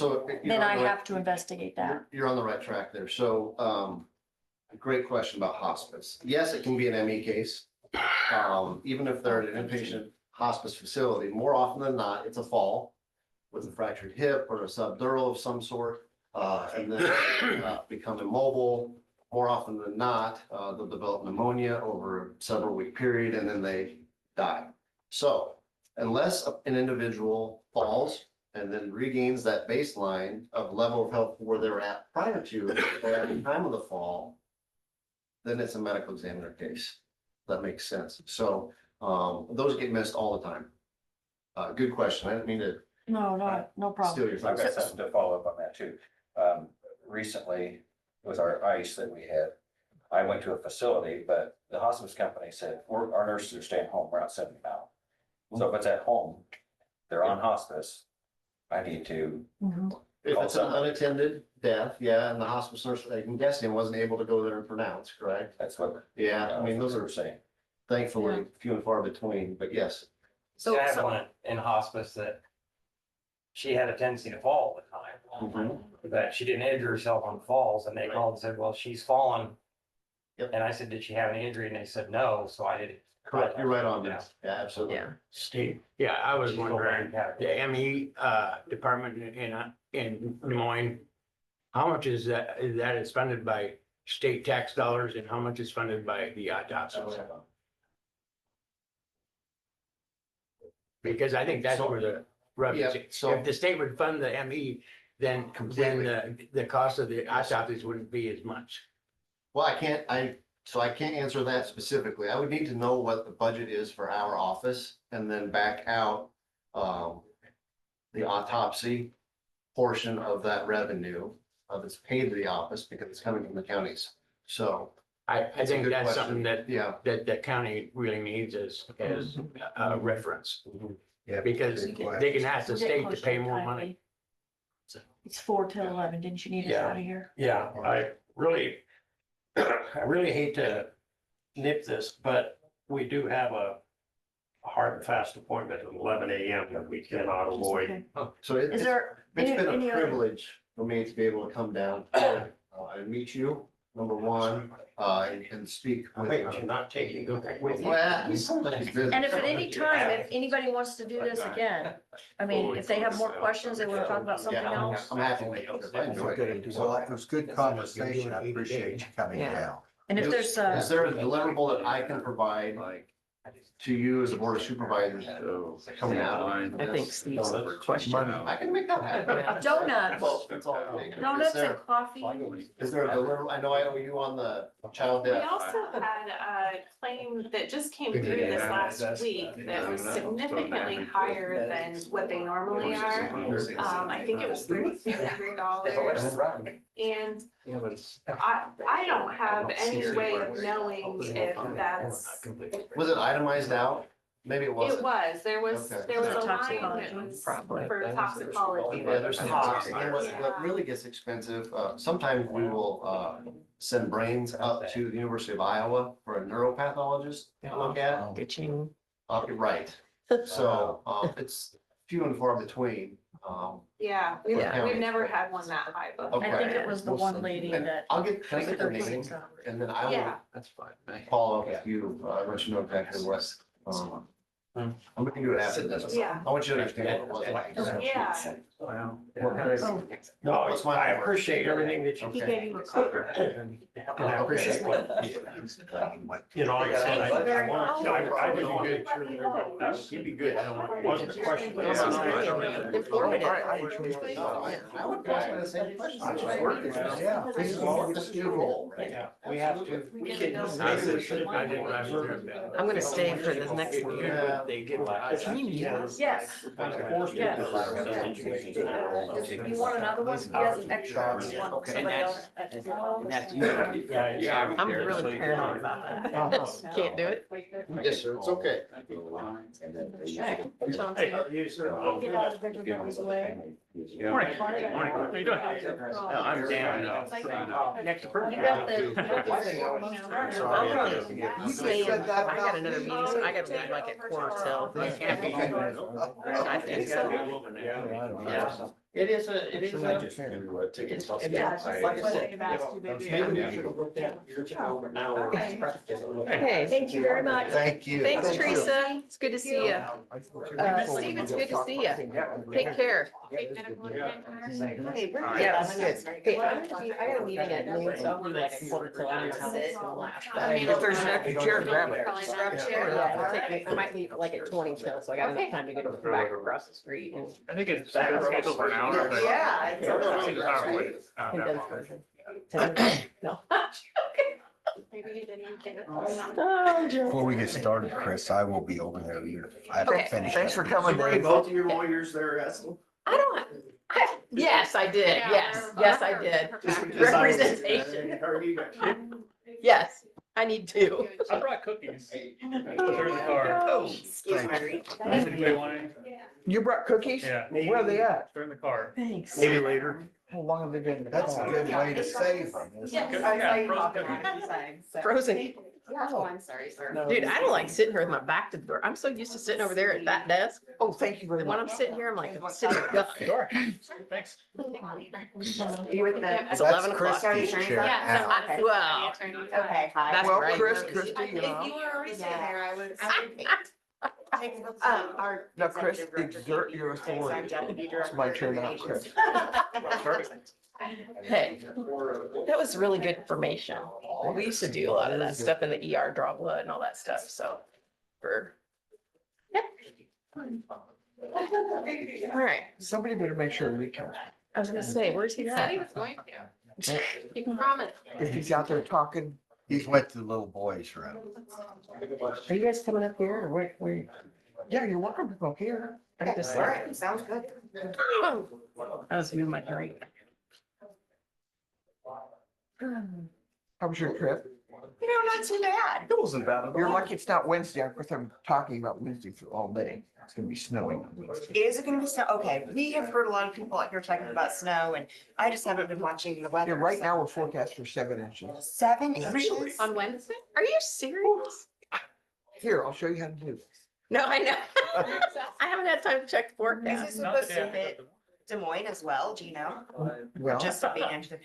Speaker 11: then I have to investigate that.
Speaker 10: You're on the right track there. So, great question about hospice. Yes, it can be an ME case. Even if they're at an inpatient hospice facility, more often than not, it's a fall with a fractured hip or a subdural of some sort. And then become immobile. More often than not, they'll develop pneumonia over a several week period and then they die. So unless an individual falls and then regains that baseline of level of health where they were at prior to or at the time of the fall, then it's a medical examiner case. That makes sense. So those get missed all the time. Good question. I didn't mean to
Speaker 11: No, no problem.
Speaker 10: steal your
Speaker 15: I've got
Speaker 10: thunder.
Speaker 15: something to follow up on that too. Recently, with our ice that we had, I went to a facility, but the hospice company said, our nurses are staying home, we're not sending them out. So if it's at home, they're on hospice, I need to.
Speaker 11: Mhm.
Speaker 10: If it's an unattended death, yeah, and the hospice nurse, I'm guessing, wasn't able to go there and pronounce, correct?
Speaker 15: That's what.
Speaker 10: Yeah, I mean, those are
Speaker 15: saying.
Speaker 10: thankfully few and far between, but yes.
Speaker 12: So I have one in hospice that she had a tendency to fall all the time. But she didn't injure herself on falls and they called and said, well, she's fallen.
Speaker 10: Yep.
Speaker 12: And I said, did she have any injury? And they said, no, so I didn't.
Speaker 10: Correct, you're right on this. Yeah, absolutely.
Speaker 13: Yeah.
Speaker 1: Steve, yeah, I was
Speaker 12: She's still
Speaker 1: wondering,
Speaker 12: very
Speaker 1: the ME department in Des Moines, how much is that is funded by state tax dollars and how much is funded by the autopsies? Because I think that's where the rub is.
Speaker 10: Yeah, so-
Speaker 1: If the state would fund the ME, then the cost of the autopsies wouldn't be as much.
Speaker 10: Well, I can't answer that specifically. I would need to know what the budget is for our office and then back out the autopsy portion of that revenue that's paid to the office because it's coming from the counties. So
Speaker 1: I
Speaker 10: That's a
Speaker 1: think
Speaker 10: good
Speaker 1: that's
Speaker 10: question.
Speaker 1: something that,
Speaker 10: Yeah.
Speaker 1: that the county really needs as a reference.
Speaker 3: Yeah,
Speaker 1: Because
Speaker 3: good question.
Speaker 1: they can ask the
Speaker 11: We're getting
Speaker 1: state to
Speaker 11: close
Speaker 1: pay
Speaker 11: to
Speaker 1: more
Speaker 11: time,
Speaker 1: money.
Speaker 11: Lee. It's 4 till 11. Didn't you need us
Speaker 1: Yeah.
Speaker 11: out of here?
Speaker 1: Yeah, I really hate to nip this, but we do have a hard and fast appointment at 11 a.m. that we cannot avoid.
Speaker 11: Okay.
Speaker 10: So
Speaker 11: Is there
Speaker 10: it's
Speaker 11: any
Speaker 10: been a
Speaker 11: other?
Speaker 10: privilege for me to be able to come down and meet you, number one, and speak with.
Speaker 1: Wait, you're not taking it with you?
Speaker 10: Well, he's busy.
Speaker 11: And if at any time, if anybody wants to do this again, I mean, if they have more questions, they want to talk about something
Speaker 10: Yeah,
Speaker 11: else.
Speaker 10: I'm happy to make it. I enjoyed it.
Speaker 3: Well, it was good conversation. I appreciate you coming
Speaker 13: Yeah.
Speaker 3: down.
Speaker 11: And if there's
Speaker 10: Is there a deliverable that I can provide to you as a board of supervisors coming out?
Speaker 13: I think Steve's question.
Speaker 10: I can make that happen.
Speaker 11: donuts,
Speaker 10: Well, that's all I'll take.
Speaker 11: donuts
Speaker 10: Is there-
Speaker 11: and coffee.
Speaker 10: Is there a deliverable? I know I owe you on the child
Speaker 6: We
Speaker 10: death.
Speaker 6: also had a claim that just came through this last week that was significantly higher than what they normally are. I think it was $3,300. And I don't have any way of knowing if that's,
Speaker 10: Was it itemized out? Maybe it wasn't.
Speaker 6: it was, there was
Speaker 10: Okay.
Speaker 6: a line
Speaker 11: Toxicology.
Speaker 6: that was
Speaker 13: Probably.
Speaker 6: for toxicology.
Speaker 10: Yeah, there's tox. And
Speaker 6: Yeah.
Speaker 10: what really gets expensive, sometimes we will send brains up to the University of Iowa for a neuropathologist to look at.
Speaker 13: Itching.
Speaker 10: Right. So it's few and far between.
Speaker 6: Yeah, we've never had one that high, but.
Speaker 10: Okay.
Speaker 11: I think it was the one lady
Speaker 10: And
Speaker 11: that.
Speaker 10: I'll get, can I get their name?
Speaker 11: 36 hours.
Speaker 10: And then I will
Speaker 6: Yeah.
Speaker 1: That's fine.
Speaker 10: follow up with you, let you know exactly what. I'm gonna do it after this.
Speaker 6: Yeah.
Speaker 10: I want you to understand what it was like.
Speaker 6: Yeah.
Speaker 1: Well,
Speaker 10: What kind of-
Speaker 1: no,
Speaker 10: What's my
Speaker 1: I
Speaker 10: homework?
Speaker 1: appreciate everything that you.
Speaker 10: Okay.
Speaker 11: He gave you a card.
Speaker 1: And And I appreciate what, you know, like I said, I want, I would be good. You'd be good. I don't want, wasn't a question. but
Speaker 13: This was
Speaker 1: I
Speaker 13: very
Speaker 1: don't know.
Speaker 13: informative.
Speaker 3: I would ask the same question. I was working, yeah. This is all the new role, right?
Speaker 1: Yeah, we have to.
Speaker 14: We can.
Speaker 1: I didn't drive through that.
Speaker 13: I'm gonna stay for the next one.
Speaker 1: They get.
Speaker 13: Can you mute us?
Speaker 11: Yes.
Speaker 1: Kind of forced to.
Speaker 11: You want another one? He has an extra. You want somebody else?
Speaker 1: Yeah.
Speaker 13: I'm really paranoid about that. Can't do it.
Speaker 10: Yes, sir, it's okay.
Speaker 16: Morning. How you doing? I'm down. Next person.
Speaker 11: You got the.
Speaker 13: You say, I got another meeting, so I gotta leave like at 4:00 till. I think so.
Speaker 1: Yeah. It is a, it is a. It's, like I said, maybe we should have looked at your job an hour.
Speaker 13: Hey,
Speaker 11: Thank you very much.
Speaker 3: Thank you.
Speaker 13: thanks, Teresa. It's good to see you. Steve, it's good to see you. Take care. Yeah, it's good. Hey, I got a meeting at noon, so I'll be like at 4:00 till I'm gonna sit and laugh.
Speaker 5: If there's an extra chair, grab it.
Speaker 13: Grab a chair, yeah, it'll take me, I might leave like at 20 till, so I got enough time to get back across the street and.
Speaker 16: I think it's scheduled for an hour. but-
Speaker 11: Yeah.
Speaker 13: Condensed version. 10 minutes? No. Oh, Joe.
Speaker 3: Before we get started, Chris, I will be over there. I have to
Speaker 13: Okay.
Speaker 3: finish.
Speaker 5: Thanks for
Speaker 3: up.
Speaker 5: coming, Dave.
Speaker 14: Both of your lawyers there, Estel.
Speaker 13: I don't, yes, I did. Yes, I did. Representation. Yes, I need to.
Speaker 16: I brought cookies. But they're in the car.
Speaker 13: Oh,
Speaker 16: Does anybody want any?
Speaker 5: You brought cookies?
Speaker 16: Yeah.
Speaker 5: Where are they at?
Speaker 16: They're in the car.
Speaker 13: Thanks.
Speaker 1: Maybe later.
Speaker 5: How long have they been? in the
Speaker 3: That's a
Speaker 5: car?
Speaker 3: good way to save them. isn't it?
Speaker 16: Yeah, frozen cookies.
Speaker 13: Frozen.
Speaker 11: Oh, I'm sorry, sir.
Speaker 5: No.
Speaker 13: Dude, I don't like sitting here with my back to the door. I'm so used to sitting over there at that desk.
Speaker 5: Oh, thank you very
Speaker 13: And when
Speaker 5: much.
Speaker 13: I'm sitting here, I'm like, I'm sitting in the
Speaker 16: Sure. Thanks.
Speaker 11: You with the.
Speaker 13: It's
Speaker 3: That's
Speaker 13: 11 o'clock.
Speaker 3: Christie's chair
Speaker 11: Yeah.
Speaker 3: now.
Speaker 13: Well,
Speaker 11: Okay, hi.
Speaker 13: That's
Speaker 5: Well,
Speaker 13: right.
Speaker 5: Chris, Christie,
Speaker 11: If you were already sitting there, I was. Our.
Speaker 5: now Chris, exert your authority. It's my turn now, Chris.
Speaker 13: hey, that was really good information. We used to do a lot of that stuff in the ER, draw blood and all that stuff, so. For. Yep. All right,
Speaker 5: Somebody better make sure we can.
Speaker 13: I was gonna say, where's he at?
Speaker 8: was going to. You can promise.
Speaker 5: If he's out there talking,
Speaker 3: He's went to the little boys' room.
Speaker 13: Are you guys coming up here or where?
Speaker 5: yeah, you're welcome to go here.
Speaker 13: I'm just
Speaker 11: All
Speaker 13: like,
Speaker 11: right, sounds good.
Speaker 13: I was moving my drink.
Speaker 5: How was your trip?
Speaker 11: You know, not too bad.
Speaker 10: It wasn't bad at
Speaker 5: You're lucky it's not Wednesday. Of course, I'm talking about Wednesday for all day. It's gonna be snowing on Wednesday.
Speaker 9: Is it gonna be snow? Okay, we have heard a lot of people out here talking about snow and I just haven't been watching the weather.
Speaker 5: Yeah, right now we're forecast for 7 inches.
Speaker 9: 7
Speaker 5: Really?
Speaker 9: inches?
Speaker 8: On Wednesday?
Speaker 13: Are you serious?
Speaker 5: Here, I'll show you how to do this.
Speaker 13: No, I know. I haven't had time to check the
Speaker 9: Is
Speaker 13: forecast.
Speaker 9: this supposed to hit Des Moines as well? Do you know?
Speaker 5: Well,
Speaker 9: Just being into.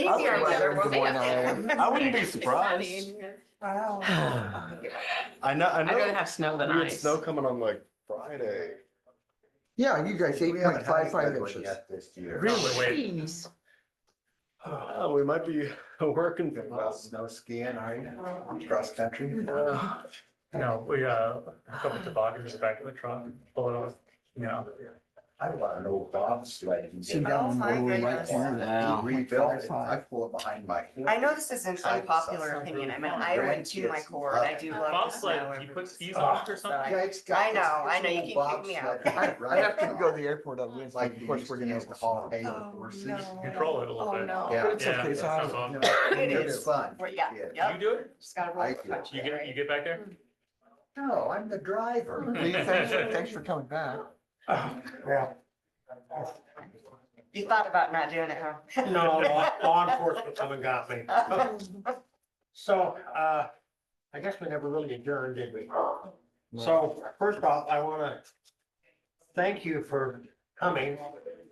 Speaker 5: I'll be right there in Des Moines, Iowa.
Speaker 10: I wouldn't be surprised.
Speaker 9: Wow.
Speaker 10: I know, I
Speaker 13: I'd rather
Speaker 10: know.
Speaker 13: have snow than
Speaker 10: We had
Speaker 13: ice.
Speaker 10: snow coming on like Friday.
Speaker 5: Yeah, you guys,
Speaker 3: We haven't had
Speaker 5: 8.55
Speaker 3: any
Speaker 5: inches.
Speaker 3: yet this year.
Speaker 13: Jeez.
Speaker 10: We might be working.
Speaker 3: Well, snow skiing, are you? Cross country?
Speaker 16: No, we, a couple toboggans back in the trunk, pull it on, you know.
Speaker 3: I want an old bobsled.
Speaker 5: See
Speaker 9: Oh, my goodness.
Speaker 3: Rebuilt it. I pull it behind my.
Speaker 9: I know this is an unpopular opinion. I mean, I went to my core and I do love the
Speaker 16: Bobsled,
Speaker 9: snow.
Speaker 16: you put skis on it or something?
Speaker 3: Yeah, it's got.
Speaker 9: I know,
Speaker 3: it's
Speaker 9: I know, you
Speaker 3: little
Speaker 9: keep kicking me out.
Speaker 3: bobsled,
Speaker 5: I
Speaker 3: right?
Speaker 5: have to go to the airport on Wednesday.
Speaker 3: Like,
Speaker 5: Of course, we're gonna have to
Speaker 3: all
Speaker 5: haul.
Speaker 3: hay the
Speaker 9: Oh,
Speaker 3: horses.
Speaker 9: no.
Speaker 16: Control it a little
Speaker 9: Oh,
Speaker 16: bit.
Speaker 9: no.
Speaker 3: Yeah.
Speaker 5: But it's okay,
Speaker 16: that
Speaker 5: so I-
Speaker 16: sounds awesome.
Speaker 9: It
Speaker 3: It's
Speaker 9: is.
Speaker 3: fun.
Speaker 9: Well, yeah,
Speaker 3: It is.
Speaker 9: yep.
Speaker 16: You do it?
Speaker 9: Just gotta roll
Speaker 3: I
Speaker 9: the
Speaker 3: do.
Speaker 9: punches,
Speaker 16: You get,
Speaker 9: right?
Speaker 16: you get back there?
Speaker 3: No, I'm the driver.
Speaker 5: Lee, thanks for coming back.
Speaker 1: Yeah.
Speaker 9: You thought about not doing it, huh?
Speaker 1: No, law enforcement come and got me. So, I guess we never really adjourned, did we? So first off, I want to thank you for coming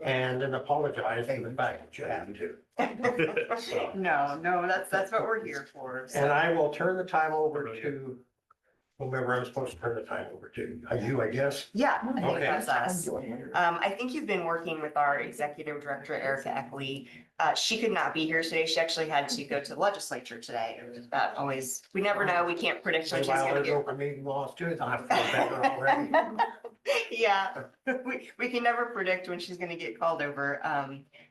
Speaker 1: and then apologize for the fact that you had to.
Speaker 9: No, no, that's what we're here for. so.
Speaker 1: And I will turn the time over to Whomever I'm supposed to turn the time over to, you, I guess.
Speaker 17: Yeah, I think
Speaker 1: Okay.
Speaker 17: that's us. I think you've been working with our executive director, Erica Eckley. She could not be here today. She actually had to go to the legislature today. That always, we never know. We can't predict when she's
Speaker 1: While
Speaker 17: gonna
Speaker 1: there's
Speaker 17: get.
Speaker 1: open meeting laws too, I feel better already.
Speaker 17: Yeah, we can never predict when she's gonna get called over.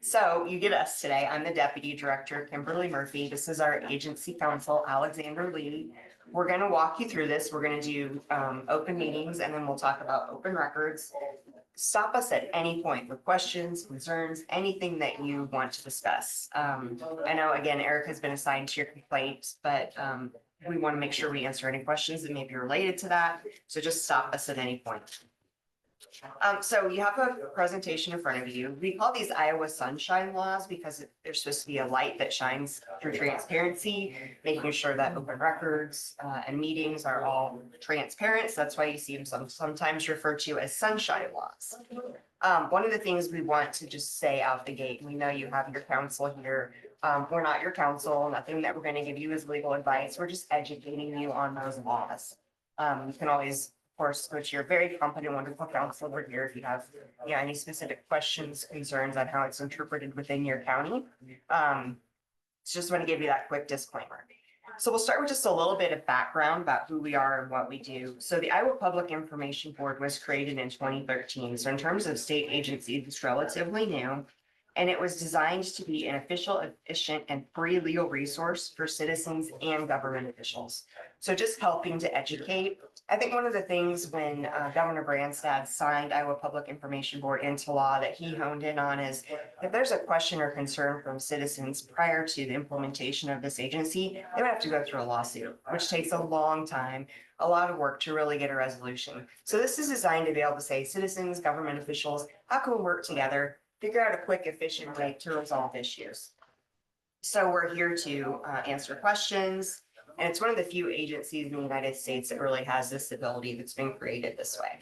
Speaker 17: So you get us today. I'm the deputy director, Kimberly Murphy. This is our agency counsel, Alexander Lee. We're gonna walk you through this. We're gonna do open meetings and then we'll talk about open records. Stop us at any point with questions, concerns, anything that you want to discuss. I know, again, Eric has been assigned to your complaint, but we want to make sure we answer any questions that may be related to that. So just stop us at any point. So you have a presentation in front of you. We call these Iowa sunshine laws because there's supposed to be a light that shines through transparency, making sure that open records and meetings are all transparent. So that's why you see them sometimes referred to as sunshine laws. One of the things we want to just say out the gate, we know you have your counsel here. We're not your counsel. Nothing that we're going to give you is legal advice. We're just educating you on those laws. You can always, of course, go to your very competent, wonderful counsel over here if you have any specific questions, concerns on how it's interpreted within your county. Just want to give you that quick disclaimer. So we'll start with just a little bit of background about who we are and what we do. So the Iowa Public Information Board was created in 2013. So in terms of state agencies, it's relatively new. And it was designed to be an official, efficient, and free legal resource for citizens and government officials. So just helping to educate. I think one of the things when Governor Branstad signed Iowa Public Information Board into law that he honed in on is if there's a question or concern from citizens prior to the implementation of this agency, they would have to go through a lawsuit, which takes a long time, a lot of work to really get a resolution. So this is designed to be able to say, citizens, government officials, how can we work together, figure out a quick, efficient way to resolve issues? So we're here to answer questions. And it's one of the few agencies in the United States that really has this ability that's been created this way.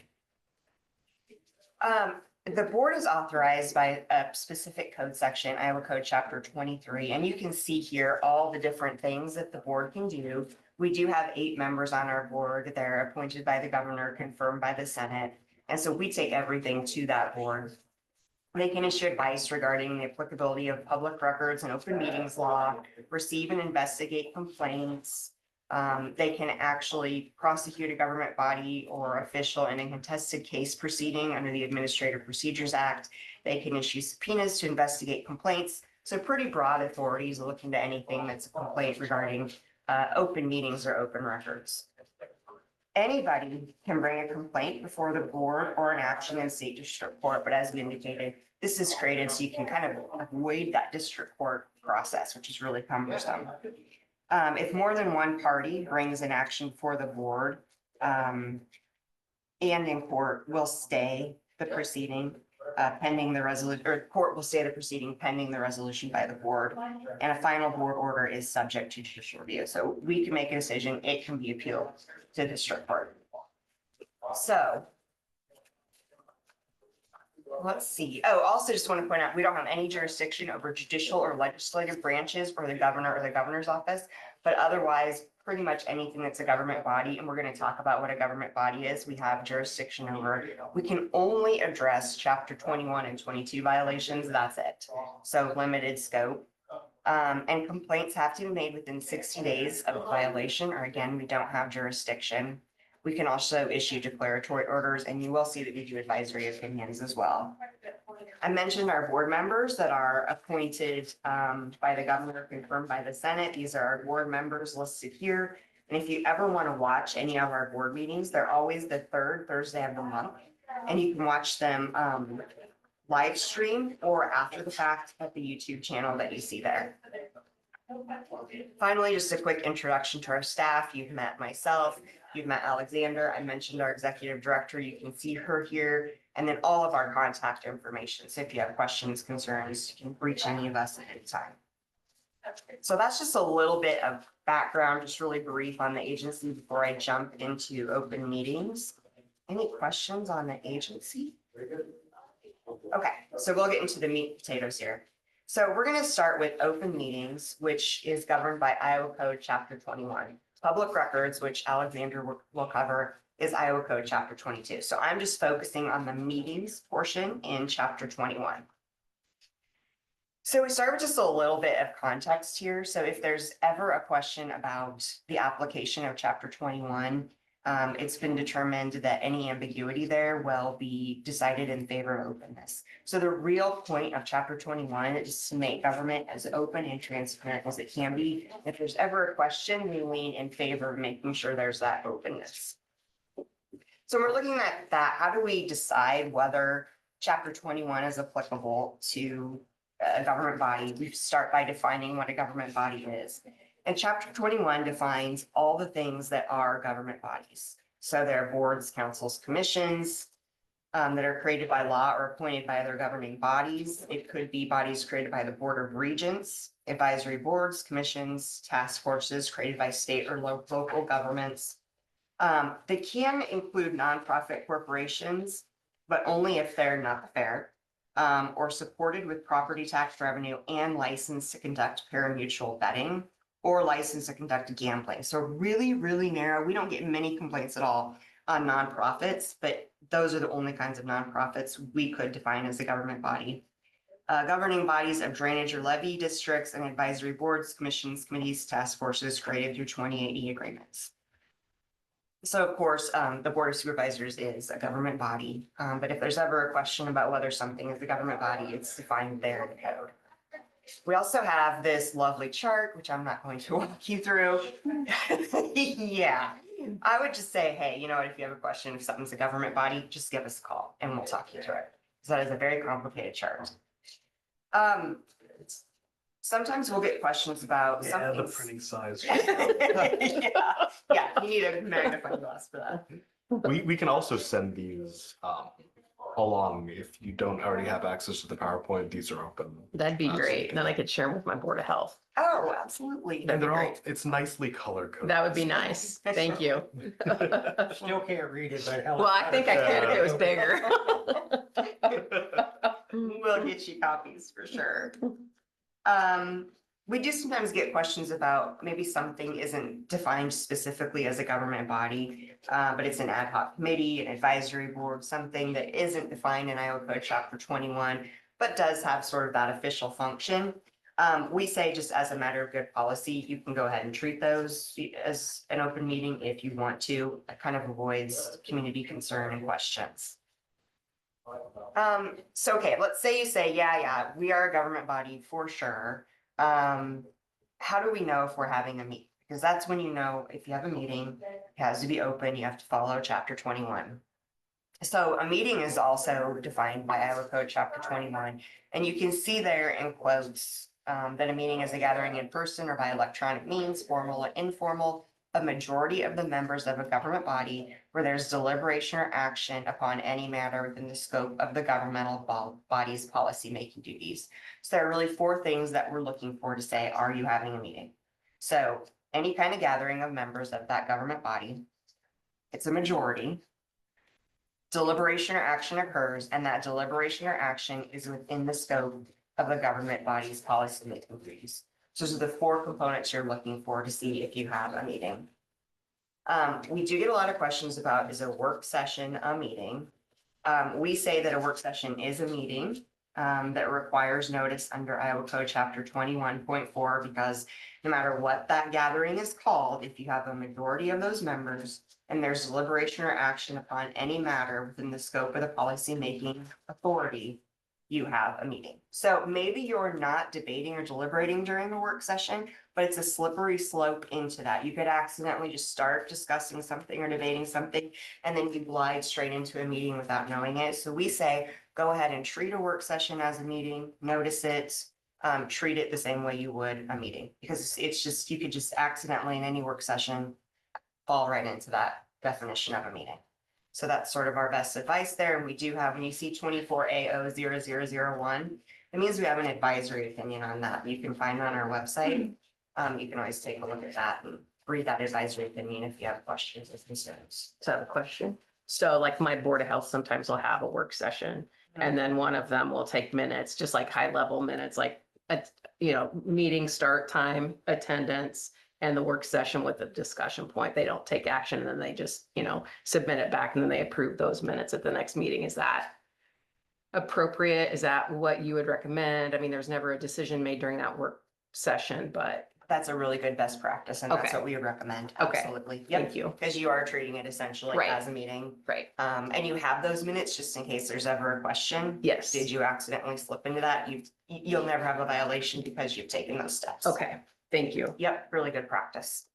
Speaker 17: The board is authorized by a specific code section, Iowa Code Chapter 23, and you can see here all the different things that the board can do. We do have 8 members on our board. They're appointed by the governor, confirmed by the Senate. And so we take everything to that board. They can issue advice regarding the applicability of public records and open meetings law, receive and investigate complaints. They can actually prosecute a government body or official in a contested case proceeding under the Administrative Procedures Act. They can issue subpoenas to investigate complaints. So pretty broad authorities look into anything that's a complaint regarding open meetings or open records. Anybody can bring a complaint before the board or an action in state district court, but as we indicated, this is created so you can kind of avoid that district court process, which is really cumbersome. If more than one party brings an action for the board and in court, will stay the proceeding pending the resolution, or court will stay the proceeding pending the resolution by the board. And a final board order is subject to judicial review. So we can make a decision, it can be appealed to district court. So let's see. Oh, also just want to point out, we don't have any jurisdiction over judicial or legislative branches or the governor or the governor's office, but otherwise pretty much anything that's a government body. And we're going to talk about what a government body is. We have jurisdiction over. We can only address chapter 21 and 22 violations. That's it. So limited scope. And complaints have to be made within 60 days of a violation, or again, we don't have jurisdiction. We can also issue declaratory orders, and you will see that we do advisory opinions as well. I mentioned our board members that are appointed by the governor, confirmed by the Senate. These are our board members listed here. And if you ever want to watch any of our board meetings, they're always the 3rd Thursday of the month. And you can watch them live stream or after the fact at the YouTube channel that you see there. Finally, just a quick introduction to our staff. You've met myself, you've met Alexander. I mentioned our executive director. You can see her here, and then all of our contact information. So if you have questions, concerns, you can reach any of us at any time. So that's just a little bit of background, just really brief on the agency before I jump into open meetings. Any questions on the agency? Okay, so we'll get into the meat and potatoes here. So we're going to start with open meetings, which is governed by Iowa Code Chapter 21. Public records, which Alexander will cover, is Iowa Code Chapter 22. So I'm just focusing on the meetings portion in Chapter 21. So we start with just a little bit of context here. So if there's ever a question about the application of Chapter 21, it's been determined that any ambiguity there will be decided in favor of openness. So the real point of Chapter 21 is to make government as open and transparent as it can be. If there's ever a question, we lean in favor of making sure there's that openness. So we're looking at that. How do we decide whether Chapter 21 is applicable to a government body? We start by defining what a government body is. And Chapter 21 defines all the things that are government bodies. So there are boards, councils, commissions that are created by law or appointed by other governing bodies. It could be bodies created by the Board of Regents, advisory boards, commissions, task forces created by state or local governments. They can include nonprofit corporations, but only if they're not the fair. Or supported with property tax revenue and licensed to conduct pari-mutuel betting or licensed to conduct gambling. So really, really narrow. We don't get many complaints at all on nonprofits, but those are the only kinds of nonprofits we could define as a government body. Governing bodies of drainage or levy districts and advisory boards, commissions, committees, task forces created through 2080 agreements. So of course, the Board of Supervisors is a government body, but if there's ever a question about whether something is a government body, it's defined there in the code. We also have this lovely chart, which I'm not going to walk you through. Yeah, I would just say, hey, you know what, if you have a question, if something's a government body, just give us a call and we'll talk you through it. So that is a very complicated chart. Sometimes we'll get questions about something.
Speaker 10: The printing size.
Speaker 17: Yeah, you need a magnifying glass for that.
Speaker 10: We can also send these along if you don't already have access to the PowerPoint. These are open.
Speaker 13: That'd be great. Then I could share them with my Board of Health.
Speaker 17: Oh, absolutely.
Speaker 10: And they're all, it's nicely color coded.
Speaker 13: That would be nice. Thank you.
Speaker 1: Still can't read it, but hell.
Speaker 13: Well, I think I could if it was bigger.
Speaker 17: We'll get you copies for sure. We do sometimes get questions about maybe something isn't defined specifically as a government body, but it's an ad hoc committee, an advisory board, something that isn't defined in Iowa Code Chapter 21, but does have sort of that official function. We say just as a matter of good policy, you can go ahead and treat those as an open meeting if you want to. It kind of avoids community concern and questions. So, okay, let's say you say, yeah, we are a government body for sure. How do we know if we're having a meeting? Because that's when you know if you have a meeting, it has to be open, you have to follow Chapter 21. So a meeting is also defined by Iowa Code Chapter 21, and you can see there in quotes that a meeting is a gathering in person or by electronic means, formal or informal, a majority of the members of a government body where there's deliberation or action upon any matter within the scope of the governmental body's policy-making duties. So there are really 4 things that we're looking for to say, are you having a meeting? So any kind of gathering of members of that government body, it's a majority. Deliberation or action occurs, and that deliberation or action is within the scope of the government body's policy-making duties. So those are the 4 components you're looking for to see if you have a meeting. We do get a lot of questions about, is a work session a meeting? We say that a work session is a meeting that requires notice under Iowa Code Chapter 21.4, because no matter what that gathering is called, if you have a majority of those members and there's deliberation or action upon any matter within the scope of the policy-making authority, you have a meeting. So maybe you're not debating or deliberating during the work session, but it's a slippery slope into that. You could accidentally just start discussing something or debating something, and then you glide straight into a meeting without knowing it. So we say, go ahead and treat a work session as a meeting, notice it, treat it the same way you would a meeting, because it's just, you could just accidentally in any work session fall right into that definition of a meeting. So that's sort of our best advice there. And we do have, when you see 24AO0001, it means we have an advisory opinion on that. You can find it on our website. You can always take a look at that and read that advisory opinion if you have questions or concerns.
Speaker 13: So I have a question. So like my Board of Health sometimes will have a work session, and then one of them will take minutes, just like high level minutes, like, meeting start time, attendance, and the work session with the discussion point. They don't take action and then they just, submit it back and then they approve those minutes at the next meeting. Is that appropriate? Is that what you would recommend? I mean, there's never a decision made during that work session, but
Speaker 17: That's a really good best practice and that's
Speaker 13: Okay.
Speaker 17: what we would recommend.
Speaker 13: Okay.
Speaker 17: Absolutely.
Speaker 13: thank you.
Speaker 17: Because you are treating it essentially
Speaker 13: Right.
Speaker 17: as a meeting.
Speaker 13: Right.
Speaker 17: And you have those minutes just in case there's ever a question.
Speaker 13: Yes.
Speaker 17: Did you accidentally slip into that? You'll never have a violation because you've taken those steps.
Speaker 13: Okay, thank you.
Speaker 17: Yep, really good practice.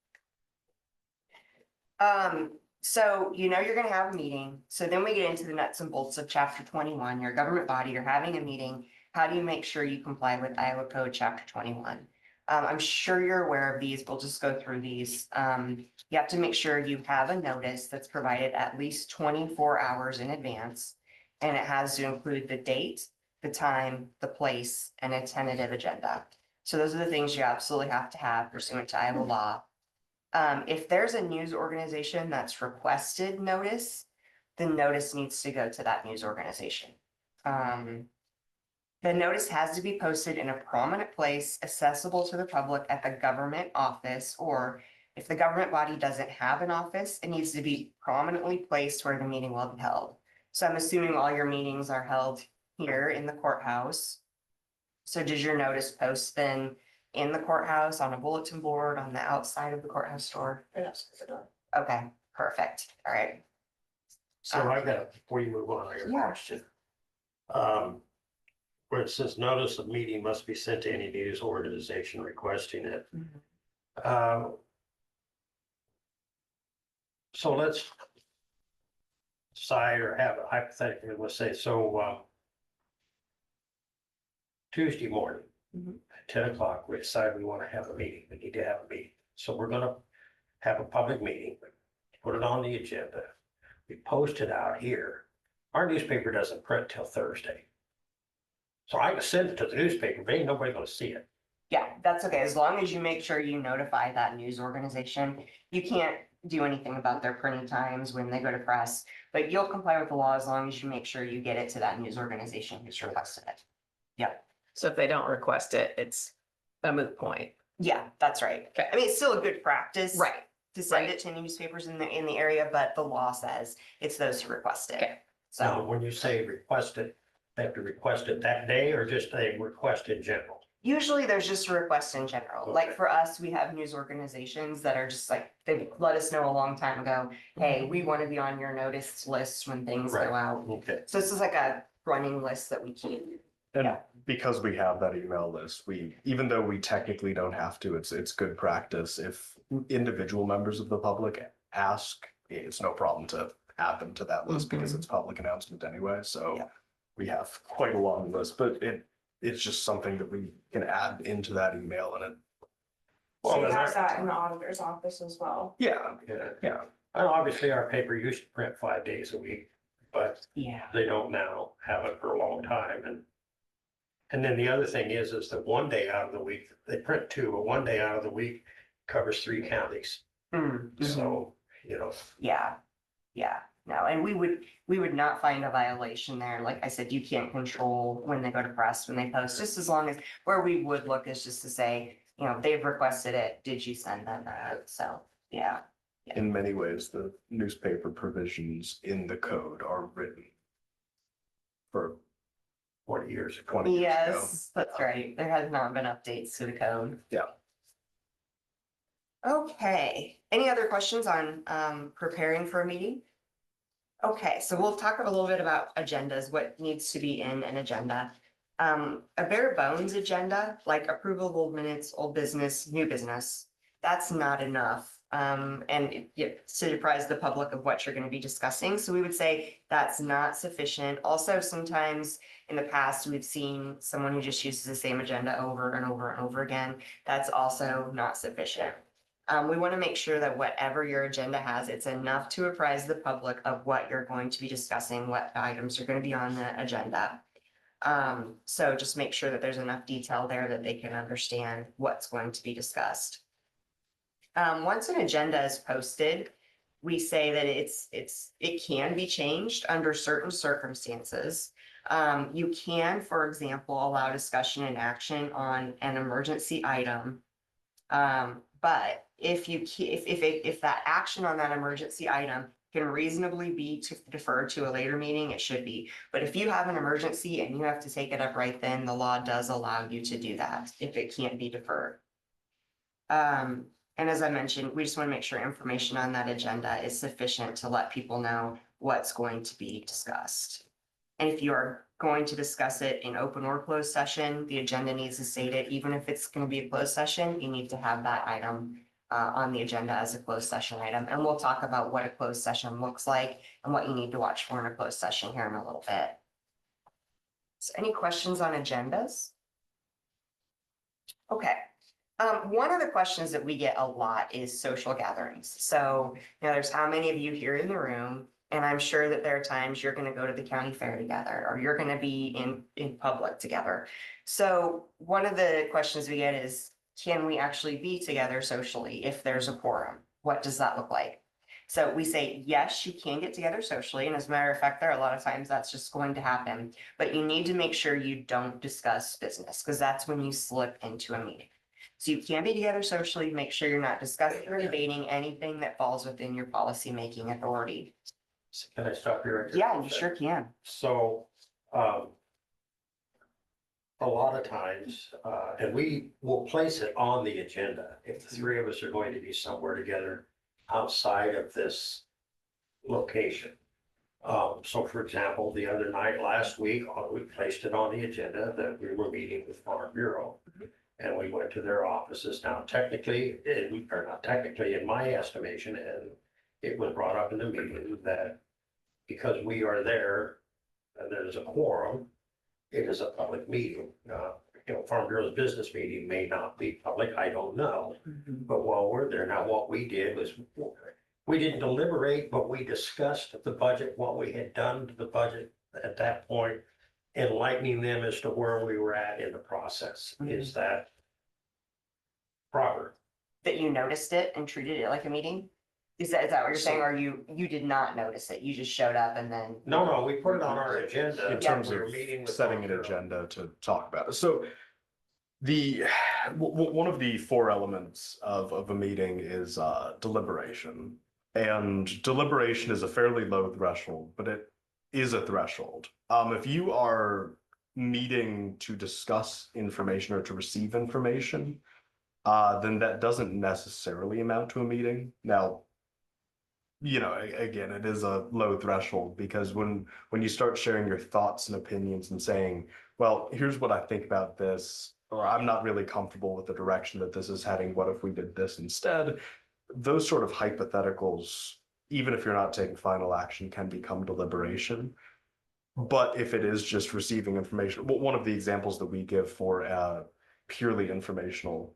Speaker 17: So you're gonna have a meeting. So then we get into the nuts and bolts of chapter 21. You're a government body, you're having a meeting. How do you make sure you comply with Iowa Code Chapter 21? I'm sure you're aware of these. We'll just go through these. You have to make sure you have a notice that's provided at least 24 hours in advance. And it has to include the date, the time, the place, and a tentative agenda. So those are the things you absolutely have to have pursuant to Iowa law. If there's a news organization that's requested notice, the notice needs to go to that news organization. The notice has to be posted in a prominent place accessible to the public at the government office, or if the government body doesn't have an office, it needs to be prominently placed where the meeting will be held. So I'm assuming all your meetings are held here in the courthouse. So does your notice post then in the courthouse, on a bulletin board, on the outside of the courthouse door? Okay, perfect. All right.
Speaker 1: So I've got, before you move on, I got a
Speaker 17: Yeah.
Speaker 1: question. Where it says notice of meeting must be sent to any news organization requesting it. So let's decide or have it hypothetically, let's say, Tuesday morning, at 10 o'clock, we decide we want to have a meeting. We need to have a meeting. So we're gonna have a public meeting, put it on the agenda. We post it out here. Our newspaper doesn't print till Thursday. So I can send it to the newspaper, but ain't nobody gonna see it.
Speaker 17: Yeah, that's okay. As long as you make sure you notify that news organization, you can't do anything about their printing times when they go to press, but you'll comply with the law as long as you make sure you get it to that news organization who's requested it. Yep.
Speaker 13: So if they don't request it, it's a moot point.
Speaker 17: Yeah, that's right.
Speaker 13: Okay.
Speaker 17: I mean, it's still a good practice.
Speaker 13: Right.
Speaker 17: To send
Speaker 13: Right.
Speaker 17: it to newspapers in the area, but the law says it's those who request it.
Speaker 13: Okay.
Speaker 1: So
Speaker 17: So
Speaker 1: when you say request it, they have to request it that day or just a request in general?
Speaker 17: usually there's just a request in general. Like
Speaker 1: Okay.
Speaker 17: for us, we have news organizations that are just like, they let us know a long time ago, hey, we want to be on your notice list when things go
Speaker 1: Right.
Speaker 17: out.
Speaker 1: Okay.
Speaker 17: So this is like a running list that we keep.
Speaker 18: And because we have that email list, even though we technically don't have to, it's good practice. If individual members of the public ask, it's no problem to add them to that list because it's public announcement anyway. So
Speaker 17: Yeah.
Speaker 18: we have quite a long list, but it's just something that we can add into that email and it.
Speaker 1: Well, and
Speaker 8: that in the auditor's office as well.
Speaker 18: Yeah,
Speaker 1: yeah. And obviously our paper used to print 5 days a week, but
Speaker 17: Yeah.
Speaker 1: they don't now have it for a long time and then the other thing is that one day out of the week, they print 2, but one day out of the week covers 3 counties. So,
Speaker 17: Yeah, no, and we would not find a violation there. Like I said, you can't control when they go to press, when they post, just as long as, where we would look is just to say, they've requested it, did you send them that? So, yeah.
Speaker 18: in many ways, the newspaper provisions in the code are written for
Speaker 1: 20 years ago.
Speaker 18: 20 years ago.
Speaker 17: Yes, that's right. There has not been updates to the code.
Speaker 18: Yeah.
Speaker 17: Okay, any other questions on preparing for a meeting? Okay, so we'll talk a little bit about agendas, what needs to be in an agenda. A bare bones agenda, like approvable minutes, old business, new business, that's not enough. And to surprise the public of what you're going to be discussing. So we would say that's not sufficient. Also, sometimes in the past, we've seen someone who just uses the same agenda over and over and over again. That's also not sufficient. We want to make sure that whatever your agenda has, it's enough to apprise the public of what you're going to be discussing, what items are going to be on the agenda. So just make sure that there's enough detail there that they can understand what's going to be discussed. Once an agenda is posted, we say that it can be changed under certain circumstances. You can, for example, allow discussion and action on an emergency item. But if if that action on that emergency item can reasonably be deferred to a later meeting, it should be. But if you have an emergency and you have to take it up right then, the law does allow you to do that if it can't be deferred. And as I mentioned, we just want to make sure information on that agenda is sufficient to let people know what's going to be discussed. And if you are going to discuss it in open or closed session, the agenda needs to state it. Even if it's going to be a closed session, you need to have that item on the agenda as a closed session item. And we'll talk about what a closed session looks like and what you need to watch for in a closed session here in a little bit. So any questions on agendas? Okay. One of the questions that we get a lot is social gatherings. So, there's how many of you here in the room, and I'm sure that there are times you're going to go to the county fair together, or you're going to be in public together. So one of the questions we get is, can we actually be together socially if there's a quorum? What does that look like? So we say, yes, you can get together socially. And as a matter of fact, there are a lot of times that's just going to happen, but you need to make sure you don't discuss business, because that's when you slip into a meeting. So you can be together socially, make sure you're not discussing or debating anything that falls within your policy-making authority.
Speaker 1: Can I stop you right there?
Speaker 17: Yeah, you sure can.
Speaker 1: So, a lot of times, and we will place it on the agenda if the three of us are going to be somewhere together outside of this location. So for example, the other night, last week, we placed it on the agenda that we were meeting with Farm Bureau. And we went to their offices. Now technically, or not technically, in my estimation, and it was brought up in the meeting that because we are there and there's a quorum, it is a public meeting. Farm Bureau's business meeting may not be public, I don't know. But while we're there, now what we did was, we didn't deliberate, but we discussed the budget, what we had done to the budget at that point, enlightening them as to where we were at in the process. Is that proper?
Speaker 17: That you noticed it and treated it like a meeting? Is that what you're saying? Or you did not notice it? You just showed up and then?
Speaker 1: No, we put it on our agenda.
Speaker 18: In terms
Speaker 1: We
Speaker 18: of
Speaker 1: were meeting with
Speaker 18: setting
Speaker 1: Farm
Speaker 18: an
Speaker 1: Bureau.
Speaker 18: agenda to talk about it. So one of the four elements of a meeting is deliberation. And deliberation is a fairly low threshold, but it is a threshold. If you are meeting to discuss information or to receive information, then that doesn't necessarily amount to a meeting. Now, again, it is a low threshold because when you start sharing your thoughts and opinions and saying, well, here's what I think about this, or I'm not really comfortable with the direction that this is heading, what if we did this instead? Those sort of hypotheticals, even if you're not taking final action, can become deliberation. But if it is just receiving information, one of the examples that we give for a purely informational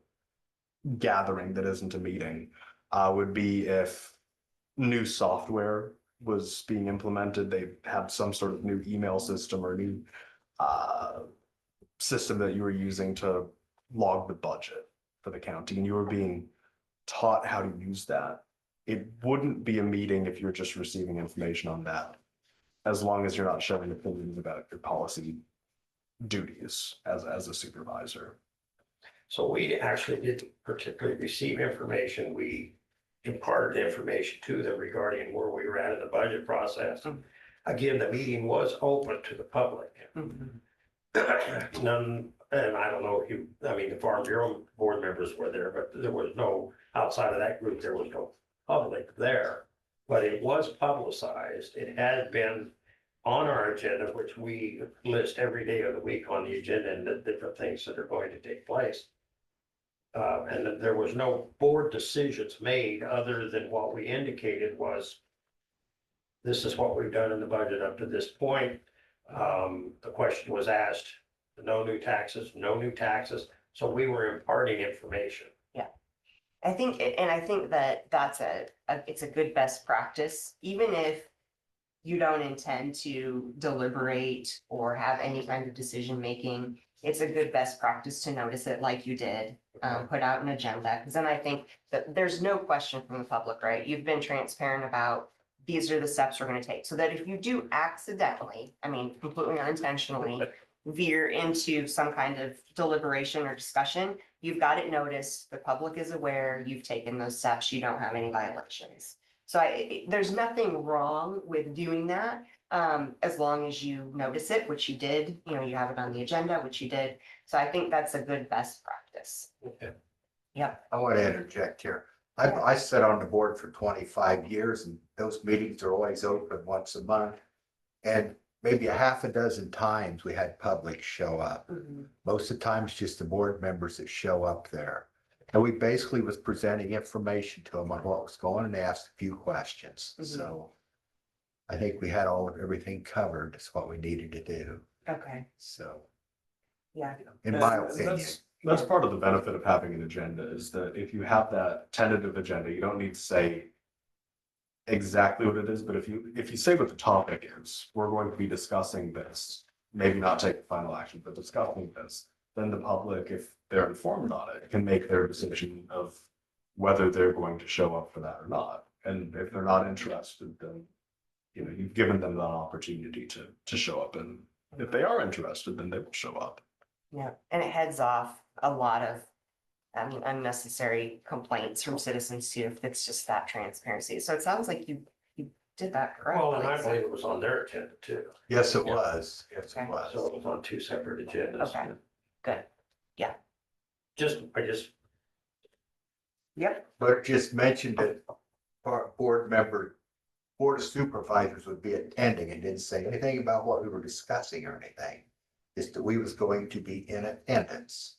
Speaker 18: gathering that isn't a meeting would be if new software was being implemented, they had some sort of new email system or new system that you were using to log the budget for the county, and you were being taught how to use that. It wouldn't be a meeting if you're just receiving information on that, as long as you're not sharing opinions about your policy duties as a supervisor.
Speaker 1: So we actually didn't particularly receive information. We imparted information to them regarding where we were at in the budget process. Again, the meeting was open to the public. None, and I don't know if the Farm Bureau board members were there, but there was no, outside of that group, there was no public there. But it was publicized. It had been on our agenda, which we list every day of the week on the agenda and the different things that are going to take place. And that there was no board decisions made other than what we indicated was, this is what we've done in the budget up to this point. The question was asked, no new taxes, no new taxes. So we were imparting information.
Speaker 17: Yeah. I think that that's it's a good best practice, even if you don't intend to deliberate or have any kind of decision making. It's a good best practice to notice it like you did, put out an agenda, because then I think that there's no question from the public, right? You've been transparent about these are the steps we're going to take, so that if you do accidentally, completely unintentionally, veer into some kind of deliberation or discussion, you've got it noticed, the public is aware, you've taken those steps, you don't have any violations. So there's nothing wrong with doing that, as long as you notice it, which you did, you know, you have it on the agenda, which you did. So I think that's a good best practice.
Speaker 1: Okay.
Speaker 17: Yep.
Speaker 3: I want to interject here. I sat on the board for 25 years and those meetings are always open once a month. And maybe a half a dozen times we had public show up. Most of the time it's just the board members that show up there. And we basically was presenting information to them on what was going on and they asked a few questions. So I think we had everything covered. That's what we needed to do.
Speaker 17: Okay.
Speaker 3: So,
Speaker 17: yeah,
Speaker 3: in my opinion.
Speaker 18: That's part of the benefit of having an agenda is that if you have that tentative agenda, you don't need to say exactly what it is, but if you say what the topic is, we're going to be discussing this, maybe not taking final action, but discussing this, then the public, if they're informed on it, can make their decision of whether they're going to show up for that or not. And if they're not interested, then, you know, you've given them that opportunity to show up. And if they are interested, then they will show up.
Speaker 17: Yeah, and it heads off a lot of, I mean, unnecessary complaints from citizens too, if it's just that transparency. So it sounds like you did that correctly.
Speaker 1: Well, and I believe it was on their agenda too.
Speaker 3: Yes, it was. Yes, it
Speaker 17: Okay.
Speaker 3: was.
Speaker 1: So it was on two separate agendas.
Speaker 17: Okay, good. Yeah.
Speaker 1: I just,
Speaker 17: Yep.
Speaker 3: But just mentioned that our board of supervisors would be attending and didn't say anything about what we were discussing or anything. Just that we was going to be in attendance.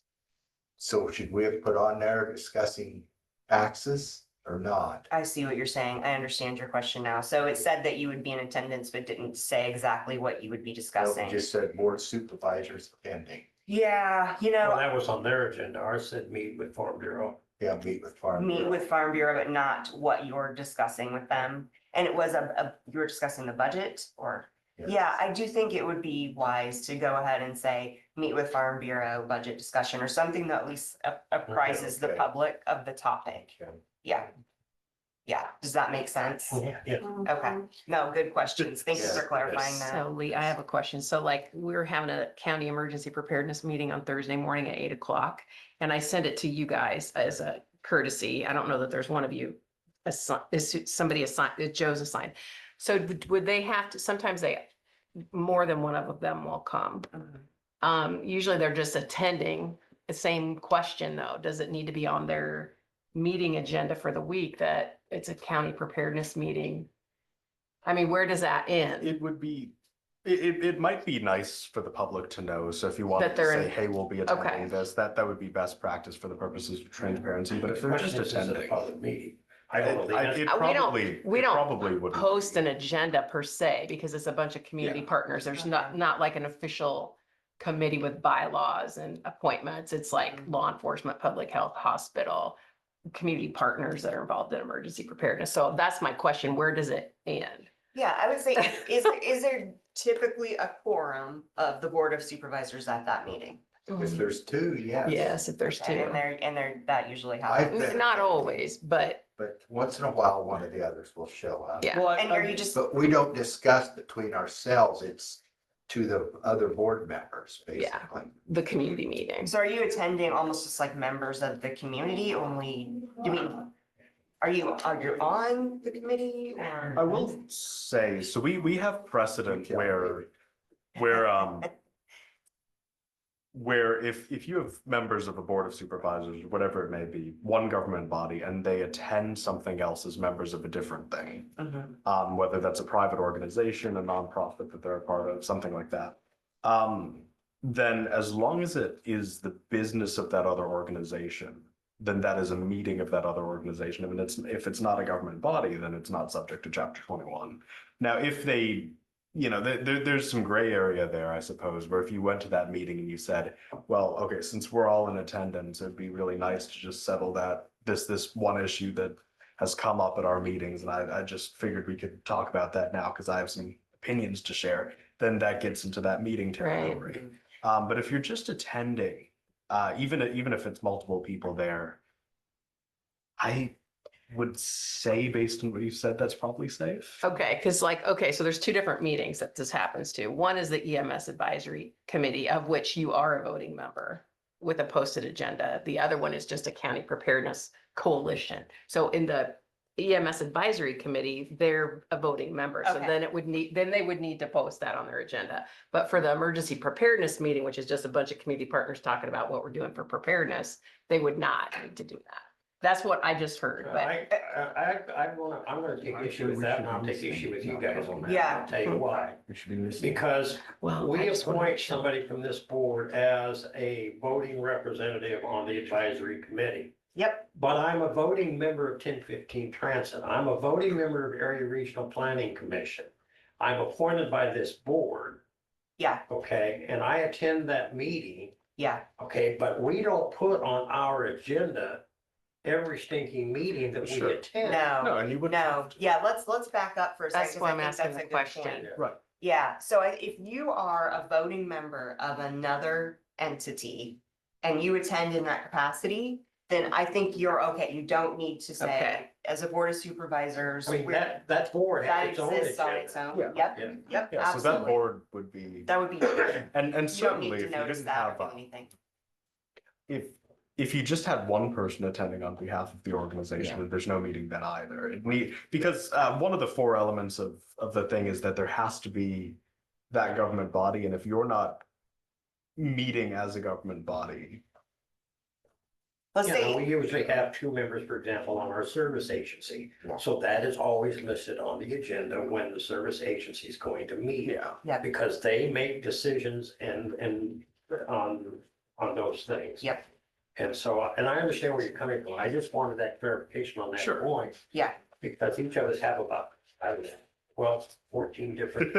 Speaker 3: So should we have put on there discussing taxes or not?
Speaker 17: I see what you're saying. I understand your question now. So it said that you would be in attendance, but didn't say exactly what you would be
Speaker 3: No,
Speaker 17: discussing.
Speaker 3: it just said board of supervisors attending.
Speaker 17: Yeah, you
Speaker 1: well,
Speaker 17: know,
Speaker 1: that was on their agenda. Ours said meet with Farm Bureau.
Speaker 3: Yeah, meet with farm.
Speaker 17: meet
Speaker 3: Bureau.
Speaker 17: with Farm Bureau, but not what you're discussing with them. And it was you were discussing the budget or?
Speaker 3: Yes.
Speaker 17: Yeah, I do think it would be wise to go ahead and say, meet with Farm Bureau budget discussion or something that at least apprises the
Speaker 3: Okay.
Speaker 17: public of the topic.
Speaker 3: Okay.
Speaker 17: Yeah. Yeah, does that make sense?
Speaker 1: Yeah.
Speaker 17: Okay, no, good questions. Thank you
Speaker 3: Yeah,
Speaker 17: for clarifying
Speaker 3: yes.
Speaker 17: that.
Speaker 13: So Lee, I have a question. So like, we're having a county emergency preparedness meeting on Thursday morning at 8 o'clock. And I send it to you guys as a courtesy. I don't know that there's one of you, is somebody assigned, Joe's assigned. So would they have to, sometimes more than one of them will come. Usually they're just attending. The same question though, does it need to be on their meeting agenda for the week that it's a county preparedness meeting? I mean, where does that end?
Speaker 18: It would be, it might be nice for the public to know. So if you want
Speaker 13: That
Speaker 18: to
Speaker 13: they're
Speaker 18: say,
Speaker 13: in-
Speaker 18: hey, we'll be
Speaker 13: Okay.
Speaker 18: attending this, that would be best practice for the purposes of transparency. But if they're just
Speaker 1: This is a
Speaker 18: attending,
Speaker 1: public meeting. I don't know the answer.
Speaker 13: We don't
Speaker 18: probably wouldn't
Speaker 13: post
Speaker 18: be.
Speaker 13: an agenda per se, because it's a bunch of community partners. There's not like an official committee with bylaws and appointments. It's like law enforcement, public health, hospital, community partners that are involved in emergency preparedness. So that's my question. Where does it end?
Speaker 17: Yeah, I would say, is there typically a quorum of the Board of Supervisors at that meeting?
Speaker 3: If there's two, yes.
Speaker 13: Yes, if there's
Speaker 17: Okay,
Speaker 13: two.
Speaker 17: And they're, that usually
Speaker 3: I've
Speaker 17: happens.
Speaker 3: been-
Speaker 13: Not always, but
Speaker 3: But once in a while, one of the others will show up.
Speaker 13: yeah.
Speaker 4: Well,
Speaker 17: And are you just,
Speaker 3: But we don't discuss between ourselves. It's to the other board members,
Speaker 13: Yeah.
Speaker 3: basically.
Speaker 13: The community meetings.
Speaker 17: so are you attending almost just like members of the community only? Do you mean, are you on the committee or?
Speaker 18: I will say, so we have precedent where if you have members of a board of supervisors, whatever it may be, one government body, and they attend something else as members of a different thing, whether that's a private organization, a nonprofit that they're a part of, something like that, then as long as it is the business of that other organization, then that is a meeting of that other organization. I mean, if it's not a government body, then it's not subject to Chapter 21. Now, if they, you know, there's some gray area there, I suppose, where if you went to that meeting and you said, well, okay, since we're all in attendance, it'd be really nice to just settle this one issue that has come up at our meetings, and I just figured we could talk about that now because I have some opinions to share, then that gets into that meeting territory. But if you're just attending, even if it's multiple people there, I would say, based on what you said, that's probably safe.
Speaker 13: Okay, because so there's two different meetings that this happens to. One is the EMS Advisory Committee, of which you are a voting member with a posted agenda. The other one is just a county preparedness coalition. So in the EMS Advisory Committee, they're a voting member. So
Speaker 17: Okay.
Speaker 13: then they would need to post that on their agenda. But for the emergency preparedness meeting, which is just a bunch of community partners talking about what we're doing for preparedness, they would not need to do that. That's what I just heard, but
Speaker 1: I'm gonna take issue with that, and I'll take issue with you guys on that.
Speaker 17: Yeah.
Speaker 1: I'll tell you why.
Speaker 5: We should be listening.
Speaker 1: Because
Speaker 13: well,
Speaker 1: we
Speaker 13: I just wanna
Speaker 1: appoint
Speaker 13: make sure.
Speaker 1: somebody from this board as a voting representative on the advisory committee.
Speaker 17: Yep,
Speaker 1: But I'm a voting member of 1015 Transit. I'm a voting member of Area Regional Planning Commission. I'm appointed by this board,
Speaker 17: yeah,
Speaker 1: okay, and I attend that meeting,
Speaker 17: yeah.
Speaker 1: okay, but we don't put on our agenda every stinking meeting that we
Speaker 18: Sure.
Speaker 1: attend.
Speaker 17: No,
Speaker 18: and you would.
Speaker 17: no, yeah, let's back up for a second.
Speaker 13: That's
Speaker 17: 'cause
Speaker 13: why
Speaker 17: I
Speaker 13: I'm
Speaker 17: think
Speaker 13: asking
Speaker 17: that's a
Speaker 13: the
Speaker 17: good
Speaker 13: question.
Speaker 17: point.
Speaker 18: Right.
Speaker 17: Yeah, so if you are a voting member of another entity and you attend in that capacity, then I think you're okay. You don't need to say,
Speaker 13: Okay.
Speaker 17: as a board of supervisors.
Speaker 1: I mean,
Speaker 17: we're-
Speaker 1: that board
Speaker 17: That
Speaker 1: has its own
Speaker 17: exists on
Speaker 1: agenda.
Speaker 17: its own.
Speaker 18: Yeah.
Speaker 17: Yep,
Speaker 1: Yeah.
Speaker 17: yep,
Speaker 18: Yeah, so that
Speaker 17: absolutely.
Speaker 18: board would be,
Speaker 17: That would be, you
Speaker 18: and
Speaker 17: don't
Speaker 18: certainly
Speaker 17: need to
Speaker 18: if you
Speaker 17: notice
Speaker 18: didn't
Speaker 17: that or
Speaker 18: have,
Speaker 17: do anything.
Speaker 18: if you just had one person attending on behalf of the organization, then there's no meeting then either. Because one of the four elements of the thing is that there has to be that government body, and if you're not meeting as a government body,
Speaker 17: Let's
Speaker 1: You know,
Speaker 17: say,
Speaker 1: we usually have two members, for example, on our service agency. So that is always listed on the agenda when the service agency is going to meet.
Speaker 17: Yeah.
Speaker 1: Because they make decisions and on those things.
Speaker 17: Yep.
Speaker 1: And so, and I understand where you're coming from. I just wanted that clarification on that
Speaker 18: Sure.
Speaker 1: point.
Speaker 17: yeah,
Speaker 1: Because each of us have about, I don't know, 12, 14 different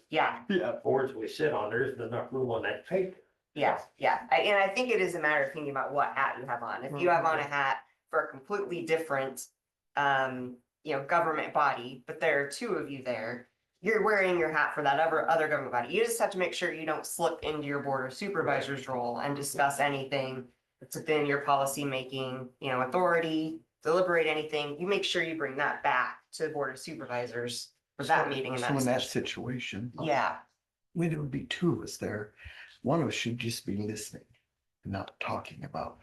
Speaker 17: yeah.
Speaker 18: yeah,
Speaker 1: boards we sit on. There isn't enough room on that paper.
Speaker 17: Yeah, yeah, and I think it is a matter of thinking about what hat you have on. If you have on a hat for a completely different, government body, but there are two of you there, you're wearing your hat for that other government body. You just have to make sure you don't slip into your board of supervisors role and discuss anything that's within your policy-making, authority, deliberate anything. You make sure you bring that back to the board of supervisors for that meeting and
Speaker 5: So
Speaker 17: that
Speaker 5: in that
Speaker 17: discussion.
Speaker 5: situation,
Speaker 17: Yeah.
Speaker 5: when there would be two of us there, one of us should just be listening, not talking about.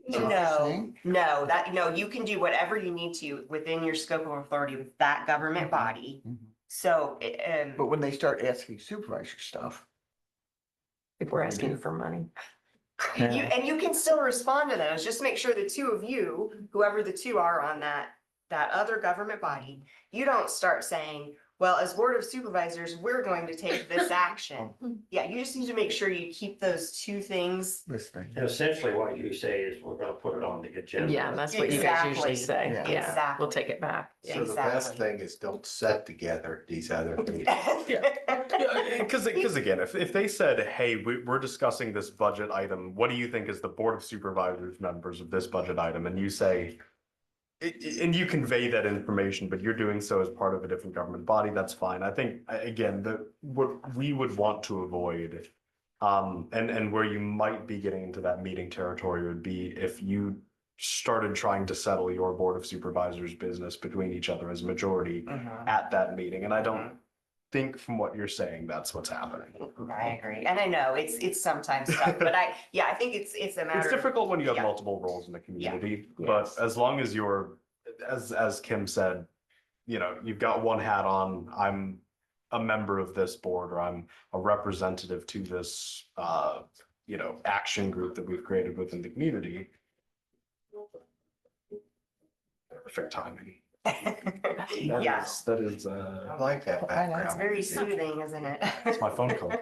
Speaker 5: Is that what you're
Speaker 17: No,
Speaker 5: saying?
Speaker 17: no, you can do whatever you need to within your scope of authority with that government body.
Speaker 5: Mhm.
Speaker 17: So,
Speaker 5: But when they start asking supervisor stuff.
Speaker 13: If we're asking for money.
Speaker 17: you can still respond to those, just make sure the two of you, whoever the two are on that other government body, you don't start saying, well, as board of supervisors, we're going to take this action. Yeah, you just need to make sure you keep those two things.
Speaker 5: Listening.
Speaker 1: And essentially what you say is we're gonna put it on the agenda.
Speaker 13: Yeah, that's what you guys usually say.
Speaker 5: Yeah.
Speaker 13: Yeah, we'll
Speaker 17: Exactly.
Speaker 13: take it back.
Speaker 3: So the best
Speaker 17: Exactly.
Speaker 3: thing is don't set together these other meetings.
Speaker 18: because again, if they said, hey, we're discussing this budget item, what do you think is the board of supervisors members of this budget item? And you say, and you convey that information, but you're doing so as part of a different government body, that's fine. I think, again, what we would want to avoid, and where you might be getting into that meeting territory would be if you started trying to settle your board of supervisors business between each other as a majority at that meeting. And I don't think from what you're saying, that's what's happening.
Speaker 17: I agree, and I know it's sometimes tough, but I think it's a matter.
Speaker 18: It's difficult when you have
Speaker 17: yeah.
Speaker 18: multiple roles in the community,
Speaker 17: Yes.
Speaker 18: but as long as you're, as Kim said, you've got one hat on, I'm a member of this board, or I'm a representative to this, action group that we've created within the community. Perfect timing.
Speaker 17: Yeah.
Speaker 18: That is,
Speaker 3: I like that background.
Speaker 17: It's very soothing, isn't it?
Speaker 18: it's my phone call.
Speaker 17: So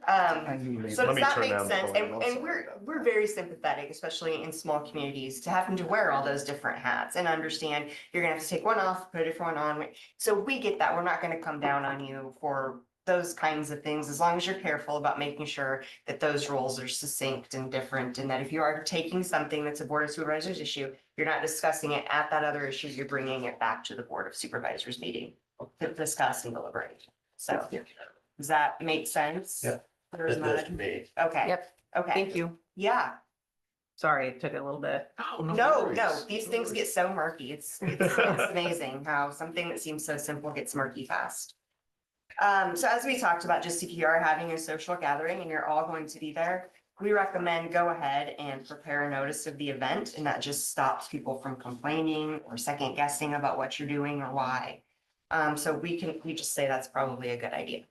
Speaker 18: Let
Speaker 17: does
Speaker 18: me
Speaker 17: that
Speaker 18: turn
Speaker 17: make
Speaker 18: down the
Speaker 17: sense?
Speaker 18: volume, I'm
Speaker 17: And
Speaker 18: sorry.
Speaker 17: we're very sympathetic, especially in small communities, to having to wear all those different hats and understand you're gonna have to take one off, put a different one on. So we get that. We're not gonna come down on you for those kinds of things, as long as you're careful about making sure that those roles are succinct and different, and that if you are taking something that's a board of supervisors issue, you're not discussing it at that other issue, you're bringing it back to the board of supervisors meeting to discuss and deliberate. So, does that make sense?
Speaker 1: Yeah.
Speaker 17: There's
Speaker 1: That does
Speaker 17: not-
Speaker 1: to me.
Speaker 17: Okay.
Speaker 13: Yep.
Speaker 17: Okay.
Speaker 13: Thank you.
Speaker 17: Yeah.
Speaker 13: Sorry, it took a little bit.
Speaker 17: No, these things get so murky. It's amazing how something that seems so simple gets murky fast. So as we talked about, just if you are having a social gathering and you're all going to be there, we recommend go ahead and prepare a notice of the event, and that just stops people from complaining or second guessing about what you're doing or why. So we just say that's probably a good idea.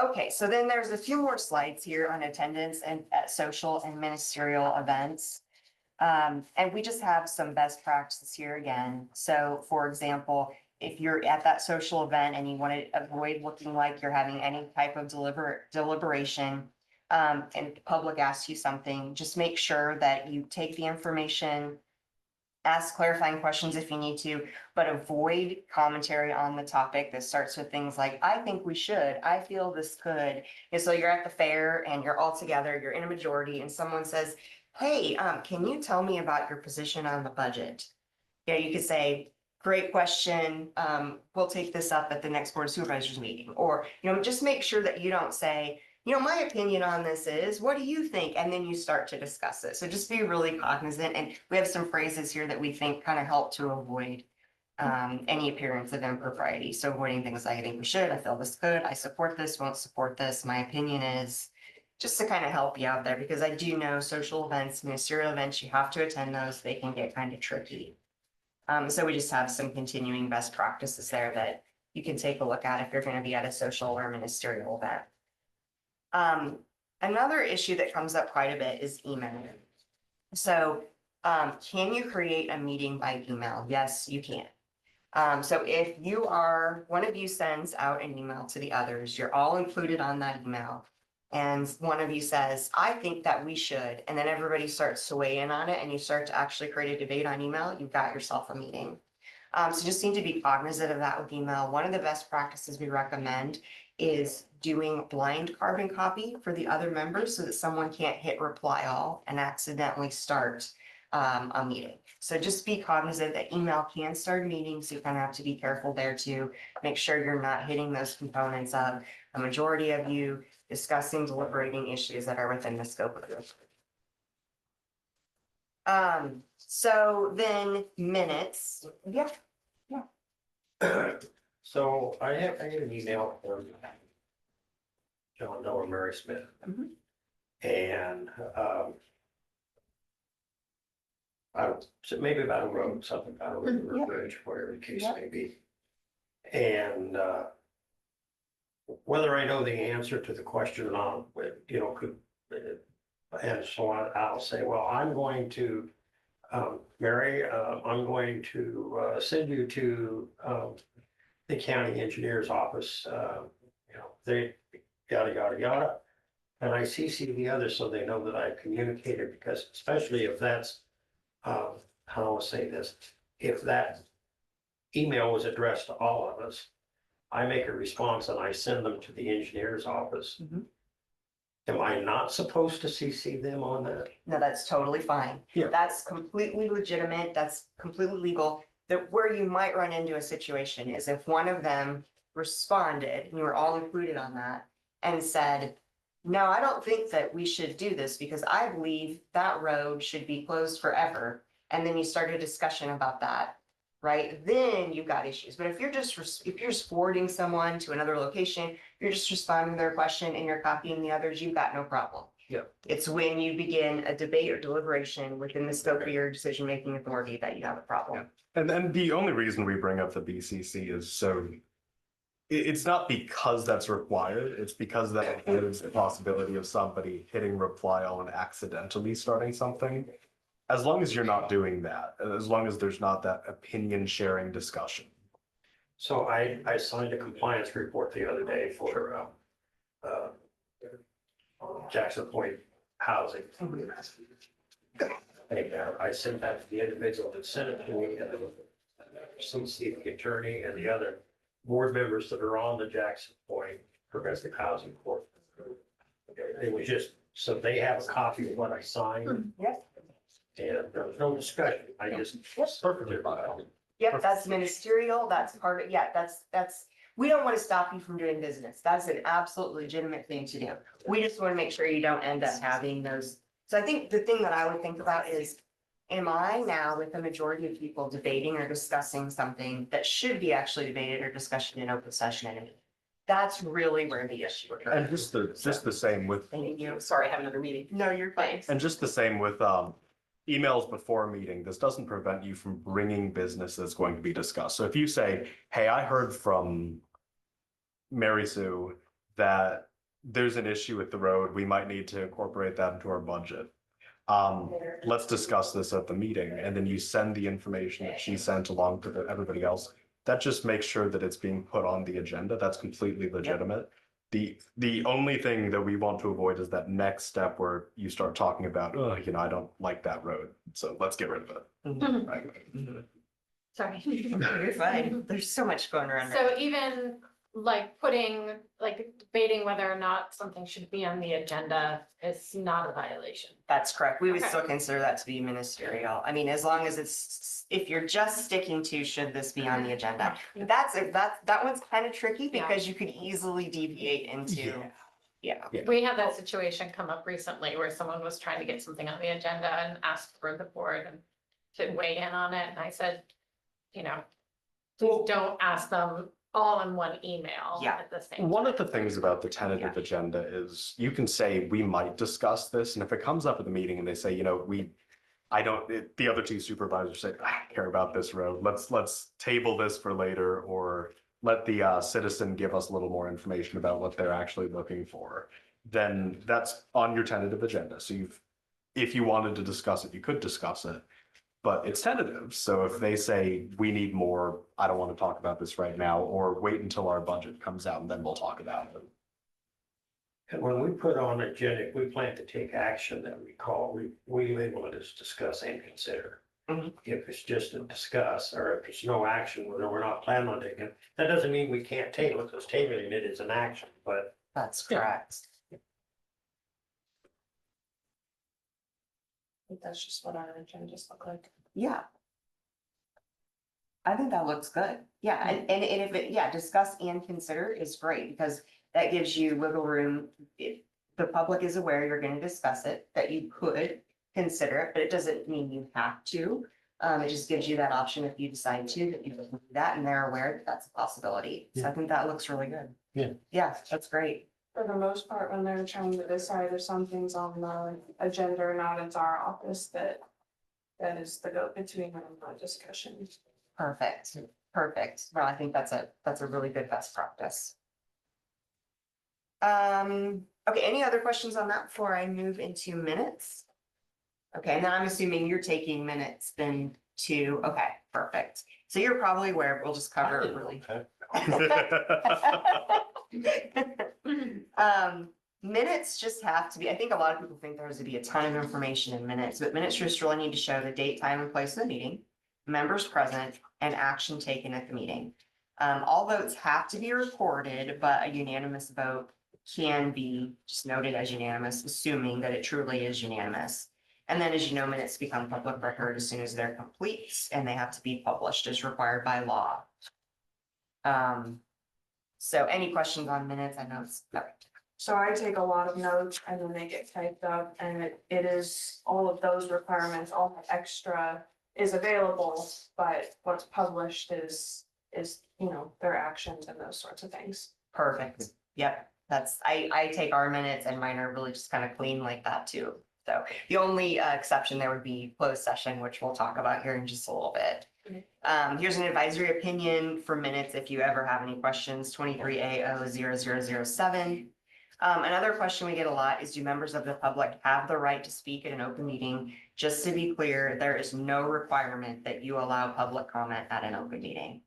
Speaker 17: Okay, so then there's a few more slides here on attendance and at social and ministerial events. And we just have some best practices here again. So for example, if you're at that social event and you want to avoid looking like you're having any type of deliberation, and the public asks you something, just make sure that you take the information, ask clarifying questions if you need to, but avoid commentary on the topic that starts with things like, I think we should, I feel this could. And so you're at the fair and you're all together, you're in a majority, and someone says, hey, can you tell me about your position on the budget? Yeah, you could say, great question. We'll take this up at the next Board of Supervisors meeting. Or, just make sure that you don't say, my opinion on this is, what do you think? And then you start to discuss it. So just be really cognizant. And we have some phrases here that we think kind of help to avoid any appearance of impropriety. So avoiding things like, I think we should, I feel this could, I support this, won't support this, my opinion is, just to kind of help you out there, because I do know social events, ministerial events, you have to attend those. They can get kind of tricky. So we just have some continuing best practices there that you can take a look at if you're going to be at a social or ministerial event. Another issue that comes up quite a bit is email. So can you create a meeting by email? Yes, you can. So if one of you sends out an email to the others, you're all included on that email. And one of you says, I think that we should, and then everybody starts to weigh in on it and you start to actually create a debate on email, you've got yourself a meeting. So just need to be cognizant of that with email. One of the best practices we recommend is doing blind carbon copy for the other members so that someone can't hit reply all and accidentally start a meeting. So just be cognizant that email can start meetings. So you kind of have to be careful there too. Make sure you're not hitting those components of a majority of you discussing, deliberating issues that are within the scope of this. So then minutes, yeah.
Speaker 1: So I get an email from John Doe and Mary Smith. And maybe about a road, something about a river bridge, whatever the case may be. And whether I know the answer to the question or not, and so I'll say, well, I'm going to, Mary, I'm going to send you to the county engineer's office, they yada, yada, yada. And I CC the others so they know that I communicated, because especially if that's, how do I say this? If that email was addressed to all of us, I make a response and I send them to the engineer's office. Am I not supposed to CC them on that?
Speaker 17: No, that's totally fine.
Speaker 1: Yeah.
Speaker 17: That's completely legitimate. That's completely legal. Where you might run into a situation is if one of them responded, and you were all included on that, and said, no, I don't think that we should do this because I believe that road should be closed forever. And then you start a discussion about that, right? Then you've got issues. But if you're just forwarding someone to another location, you're just responding to their question and you're copying the others, you've got no problem.
Speaker 1: Yeah.
Speaker 17: It's when you begin a debate or deliberation within the scope of your decision-making authority that you have a problem.
Speaker 18: And then the only reason we bring up the BCC is so it's not because that's required, it's because that gives the possibility of somebody hitting reply all and accidentally starting something. As long as you're not doing that, as long as there's not that opinion sharing discussion.
Speaker 1: So I signed a compliance report the other day for Jackson Point housing. And I sent that to the individual that sent it to me, and CC the attorney and the other board members that are on the Jackson Point Progressive Housing Court. It was just, so they have a copy of what I signed.
Speaker 17: Yep.
Speaker 1: And there was no discussion, I just perfectly fine.
Speaker 17: Yep, that's ministerial, that's part of, yeah, that's We don't want to stop you from doing business. That's an absolute legitimate thing to do. We just want to make sure you don't end up having those. So I think the thing that I would think about is, am I now with the majority of people debating or discussing something that should be actually debated or discussion in open session at a meeting? That's really where the issue occurs.
Speaker 18: And just the same with,
Speaker 17: Thank you.
Speaker 13: Sorry, I have another meeting.
Speaker 17: No, you're fine.
Speaker 18: and just the same with, emails before a meeting. This doesn't prevent you from bringing business that's going to be discussed. So if you say, hey, I heard from Mary Sue that there's an issue with the road, we might need to incorporate that into our budget. Let's discuss this at the meeting, and then you send the information that she sent along to everybody else. That just makes sure that it's being put on the agenda. That's completely legitimate. The only thing that we want to avoid is that next step where you start talking about, oh, I don't like that road, so let's get rid of it. Right?
Speaker 17: Sorry. You're fine. There's so much going around.
Speaker 6: So even like debating whether or not something should be on the agenda is not a violation.
Speaker 17: That's correct. We would
Speaker 6: Okay.
Speaker 17: still consider that to be ministerial. I mean, as long as it's, if you're just sticking to, should this be on the agenda? That one's kind of tricky because you could easily deviate into, yeah.
Speaker 6: We had that situation come up recently where someone was trying to get something on the agenda and asked for the board and to weigh in on it. And I said, please don't ask them all in one email at the same time.
Speaker 18: One of the things about the tentative agenda is you can say, we might discuss this, and if it comes up at the meeting and they say, the other two supervisors say, I don't care about this road, let's table this for later, or let the citizen give us a little more information about what they're actually looking for, then that's on your tentative agenda. So if you wanted to discuss it, you could discuss it. But it's tentative, so if they say, we need more, I don't want to talk about this right now, or wait until our budget comes out and then we'll talk about it.
Speaker 1: And when we put on an agenda, if we plan to take action that we label it as discuss and consider. If it's just a discuss, or if it's no action, we're not planning on taking it, that doesn't mean we can't table it, because tabling it is an action, but.
Speaker 17: That's correct.
Speaker 8: That's just what our agendas look like.
Speaker 17: Yeah. I think that looks good. Yeah, and if it, discuss and consider is great, because that gives you wiggle room. If the public is aware you're going to discuss it, that you could consider it, but it doesn't mean you have to. It just gives you that option if you decide to, that you can do that, and they're aware that that's a possibility. So I think that looks really good.
Speaker 1: Yeah.
Speaker 17: Yeah, that's great.
Speaker 8: For the most part, when they're trying to decide if something's on the agenda or not, it's our office that is the go-between in the discussion.
Speaker 17: Perfect. Well, I think that's a really good best practice. Okay, any other questions on that before I move into minutes? Okay, and then I'm assuming you're taking minutes then too. Okay, perfect. So you're probably aware, we'll just cover it really. Minutes just have to be, I think a lot of people think there has to be a ton of information in minutes, but minutes just really need to show the date, time, and place of the meeting, members present, and action taken at the meeting. All votes have to be recorded, but a unanimous vote can be just noted as unanimous, assuming that it truly is unanimous. And then, as you know, minutes become public record as soon as they're complete, and they have to be published as required by law. So any questions on minutes? I know it's
Speaker 8: So I take a lot of notes and then they get typed up, and it is all of those requirements, all the extra is available, but what's published is, their actions and those sorts of things.
Speaker 17: perfect. Yep, I take our minutes, and mine are really just kind of clean like that too. So the only exception there would be closed session, which we'll talk about here in just a little bit. Here's an advisory opinion for minutes if you ever have any questions, 23AO0007. Another question we get a lot is, do members of the public have the right to speak at an open meeting? Just to be clear, there is no requirement that you allow public comment at an open meeting.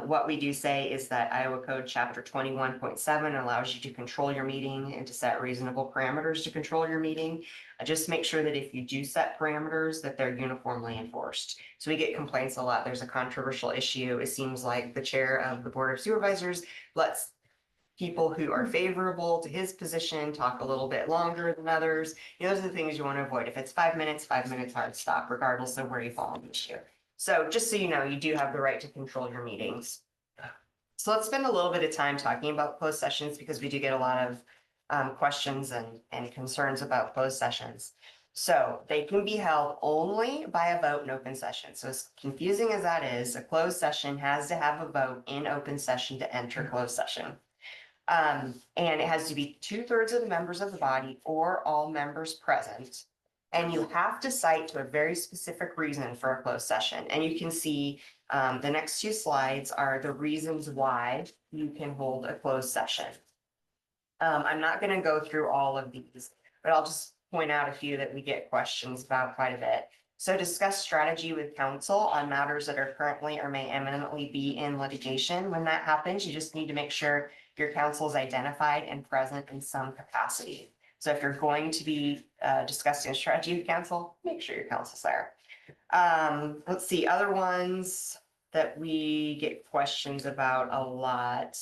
Speaker 17: What we do say is that Iowa Code Chapter 21.7 allows you to control your meeting and to set reasonable parameters to control your meeting. Just make sure that if you do set parameters, that they're uniformly enforced. So we get complaints a lot. There's a controversial issue. It seems like the chair of the Board of Supervisors lets people who are favorable to his position talk a little bit longer than others. Those are the things you want to avoid. If it's 5 minutes, hard stop, regardless of where you fall on the issue. So just so you know, you do have the right to control your meetings. So let's spend a little bit of time talking about closed sessions because we do get a lot of questions and concerns about closed sessions. So they can be held only by a vote in open session. So as confusing as that is, a closed session has to have a vote in open session to enter closed session. And it has to be 2/3 of the members of the body or all members present. And you have to cite to a very specific reason for a closed session. And you can see the next 2 slides are the reasons why you can hold a closed session. I'm not going to go through all of these, but I'll just point out a few that we get questions about quite a bit. So discuss strategy with counsel on matters that are currently or may imminently be in litigation. When that happens, you just need to make sure your counsel is identified and present in some capacity. So if you're going to be discussing a strategy with counsel, make sure your counsel's there. Let's see, other ones that we get questions about a lot.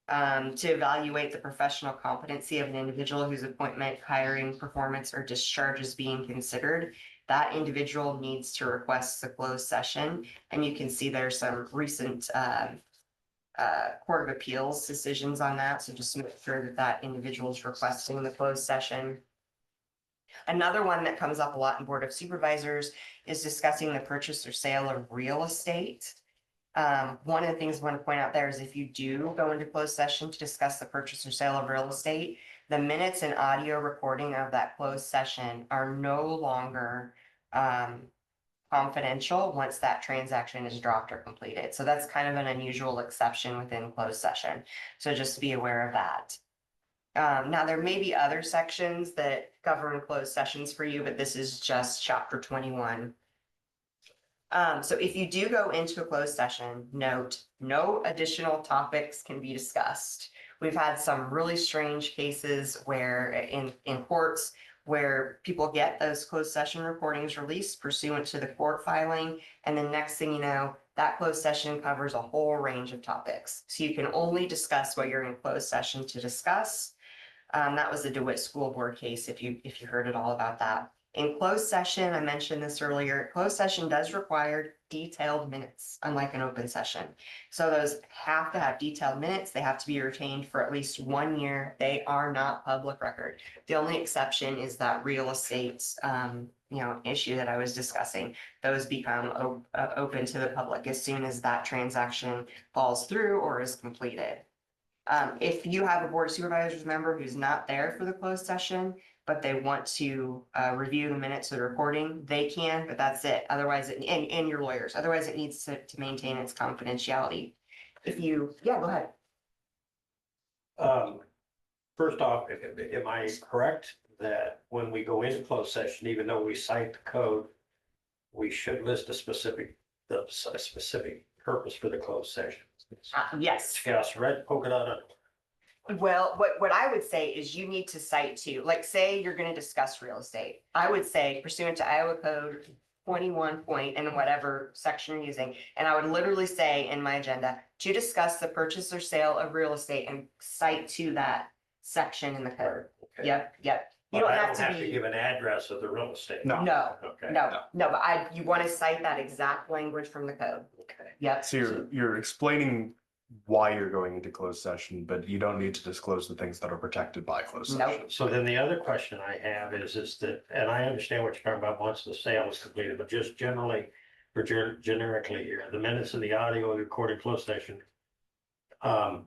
Speaker 17: To evaluate the professional competency of an individual whose appointment, hiring, performance, or discharge is being considered. That individual needs to request the closed session. And you can see there's some recent Court of Appeals decisions on that. So just make sure that that individual is requesting the closed session. Another one that comes up a lot in Board of Supervisors is discussing the purchase or sale of real estate. One of the things I want to point out there is if you do go into closed session to discuss the purchase or sale of real estate, the minutes and audio recording of that closed session are no longer confidential once that transaction is dropped or completed. So that's kind of an unusual exception within closed session. So just be aware of that. Now, there may be other sections that govern closed sessions for you, but this is just chapter 21. So if you do go into a closed session, note, no additional topics can be discussed. We've had some really strange cases where in courts where people get those closed session recordings released pursuant to the court filing. And the next thing you know, that closed session covers a whole range of topics. So you can only discuss what you're in closed session to discuss. That was the DeWitt School Board case, if you heard at all about that. In closed session, I mentioned this earlier, closed session does require detailed minutes, unlike an open session. So those have to have detailed minutes. They have to be retained for at least 1 year. They are not public record. The only exception is that real estate, issue that I was discussing. Those become open to the public as soon as that transaction falls through or is completed. If you have a Board of Supervisors member who's not there for the closed session, but they want to review the minutes of the recording, they can, but that's it. Otherwise, and your lawyers, otherwise it needs to maintain its confidentiality. Go ahead.
Speaker 1: First off, am I correct that when we go into closed session, even though we cite the code, we should list a specific purpose for the closed session?
Speaker 17: Yes.
Speaker 1: Yes, red polka dot.
Speaker 17: Well, what I would say is you need to cite to, like, say you're going to discuss real estate. I would say pursuant to Iowa Code 21 point and whatever section you're using. And I would literally say in my agenda to discuss the purchase or sale of real estate and cite to that section in the code.
Speaker 1: Okay.
Speaker 17: Yep.
Speaker 1: You don't have to give an address of the real estate.
Speaker 17: No,
Speaker 1: Okay.
Speaker 17: no, but you want to cite that exact language from the code.
Speaker 1: Okay.
Speaker 17: Yep.
Speaker 18: So you're explaining why you're going into closed session, but you don't need to disclose the things that are protected by closed
Speaker 17: Nope.
Speaker 18: session.
Speaker 1: So then the other question I have is that, and I understand what you're talking about once the sale is completed, but just generally, or generically here, the minutes of the audio of the recorded closed session are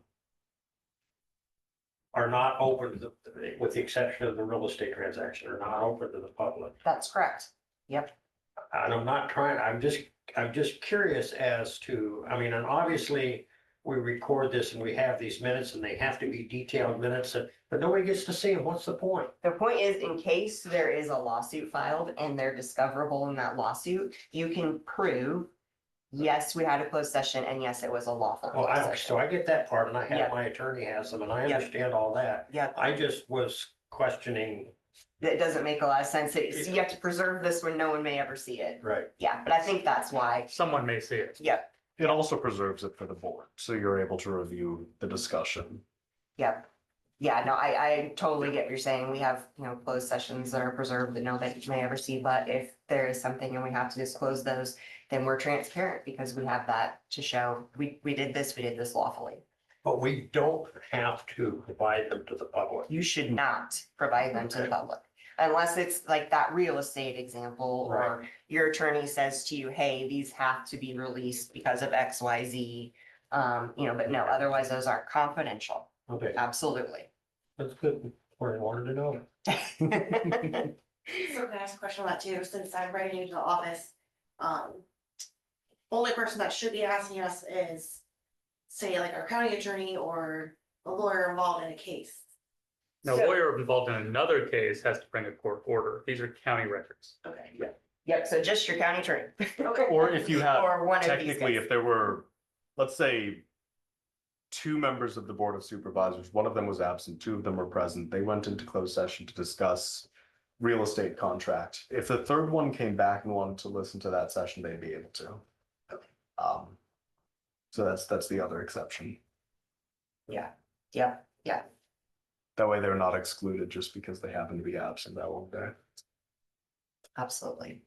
Speaker 1: not open to with the exception of the real estate transaction, are not open to the public.
Speaker 17: That's correct. Yep.
Speaker 1: And I'm just curious as to, and obviously we record this and we have these minutes and they have to be detailed minutes, but nobody gets to see them. What's the point?
Speaker 17: The point is, in case there is a lawsuit filed and they're discoverable in that lawsuit, you can prove, yes, we had a closed session and yes, it was a lawful
Speaker 1: Well,
Speaker 17: closed session.
Speaker 1: so I get that part and I have
Speaker 17: Yep.
Speaker 1: my attorney has them and I
Speaker 17: Yep.
Speaker 1: understand all that.
Speaker 17: Yep.
Speaker 1: I just was questioning.
Speaker 17: That doesn't make a lot of sense. You have to preserve this when no one may ever see it.
Speaker 1: Right.
Speaker 17: Yeah, but I think that's why.
Speaker 2: Someone may see it.
Speaker 17: Yep,
Speaker 18: It also preserves it for the board, so you're able to review the discussion.
Speaker 17: yep. Yeah, no, I totally get what you're saying. We have, closed sessions that are preserved that nobody may ever see, but if there is something and we have to disclose those, then we're transparent because we have that to show, we did this lawfully.
Speaker 1: But we don't have to provide them to the public.
Speaker 17: You should not provide them to the public. Unless it's like that real estate example, or your attorney says to you, hey, these have to be released because of X, Y, Z. But no, otherwise those are confidential.
Speaker 1: Okay,
Speaker 17: Absolutely.
Speaker 1: that's good. What I wanted to know.
Speaker 9: So can I ask a question on that too, since I'm right into the office? Only person that should be asking us is, say, like our county attorney or a lawyer involved in a case.
Speaker 19: Now, a lawyer involved in another case has to bring a court order. These are county records.
Speaker 9: Okay.
Speaker 17: Yep, so just your county attorney.
Speaker 18: Or if you have,
Speaker 17: Or one of these
Speaker 18: technically,
Speaker 17: guys.
Speaker 18: if there were, let's say, two members of the Board of Supervisors, one of them was absent, two of them were present, they went into closed session to discuss real estate contract. If the third one came back and wanted to listen to that session, they'd be able to. So that's the other exception.
Speaker 17: Yeah.
Speaker 18: That way they're not excluded just because they happen to be absent that one day.
Speaker 17: Absolutely.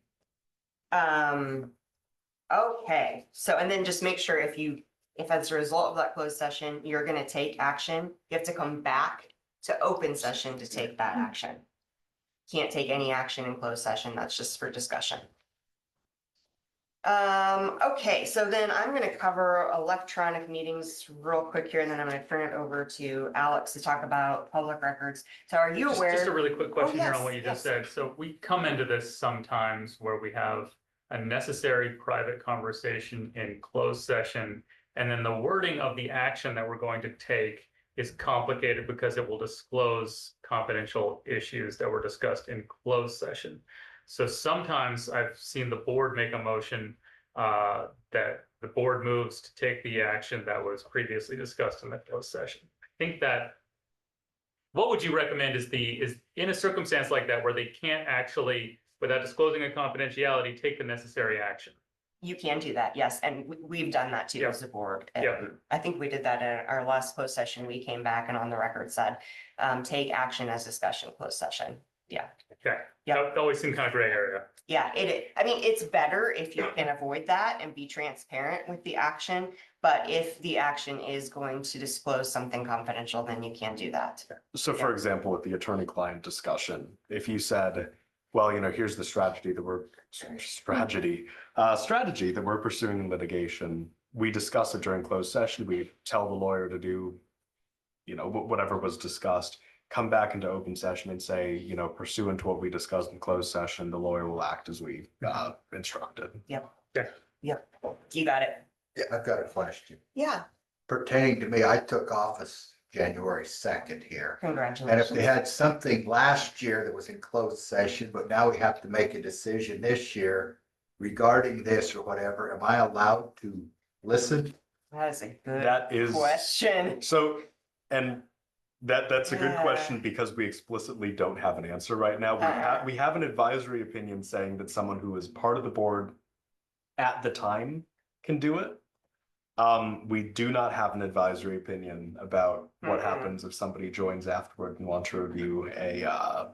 Speaker 17: Okay, so, and then just make sure if as a result of that closed session, you're gonna take action, you have to come back to open session to take that action. Can't take any action in closed session, that's just for discussion. Okay, so then I'm gonna cover electronic meetings real quick here, and then I'm gonna turn it over to Alex to talk about public records. So are you aware?
Speaker 19: Just a really quick question here on what you
Speaker 17: yes,
Speaker 19: just said. So we come into this sometimes where we have a necessary private conversation in closed session, and then the wording of the action that we're going to take is complicated because it will disclose confidential issues that were discussed in closed session. So sometimes I've seen the board make a motion that the board moves to take the action that was previously discussed in the closed session. I think that what would you recommend is in a circumstance like that where they can't actually, without disclosing a confidentiality, take the necessary action?
Speaker 17: You can do that, yes, and we've done that too as a board. And I think we did that in our last closed session. We came back and on the record said, take action as discussion closed session. Yeah.
Speaker 19: Okay. That always seemed kind of gray area.
Speaker 17: Yeah, I mean, it's better if you can avoid that and be transparent with the action. But if the action is going to disclose something confidential, then you can't do that.
Speaker 18: So for example, with the attorney-client discussion, if you said, well, here's the strategy that we're pursuing in litigation, we discuss it during closed session, we tell the lawyer to do, whatever was discussed, come back into open session and say, pursuant to what we discussed in closed session, the lawyer will act as we instructed.
Speaker 17: Yep.
Speaker 19: Yeah.
Speaker 17: Yep. You got it.
Speaker 3: Yeah, I've got a question.
Speaker 17: Yeah.
Speaker 3: Pertaining to me, I took office January 2nd here. And if
Speaker 17: Congratulations.
Speaker 3: they had something last year that was in closed session, but now we have to make a decision this year regarding this or whatever, am I allowed to listen?
Speaker 17: That is a good
Speaker 18: That is
Speaker 17: question.
Speaker 18: So, and that's a good
Speaker 17: Yeah.
Speaker 18: question because we explicitly don't have an answer right now. We have an advisory opinion saying that someone who is part of the board at the time can do it. We do not have an advisory opinion about what happens if somebody joins afterward and wants to review a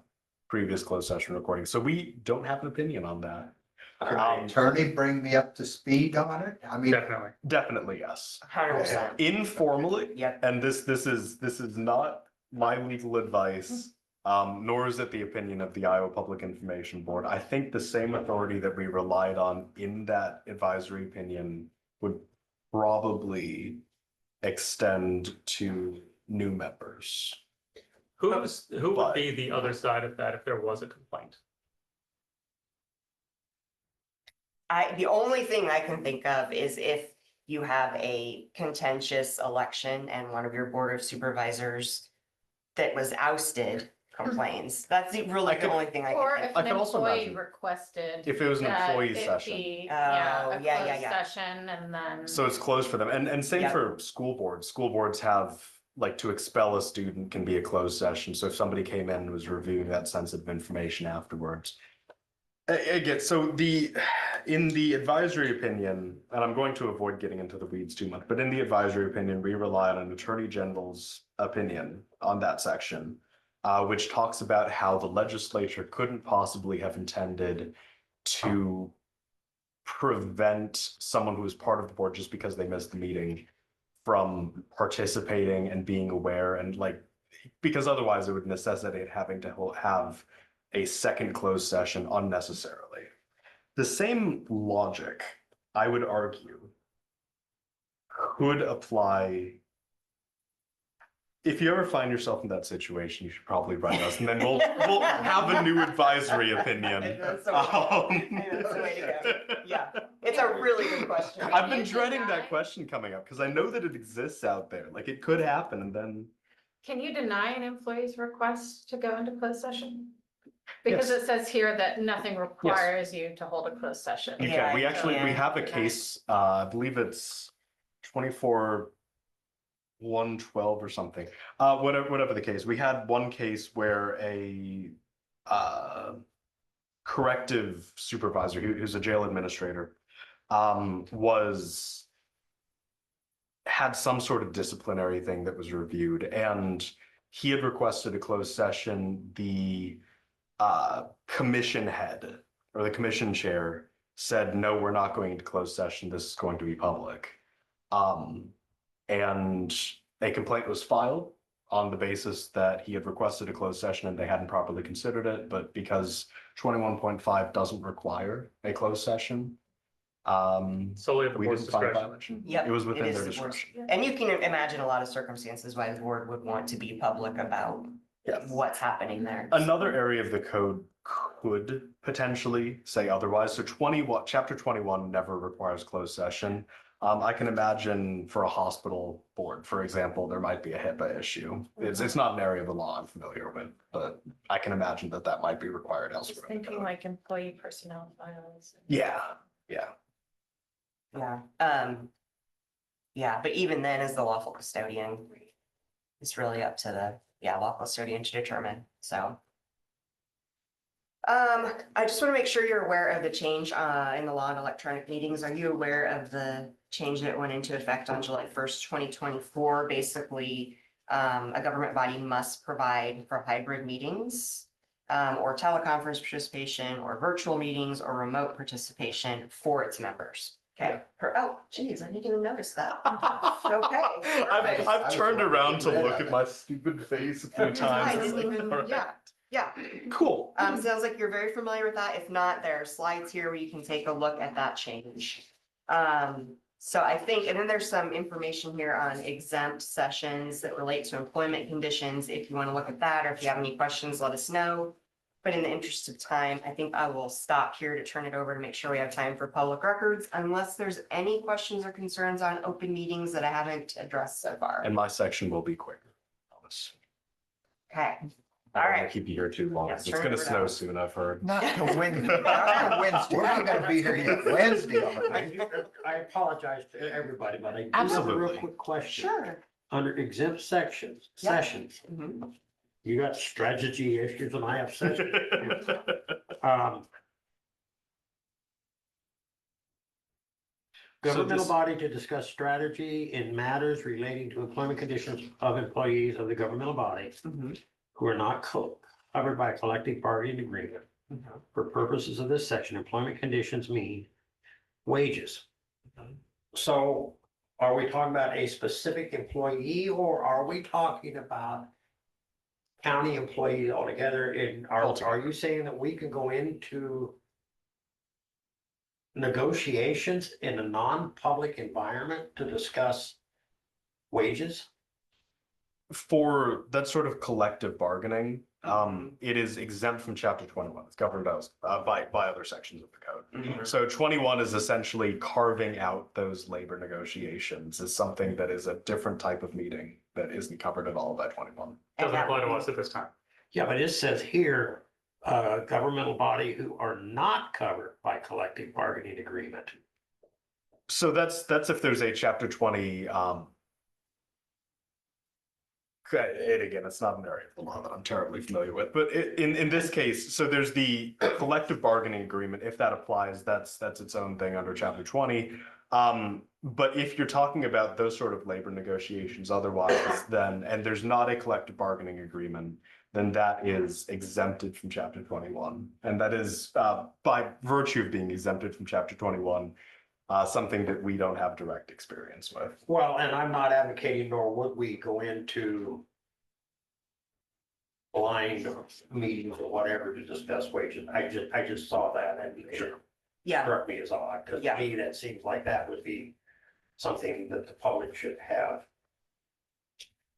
Speaker 18: previous closed session recording. So we don't have an opinion on that.
Speaker 3: Can the attorney bring me up to speed on it? I mean,
Speaker 18: Definitely, yes.
Speaker 17: 100%.
Speaker 18: Informally,
Speaker 17: Yep.
Speaker 18: and this is not my legal advice, nor is it the opinion of the Iowa Public Information Board. I think the same authority that we relied on in that advisory opinion would probably extend to new members.
Speaker 19: Who would be the other side of that if there was a complaint?
Speaker 17: The only thing I can think of is if you have a contentious election and one of your board of supervisors that was ousted complains. That's really the only thing I
Speaker 8: Or
Speaker 17: can
Speaker 8: if
Speaker 17: think
Speaker 8: an
Speaker 17: of.
Speaker 8: employee requested.
Speaker 18: If it was an
Speaker 8: that
Speaker 18: employee
Speaker 8: it
Speaker 18: session.
Speaker 8: be,
Speaker 17: Oh,
Speaker 8: a
Speaker 17: yeah,
Speaker 8: closed
Speaker 17: yeah.
Speaker 8: session and then.
Speaker 18: So it's closed for them. And same
Speaker 17: Yep.
Speaker 18: for school boards. School boards have, like, to expel a student can be a closed session. So if somebody came in and was reviewing that sensitive information afterwards, Again, so in the advisory opinion, and I'm going to avoid getting into the weeds too much, but in the advisory opinion, we rely on an attorney general's opinion on that section, which talks about how the legislature couldn't possibly have intended to prevent someone who was part of the board just because they missed the meeting from participating and being aware, and like, because otherwise it would necessitate having to have a second closed session unnecessarily. The same logic, I would argue, could apply. If you ever find yourself in that situation, you should probably write us, and then we'll have a new advisory opinion.
Speaker 17: That's the way to go. Yeah, it's a really good question.
Speaker 18: I've been dreading that question coming up because I know that it exists out there. Like, it could happen, and then
Speaker 6: Can you deny an employee's request to go into closed session? Because
Speaker 18: Yes.
Speaker 6: it says here that nothing requires you to hold a closed session.
Speaker 18: you can. We actually we have a case. I believe it's 24-112 or something. Whatever the case. We had one case where a corrective supervisor, who's a jail administrator, had some sort of disciplinary thing that was reviewed, and he had requested a closed session. The commission head or the commission chair said, no, we're not going into closed session. This is going to be public. And a complaint was filed on the basis that he had requested a closed session and they hadn't properly considered it. But because 21.5 doesn't require a closed session,
Speaker 19: solely at the
Speaker 18: we
Speaker 19: board's
Speaker 18: didn't find a
Speaker 19: discretion.
Speaker 18: violation.
Speaker 17: Yep,
Speaker 18: It was
Speaker 17: it
Speaker 18: within
Speaker 17: is
Speaker 18: their
Speaker 17: the board's-
Speaker 18: discretion.
Speaker 17: And you can imagine a lot of circumstances why the board would want to be public about what's happening there.
Speaker 18: Another area of the code could potentially say otherwise. So chapter 21 never requires closed session. I can imagine for a hospital board, for example, there might be a HIPAA issue. It's not an area of the law I'm familiar with, but I can imagine that might be required
Speaker 8: Just
Speaker 18: elsewhere. in the
Speaker 8: thinking
Speaker 18: code.
Speaker 8: like employee personnel files.
Speaker 18: Yeah.
Speaker 17: Yeah, yeah, but even then, as the lawful custodian, it's really up to the, law custodian to determine, so. I just want to make sure you're aware of the change in the law on electronic meetings. Are you aware of the change that went into effect on July 1st, 2024? Basically, a government body must provide for hybrid meetings or teleconference participation or virtual meetings or remote participation for its members. Okay. Oh, geez, I didn't even notice that. Okay.
Speaker 18: I've turned around to look at my stupid face a few
Speaker 17: I
Speaker 18: times. It's
Speaker 17: didn't
Speaker 18: like,
Speaker 17: even,
Speaker 18: all right.
Speaker 17: yeah.
Speaker 18: Cool.
Speaker 17: Sounds like you're very familiar with that. If not, there are slides here where you can take a look at that change. So I think, and then there's some information here on exempt sessions that relate to employment conditions. If you want to look at that, or if you have any questions, let us know. But in the interest of time, I think I will stop here to turn it over to make sure we have time for public records, unless there's any questions or concerns on open meetings that I haven't addressed so far.
Speaker 18: And my section will be quick. Promise.
Speaker 17: Okay.
Speaker 18: I don't want to keep you here too long.
Speaker 17: Yes,
Speaker 18: It's
Speaker 17: turn
Speaker 18: gonna
Speaker 17: it
Speaker 18: snow
Speaker 17: over.
Speaker 18: soon, I've heard.
Speaker 5: Not till Wednesday.
Speaker 3: We're not gonna be here yet Wednesday.
Speaker 1: I apologize to everybody, but I do have a
Speaker 18: Absolutely.
Speaker 1: real quick question.
Speaker 17: Sure.
Speaker 1: Under exempt sections,
Speaker 17: Yeah.
Speaker 1: sessions,
Speaker 17: Mhm.
Speaker 1: you got strategy issues and I have sessions. Governmental
Speaker 18: this-
Speaker 1: body to discuss strategy in matters relating to employment conditions of employees of the governmental body who are not covered by a collective bargaining agreement. For purposes of this section, employment conditions mean wages. So are we talking about a specific employee or are we talking about county employees altogether? And are you saying that we can go into negotiations in a non-public environment to discuss wages?
Speaker 18: For that sort of collective bargaining, it is exempt from chapter 21. It's governed by other sections of the code. So 21 is essentially carving out those labor negotiations as something that is a different type of meeting that isn't covered at all by 21.
Speaker 19: Doesn't apply to us at this time.
Speaker 1: Yeah, but it says here, governmental body who are not covered by collective bargaining agreement.
Speaker 18: So that's if there's a chapter 20 And again, it's not an area of the law that I'm terribly familiar with, but in this case, so there's the collective bargaining agreement. If that applies, that's its own thing under Chapter 20. But if you're talking about those sort of labor negotiations otherwise, then, and there's not a collective bargaining agreement, then that is exempted from Chapter 21. And that is, by virtue of being exempted from Chapter 21, something that we don't have direct experience with.
Speaker 1: Well, and I'm not advocating, nor would we go into blind meetings or whatever to discuss wages. I just saw that and it
Speaker 17: Yeah,
Speaker 1: struck me as odd, because to me, that seems like that would be something that the public should have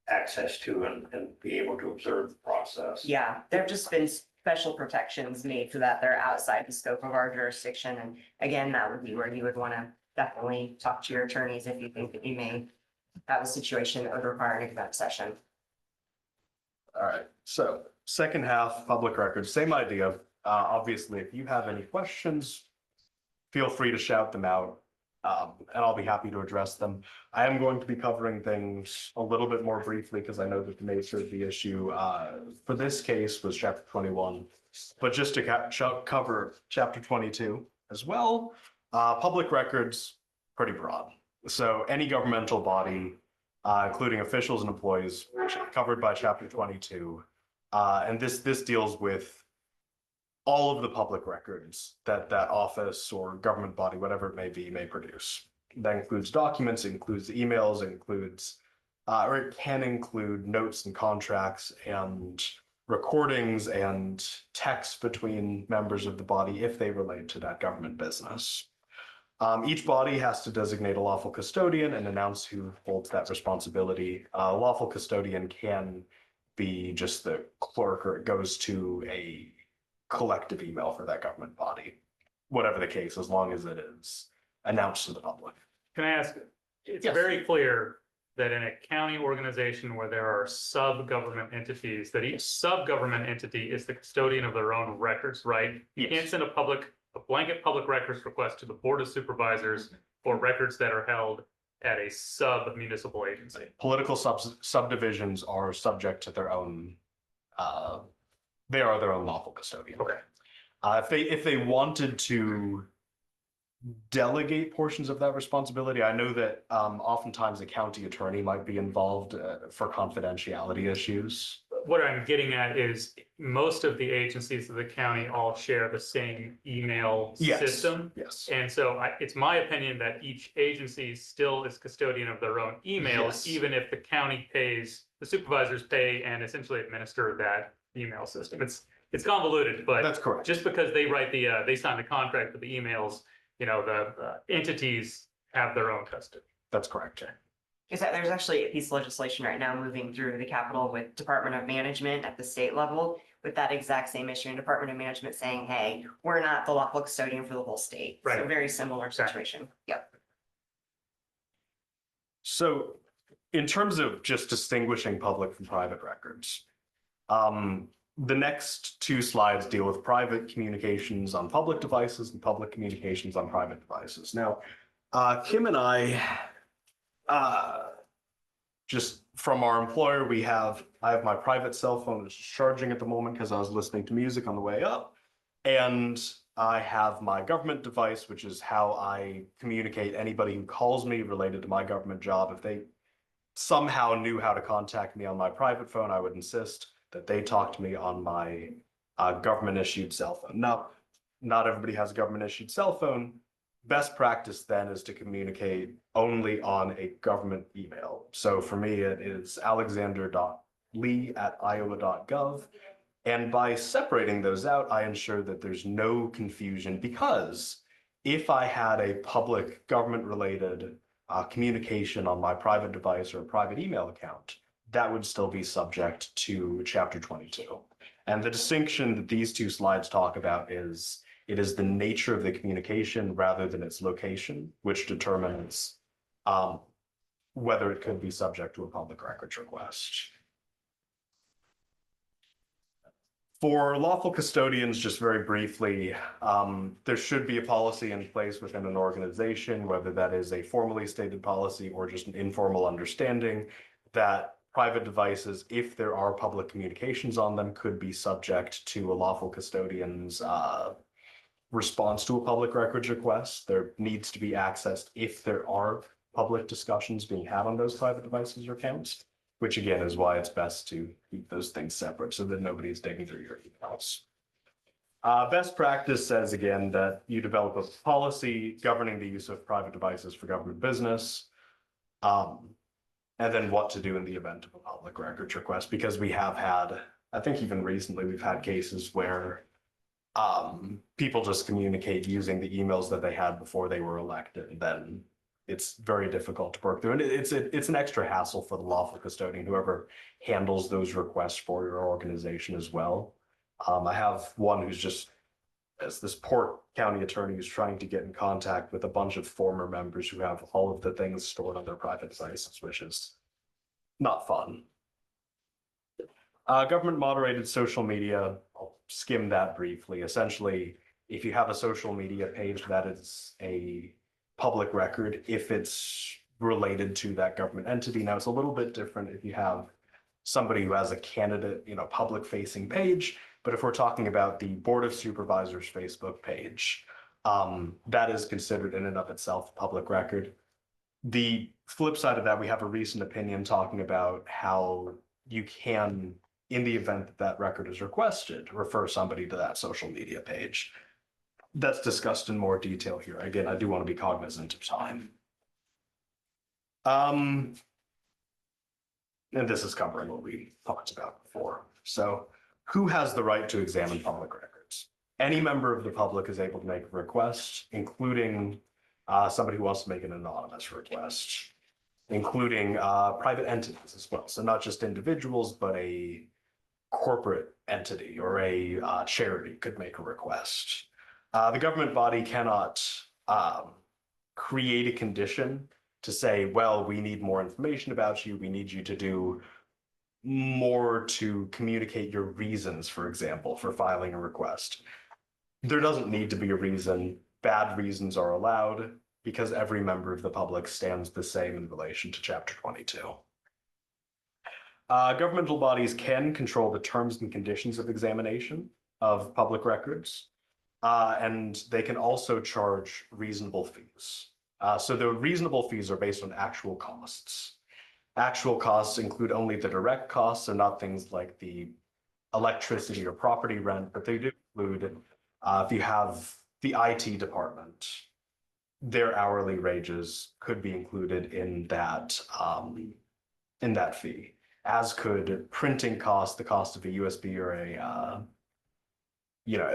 Speaker 1: access to and be able to observe the process.
Speaker 17: yeah, there've just been special protections made for that. They're outside the scope of our jurisdiction. And again, that would be where you would want to definitely talk to your attorneys if you think that you may have a situation that would require an exec session.
Speaker 18: All right, so second half, public records, same idea. Obviously, if you have any questions, feel free to shout them out, and I'll be happy to address them. I am going to be covering things a little bit more briefly because I know that the nature of the issue for this case was Chapter 21. But just to cover Chapter 22 as well, public records, pretty broad. So any governmental body, including officials and employees, covered by Chapter 22. And this deals with all of the public records that office or government body, whatever it may be, may produce. That includes documents, it includes emails, it includes, or it can include notes and contracts and recordings and texts between members of the body if they relate to that government business. Each body has to designate a lawful custodian and announce who holds that responsibility. A lawful custodian can be just the clerk, or it goes to a collective email for that government body, whatever the case, as long as it is announced to the public.
Speaker 19: Can I ask, it's
Speaker 18: Yes.
Speaker 19: very clear that in a county organization where there are sub-government entities, that each sub-government entity is the custodian of their own records, right? You can't send a blanket public records request to the Board of Supervisors for records that are held at a sub-municipal agency.
Speaker 18: Political subdivisions are subject to their own, they are their own lawful custodian.
Speaker 19: Okay.
Speaker 18: If they wanted to delegate portions of that responsibility, I know that oftentimes a county attorney might be involved for confidentiality issues.
Speaker 19: What I'm getting at is most of the agencies of the county all share the same email system.
Speaker 18: Yes.
Speaker 19: And so it's my opinion that each agency still is custodian of their own emails, even if the county pays, the supervisors pay and essentially administer that email system. It's convoluted, but
Speaker 18: that's correct.
Speaker 19: Just because they write they sign the contract for the emails, the entities have their own custody.
Speaker 18: That's correct.
Speaker 17: Is that there's actually a piece of legislation right now moving through the Capitol with Department of Management at the state level with that exact same issue, and Department of Management saying, hey, we're not the lawful custodian for the whole state.
Speaker 19: Right.
Speaker 17: So very similar situation. Yep.
Speaker 18: So in terms of just distinguishing public from private records, the next two slides deal with private communications on public devices and public communications on private devices. Now, Kim and I, just from our employer, I have my private cell phone that's charging at the moment because I was listening to music on the way up. And I have my government device, which is how I communicate anybody who calls me related to my government job. If they somehow knew how to contact me on my private phone, I would insist that they talk to me on my government issued cell phone. Now, not everybody has a government issued cell phone. Best practice then is to communicate only on a government email. So for me, it is alexander.lee@iowa.gov. And by separating those out, I ensure that there's no confusion, because if I had a public government related communication on my private device or a private email account, that would still be subject to Chapter 22. And the distinction that these two slides talk about is it is the nature of the communication rather than its location, which determines whether it could be subject to a public records request. For lawful custodians, just very briefly, there should be a policy in place within an organization, whether that is a formally stated policy or just an informal understanding, that private devices, if there are public communications on them, could be subject to a lawful custodian's response to a public records request. There needs to be access if there are public discussions being had on those private devices or accounts, which again is why it's best to keep those things separate so that nobody's digging through your emails. Best practice says again that you develop a policy governing the use of private devices for government business. And then what to do in the event of a public records request, because we have had, I think even recently, we've had cases where people just communicate using the emails that they had before they were elected, and then it's very difficult to work through. And it's an extra hassle for the lawful custodian, whoever handles those requests for your organization as well. I have one who's just, as this poor county attorney who's trying to get in contact with a bunch of former members who have all of the things stored on their private devices, which is not fun. Government moderated social media, I'll skim that briefly. Essentially, if you have a social media page that is a public record, if it's related to that government entity. Now, it's a little bit different if you have somebody who has a candidate, public facing page. But if we're talking about the Board of Supervisors Facebook page, that is considered in and of itself a public record. The flip side of that, we have a recent opinion talking about how you can, in the event that that record is requested, refer somebody to that social media page. That's discussed in more detail here. Again, I do want to be cognizant of time. And this is covering what we talked about before. So who has the right to examine public records? Any member of the public is able to make a request, including somebody who wants to make an anonymous request, including private entities as well. So not just individuals, but a corporate entity or a charity could make a request. The government body cannot create a condition to say, well, we need more information about you. We need you to do more to communicate your reasons, for example, for filing a request. There doesn't need to be a reason. Bad reasons are allowed because every member of the public stands the same in relation to Chapter 22. Governmental bodies can control the terms and conditions of examination of public records, and they can also charge reasonable fees. So the reasonable fees are based on actual costs. Actual costs include only the direct costs and not things like the electricity or property rent, but they do include, if you have the IT department, their hourly wages could be included in that fee, as could printing costs, the cost of a USB or a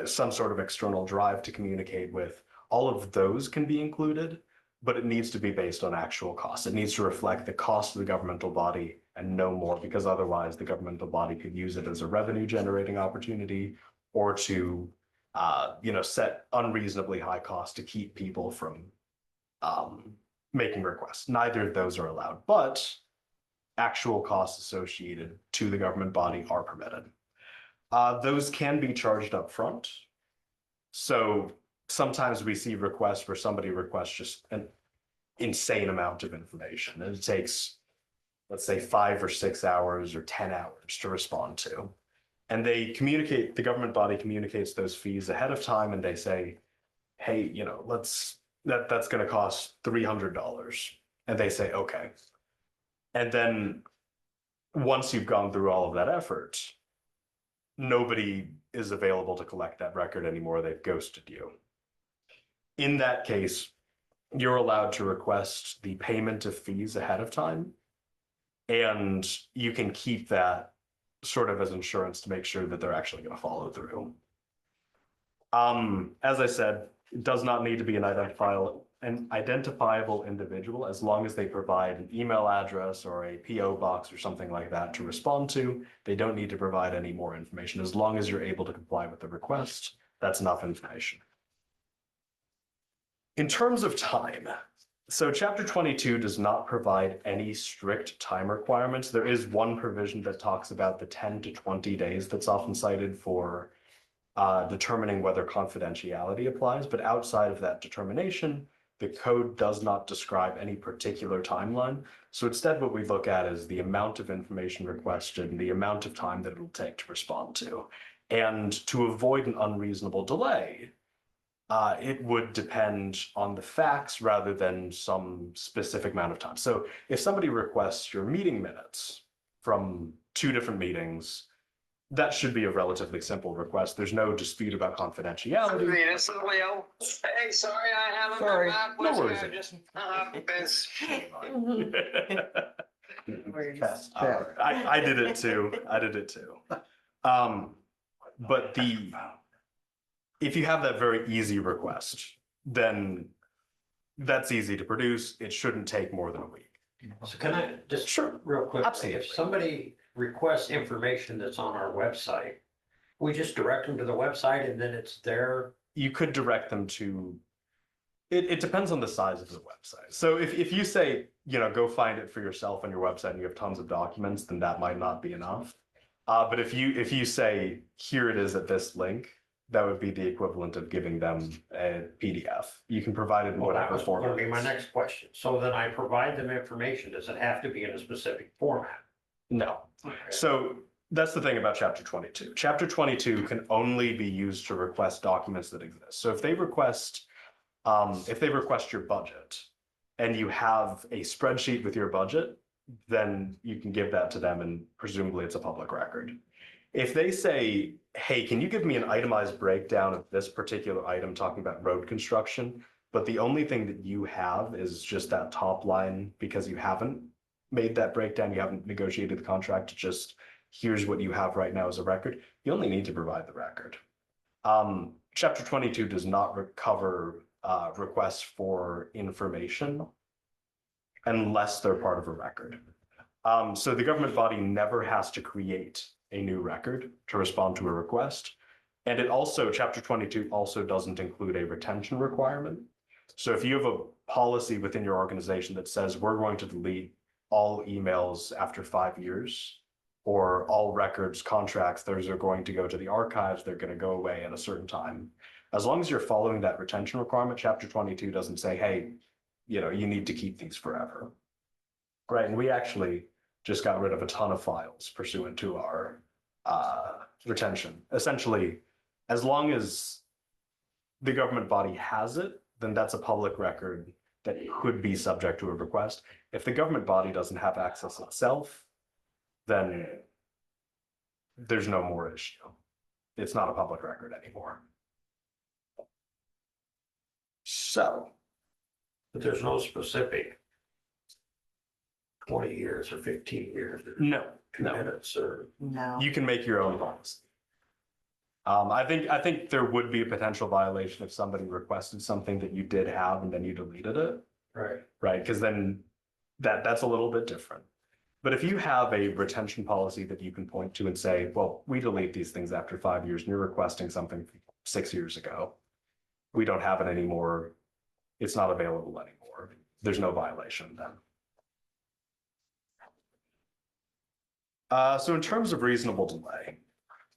Speaker 18: some sort of external drive to communicate with. All of those can be included, but it needs to be based on actual costs. It needs to reflect the cost of the governmental body and no more, because otherwise the governmental body could use it as a revenue generating opportunity or to set unreasonably high costs to keep people from making requests. Neither of those are allowed, but actual costs associated to the government body are permitted. Those can be charged up front. So sometimes we see requests where somebody requests just an insane amount of information, and it takes, let's say, 5 or 6 hours or 10 hours to respond to. And the government body communicates those fees ahead of time, and they say, hey, that's going to cost $300. And they say, okay. And then once you've gone through all of that effort, nobody is available to collect that record anymore. They've ghosted you. In that case, you're allowed to request the payment of fees ahead of time, and you can keep that sort of as insurance to make sure that they're actually going to follow through. As I said, it does not need to be an identifiable individual, as long as they provide an email address or a PO box or something like that to respond to. They don't need to provide any more information. As long as you're able to comply with the request, that's enough information. In terms of time, so Chapter 22 does not provide any strict time requirements. There is one provision that talks about the 10 to 20 days that's often cited for determining whether confidentiality applies, but outside of that determination, the code does not describe any particular timeline. So instead, what we look at is the amount of information requested and the amount of time that it'll take to respond to. And to avoid an unreasonable delay, it would depend on the facts rather than some specific amount of time. So if somebody requests your meeting minutes from 2 different meetings, that should be a relatively simple request. There's no dispute about confidentiality.
Speaker 12: This is Leo. Hey, sorry, I haven't
Speaker 5: Sorry.
Speaker 12: been back
Speaker 18: No
Speaker 12: with you.
Speaker 18: worries.
Speaker 12: I've just been
Speaker 18: I did it too. I did it too. But if you have that very easy request, then that's easy to produce. It shouldn't take more than a week.
Speaker 1: So can I just real quick, if somebody requests information that's on our website, we just direct them to the website and then it's there.
Speaker 18: You could direct them to, it depends on the size of the website. So if you say, go find it for yourself on your website and you have tons of documents, then that might not be enough. But if you say, here it is at this link, that would be the equivalent of giving them a PDF. You can provide it in
Speaker 1: Well, that
Speaker 18: whatever
Speaker 1: was going to
Speaker 18: format.
Speaker 1: be my next question. So then I provide them information. Does it have to be in a specific format?
Speaker 18: No. So that's the thing about chapter 22. Chapter 22 can only be used to request documents that exist. So if they request your budget and you have a spreadsheet with your budget, then you can give that to them and presumably it's a public record. If they say, hey, can you give me an itemized breakdown of this particular item talking about road construction, but the only thing that you have is just that top line because you haven't made that breakdown, you haven't negotiated the contract, just here's what you have right now as a record, you only need to provide the record. Chapter 22 does not cover requests for information unless they're part of a record. So the government body never has to create a new record to respond to a request. And it also, chapter 22 also doesn't include a retention requirement. So if you have a policy within your organization that says we're going to delete all emails after 5 years, or all records, contracts, those are going to go to the archives, they're going to go away at a certain time. As long as you're following that retention requirement, chapter 22 doesn't say, hey, you need to keep these forever. Right, and we actually just got rid of a ton of files pursuant to our retention. Essentially, as long as the government body has it, then that's a public record that could be subject to a request. If the government body doesn't have access itself, then there's no more issue. It's not a public record anymore. So.
Speaker 1: But there's no specific 20 years or 15 years. Or
Speaker 18: No.
Speaker 1: 2 minutes or.
Speaker 17: No.
Speaker 18: You can make your own policy. I think there would be a potential violation if somebody requested something that you did have and then you deleted it.
Speaker 1: Right.
Speaker 18: Right, because then that's a little bit different. But if you have a retention policy that you can point to and say, well, we delete these things after 5 years and you're requesting something 6 years ago, we don't have it anymore, it's not available anymore, there's no violation then. So in terms of reasonable delay,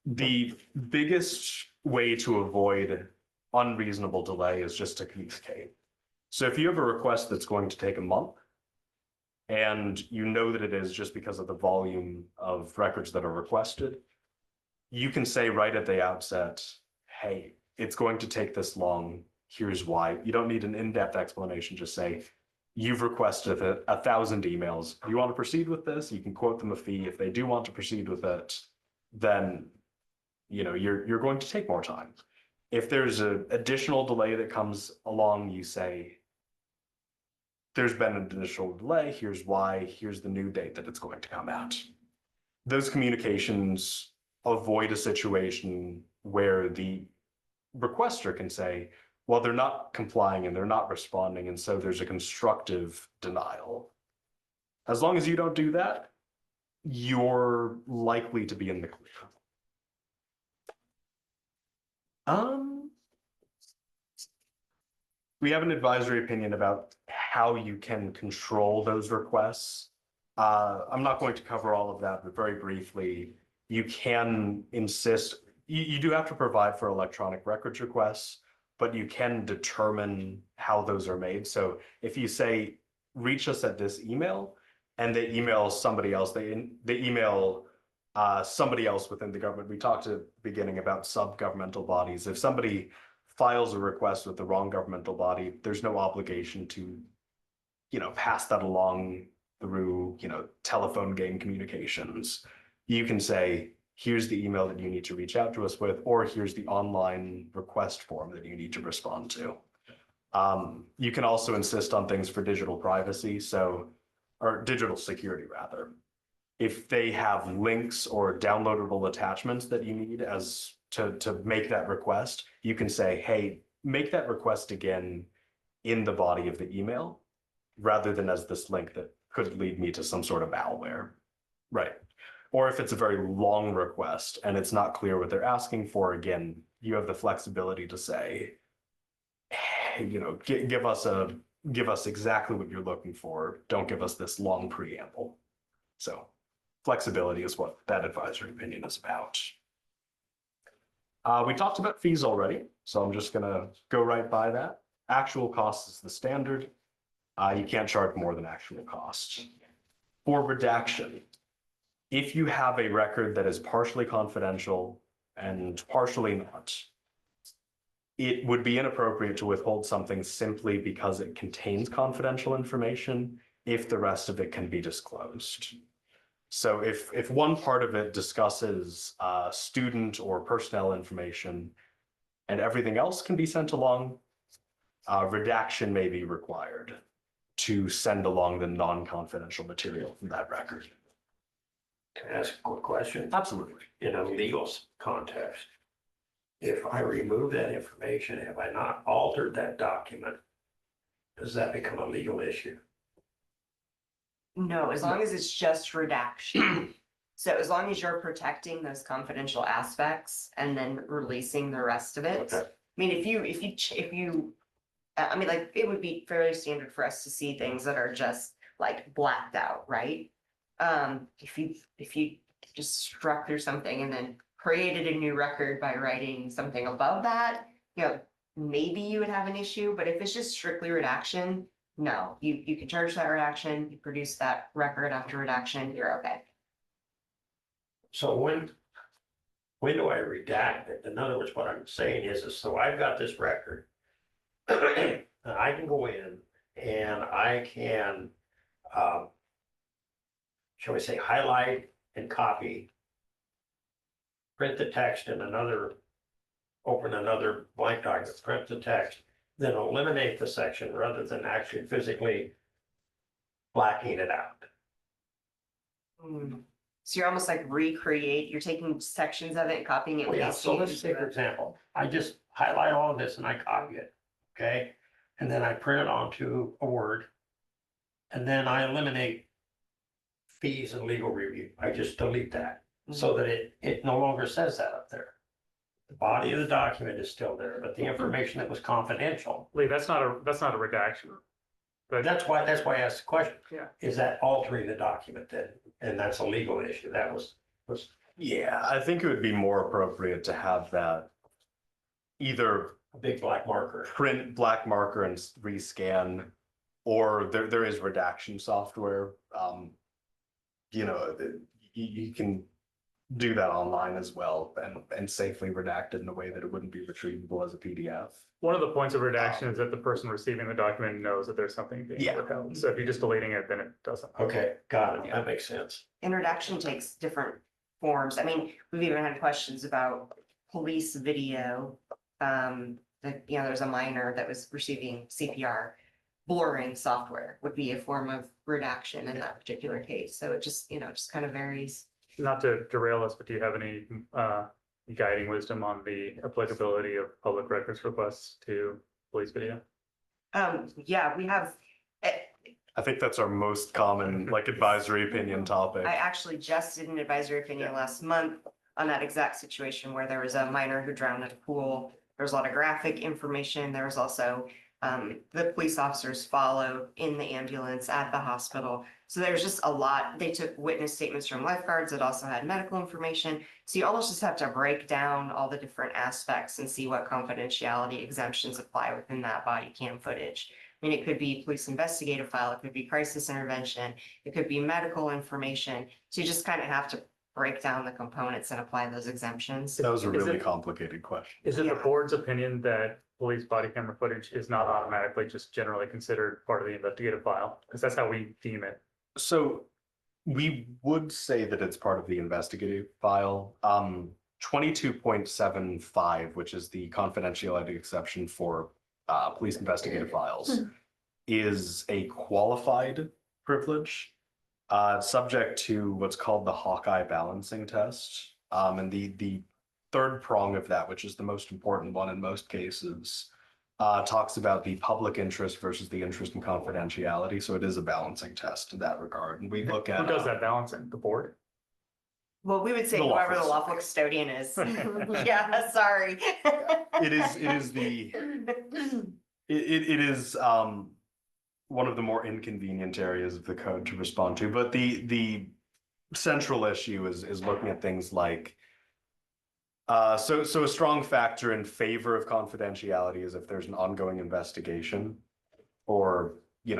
Speaker 18: the biggest way to avoid unreasonable delay is just to communicate. So if you have a request that's going to take a month, and you know that it is just because of the volume of records that are requested, you can say right at the outset, hey, it's going to take this long, here's why. You don't need an in-depth explanation, just say, you've requested 1,000 emails. Do you want to proceed with this? You can quote them a fee. If they do want to proceed with it, then you're going to take more time. If there's an additional delay that comes along, you say, there's been an additional delay, here's why, here's the new date that it's going to come out. Those communications avoid a situation where the requester can say, well, they're not complying and they're not responding, and so there's a constructive denial. As long as you don't do that, you're likely to be in the clear. We have an advisory opinion about how you can control those requests. I'm not going to cover all of that, but very briefly, you can insist, you do have to provide for electronic records requests. but you can determine how those are made. So if you say, reach us at this email, and they email somebody else, they email somebody else within the government. We talked at the beginning about sub-governmental bodies. If somebody files a request with the wrong governmental body, there's no obligation to, pass that along through, telephone game communications. You can say, here's the email that you need to reach out to us with, or here's the online request form that you need to respond to. You can also insist on things for digital privacy, or digital security rather. If they have links or downloadable attachments that you need to make that request, you can say, hey, make that request again in the body of the email, rather than as this link that could lead me to some sort of malware. Right. Or if it's a very long request and it's not clear what they're asking for, again, you have the flexibility to say, hey, give us exactly what you're looking for. Don't give us this long preamble. So flexibility is what that advisory opinion is about. We talked about fees already, so I'm just gonna go right by that. Actual cost is the standard. You can't charge more than actual cost. For redaction, if you have a record that is partially confidential and partially not, it would be inappropriate to withhold something simply because it contains confidential information if the rest of it can be disclosed. So if one part of it discusses student or personnel information and everything else can be sent along, redaction may be required to send along the non-confidential material from that record.
Speaker 1: Can I ask a quick question?
Speaker 18: Absolutely.
Speaker 1: In a legal context, if I remove that information, have I not altered that document? Does that become a legal issue?
Speaker 17: No, as long as it's just redaction. So as long as you're protecting those confidential aspects and then releasing the rest of it.
Speaker 1: Okay.
Speaker 17: I mean, if you, I mean, like, it would be fairly standard for us to see things that are just like blacked out, right? If you just struck through something and then created a new record by writing something above that, maybe you would have an issue, but if it's just strictly redaction, no, you can charge that redaction, you produce that record after redaction, you're okay.
Speaker 1: So when do I redact it? In other words, what I'm saying is so I've got this record. And I can go in and I can, shall we say, highlight and copy, print the text in open another blank document, print the text, then eliminate the section rather than actually physically blacking it out.
Speaker 17: So you're almost like you're taking sections of it and copying it.
Speaker 1: Well, yeah, so let's say, for example, I just highlight all of this and I copy it, okay? And then I print it onto a Word. And then I eliminate fees and legal review. I just delete that so that it no longer says that up there. The body of the document is still there, but the information that was confidential.
Speaker 19: Lee, that's not a redaction. But
Speaker 1: That's why I asked the question.
Speaker 19: Yeah.
Speaker 1: Is that altering the document then? And that's a legal issue. That was.
Speaker 18: Yeah, I think it would be more appropriate to have that either
Speaker 1: A big black marker.
Speaker 18: print black marker and rescan, or there is redaction software. You can do that online as well and safely redact it in a way that it wouldn't be retrievable as a PDF.
Speaker 19: one of the points of redaction is that the person receiving the document knows that there's something being withheld. So if you're just deleting it, then it doesn't.
Speaker 1: Okay, got it. That makes sense.
Speaker 17: And redaction takes different forms. I mean, we've even had questions about police video. There's a minor that was receiving CPR. Blurring software would be a form of redaction in that particular case. So it just kind of varies.
Speaker 19: Not to derail us, but do you have any guiding wisdom on the applicability of public records requests to police video?
Speaker 17: Yeah, we have.
Speaker 18: I think that's our most common advisory opinion topic.
Speaker 17: I actually just did an advisory opinion last month on that exact situation where there was a minor who drowned in a pool. There was a lot of graphic information. There was also the police officers followed in the ambulance at the hospital. So there's just a lot. They took witness statements from lifeguards that also had medical information. So you almost just have to break down all the different aspects and see what confidentiality exemptions apply within that body cam footage. I mean, it could be police investigative file, it could be crisis intervention, it could be medical information. So you just kind of have to break down the components and apply those exemptions.
Speaker 18: That was a
Speaker 19: Is
Speaker 18: really
Speaker 19: it-
Speaker 18: complicated question.
Speaker 19: Is it the
Speaker 17: Yeah.
Speaker 19: board's opinion that police body camera footage is not automatically just generally considered part of the investigative file? Because that's how we deem it.
Speaker 18: So we would say that it's part of the investigative file. 22.75, which is the confidentiality exception for police investigative files, is a qualified privilege, subject to what's called the Hawkeye balancing test. And the third prong of that, which is the most important one in most cases, talks about the public interest versus the interest in confidentiality. So it is a balancing test in that regard. And we look at
Speaker 19: Who does that balancing? The board?
Speaker 17: Well, we would say
Speaker 18: The
Speaker 17: whoever the
Speaker 18: lawful
Speaker 17: lawful custodian is. Yeah, sorry.
Speaker 18: it is the it is one of the more inconvenient areas of the code to respond to. But the central issue is looking at things like so a strong factor in favor of confidentiality is if there's an ongoing investigation or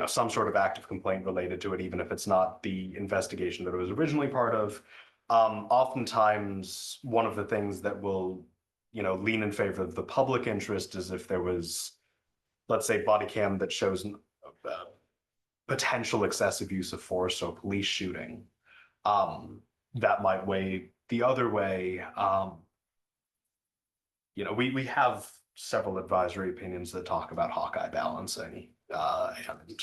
Speaker 18: some sort of active complaint related to it, even if it's not the investigation that it was originally part of. Oftentimes, one of the things that will lean in favor of the public interest is if there was, let's say, body cam that shows potential excessive use of force, so police shooting. That might weigh the other way. We have several advisory opinions that talk about Hawkeye balancing and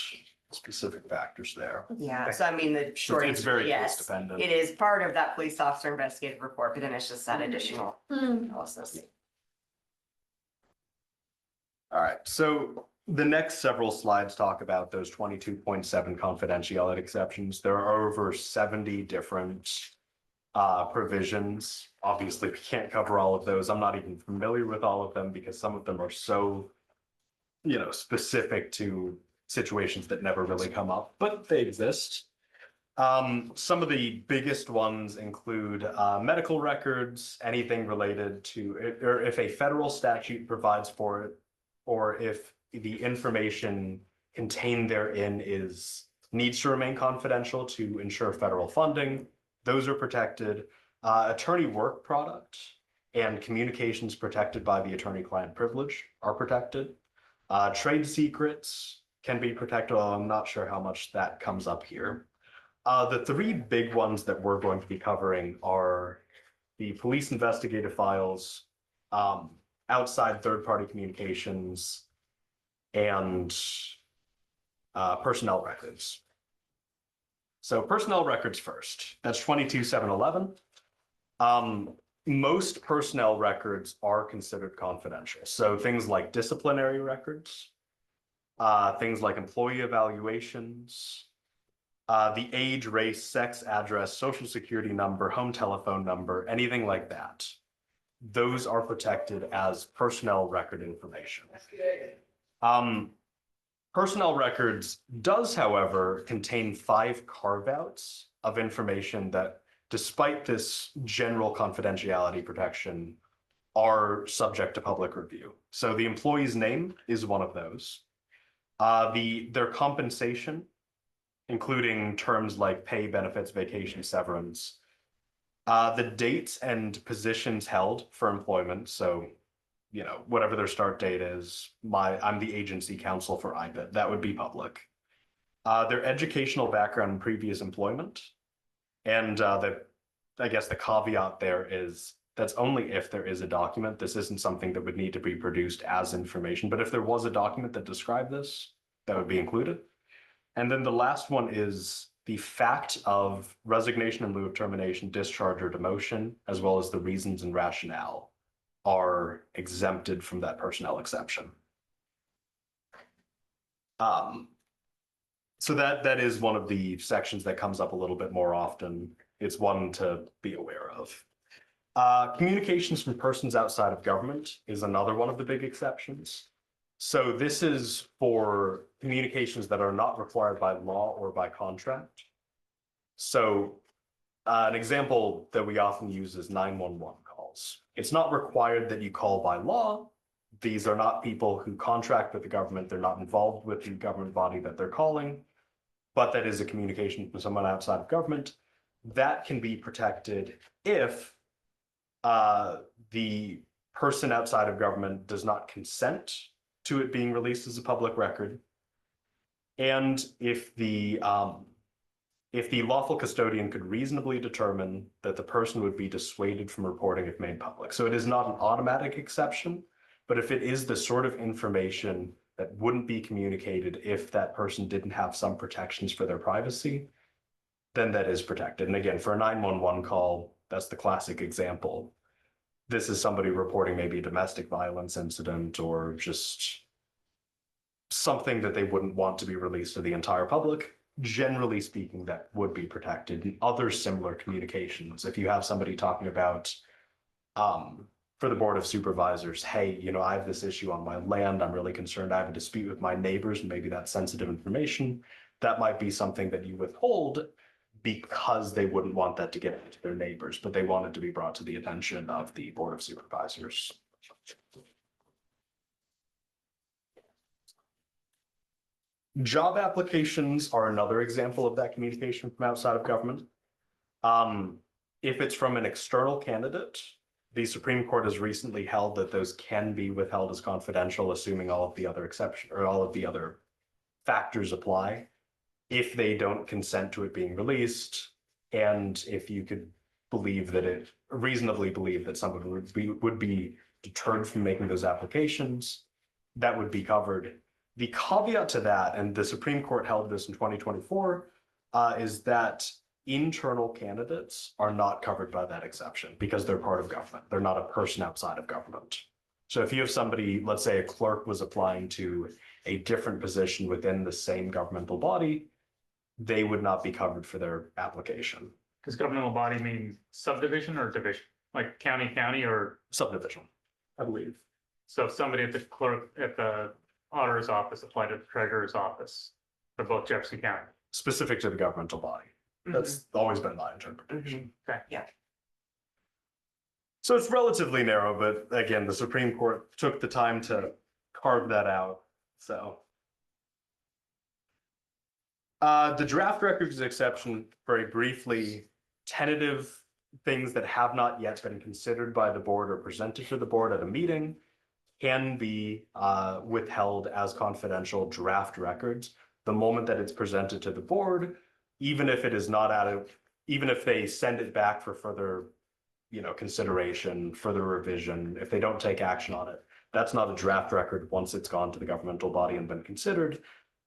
Speaker 18: specific factors there.
Speaker 17: Yeah, so I mean, the short
Speaker 18: It's
Speaker 17: answer,
Speaker 18: very case
Speaker 17: yes,
Speaker 18: dependent.
Speaker 17: it is part of that police officer investigative report, but then it's just that additional analysis.
Speaker 18: All right, so the next several slides talk about those 22.7 confidentiality exceptions. There are over 70 different provisions. Obviously, we can't cover all of those. I'm not even familiar with all of them because some of them are so, specific to situations that never really come up, but they exist. Some of the biggest ones include medical records, anything related to, or if a federal statute provides for it, or if the information contained therein needs to remain confidential to ensure federal funding, those are protected. Attorney work product and communications protected by the attorney-client privilege are protected. Trade secrets can be protected, although I'm not sure how much that comes up here. The three big ones that we're going to be covering are the police investigative files, outside third-party communications, and personnel records. So personnel records first. That's 22.711. Most personnel records are considered confidential. So things like disciplinary records, things like employee evaluations, the age, race, sex, address, social security number, home telephone number, anything like that. Those are protected as personnel record information. Personnel records does, however, contain 5 carve-outs of information that, despite this general confidentiality protection, are subject to public review. So the employee's name is one of those. Their compensation, including terms like pay, benefits, vacation, severance, the dates and positions held for employment. So, whatever their start date is, I'm the agency counsel for IPIT, that would be public. Their educational background and previous employment. And I guess the caveat there is that's only if there is a document. This isn't something that would need to be produced as information, but if there was a document that described this, that would be included. And then the last one is the fact of resignation in lieu of termination, discharge, or demotion, as well as the reasons and rationale, are exempted from that personnel exception. So that is one of the sections that comes up a little bit more often. It's one to be aware of. Communications from persons outside of government is another one of the big exceptions. So this is for communications that are not required by law or by contract. So an example that we often use is 911 calls. It's not required that you call by law. These are not people who contract with the government. They're not involved with the government body that they're calling, but that is a communication from someone outside of government. That can be protected if the person outside of government does not consent to it being released as a public record. And if the lawful custodian could reasonably determine that the person would be dissuaded from reporting if made public. So it is not an automatic exception, but if it is the sort of information that wouldn't be communicated if that person didn't have some protections for their privacy, then that is protected. And again, for a 911 call, that's the classic example. This is somebody reporting maybe a domestic violence incident or just something that they wouldn't want to be released to the entire public. Generally speaking, that would be protected. And other similar communications, if you have somebody talking about, for the Board of Supervisors, hey, you know, I have this issue on my land. I'm really concerned. I have a dispute with my neighbors, and maybe that's sensitive information. That might be something that you withhold because they wouldn't want that to get to their neighbors, but they want it to be brought to the attention of the Board of Supervisors. Job applications are another example of that communication from outside of government. If it's from an external candidate, the Supreme Court has recently held that those can be withheld as confidential, assuming all of the other exceptions or all of the other factors apply, if they don't consent to it being released, and if you could reasonably believe that someone would be deterred from making those applications, that would be covered. The caveat to that, and the Supreme Court held this in 2024, is that internal candidates are not covered by that exception because they're part of government. They're not a person outside of government. So if you have somebody, let's say a clerk was applying to a different position within the same governmental body, they would not be covered for their application.
Speaker 19: Does governmental body mean subdivision or division? Like county or?
Speaker 18: Subdivision, I believe.
Speaker 19: So if somebody at the auditor's office applied to the treasurer's office for both Jefferson County.
Speaker 18: Specific to the governmental body. That's always been my interpretation.
Speaker 19: Okay.
Speaker 17: Yeah.
Speaker 18: So it's relatively narrow, but again, the Supreme Court took the time to carve that out. So the draft records exception, very briefly, tentative things that have not yet been considered by the board or presented to the board at a meeting can be withheld as confidential draft records the moment that it's presented to the board, even if it is not even if they send it back for further, consideration, further revision, if they don't take action on it. That's not a draft record once it's gone to the governmental body and been considered.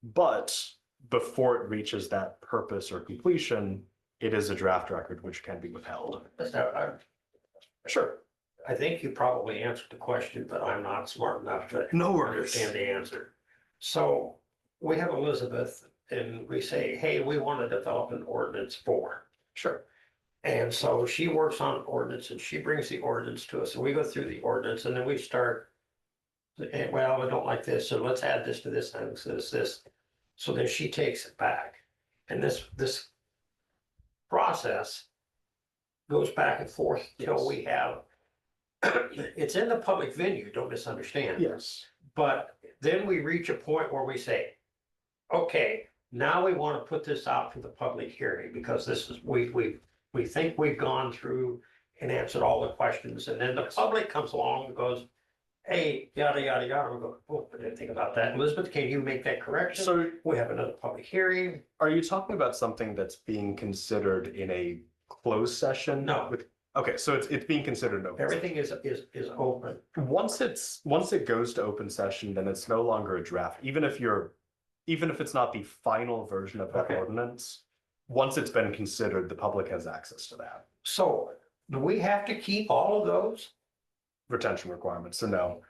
Speaker 18: But before it reaches that purpose or completion, it is a draft record which can be withheld. Sure.
Speaker 1: I think you probably answered the question, but I'm not smart enough to
Speaker 18: No worries.
Speaker 1: understand the answer. So we have Elizabeth and we say, hey, we want to develop an ordinance for.
Speaker 18: Sure.
Speaker 1: And so she works on an ordinance and she brings the ordinance to us and we go through the ordinance and then we start. Well, I don't like this, so let's add this to this and this. So then she takes it back. And this process goes back and forth till we have, it's in the public venue, don't misunderstand.
Speaker 18: Yes.
Speaker 1: But then we reach a point where we say, okay, now we want to put this out for the public hearing because this is, we think we've gone through and answered all the questions. And then the public comes along and goes, hey, yada, yada, yada. We go, oh, I didn't think about that. Elizabeth, can you make that correction?
Speaker 18: So
Speaker 1: We have another public hearing.
Speaker 18: are you talking about something that's being considered in a closed session?
Speaker 1: No.
Speaker 18: Okay, so it's being considered open.
Speaker 1: Everything is open.
Speaker 18: Once it goes to open session, then it's no longer a draft. Even if it's not the final version of that
Speaker 1: Okay.
Speaker 18: ordinance, once it's been considered, the public has access to that.
Speaker 1: So do we have to keep all of those?
Speaker 18: Retention requirements, so no.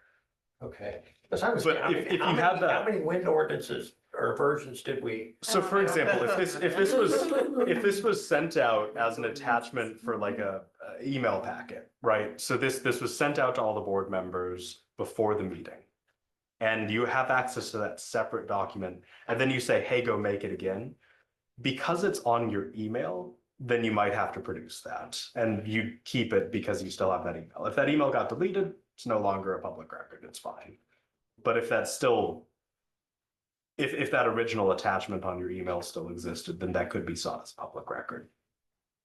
Speaker 1: Okay. Because I was,
Speaker 18: But if you have that-
Speaker 1: how many wind ordinances or versions did we?
Speaker 18: So for example, if this was sent out as an attachment for like a email packet, right? So this was sent out to all the board members before the meeting. And you have access to that separate document, and then you say, hey, go make it again. because it's on your email, then you might have to produce that. And you keep it because you still have that email. If that email got deleted, it's no longer a public record, it's fine. But if that's still, if that original attachment on your email still existed, then that could be sought as a public record.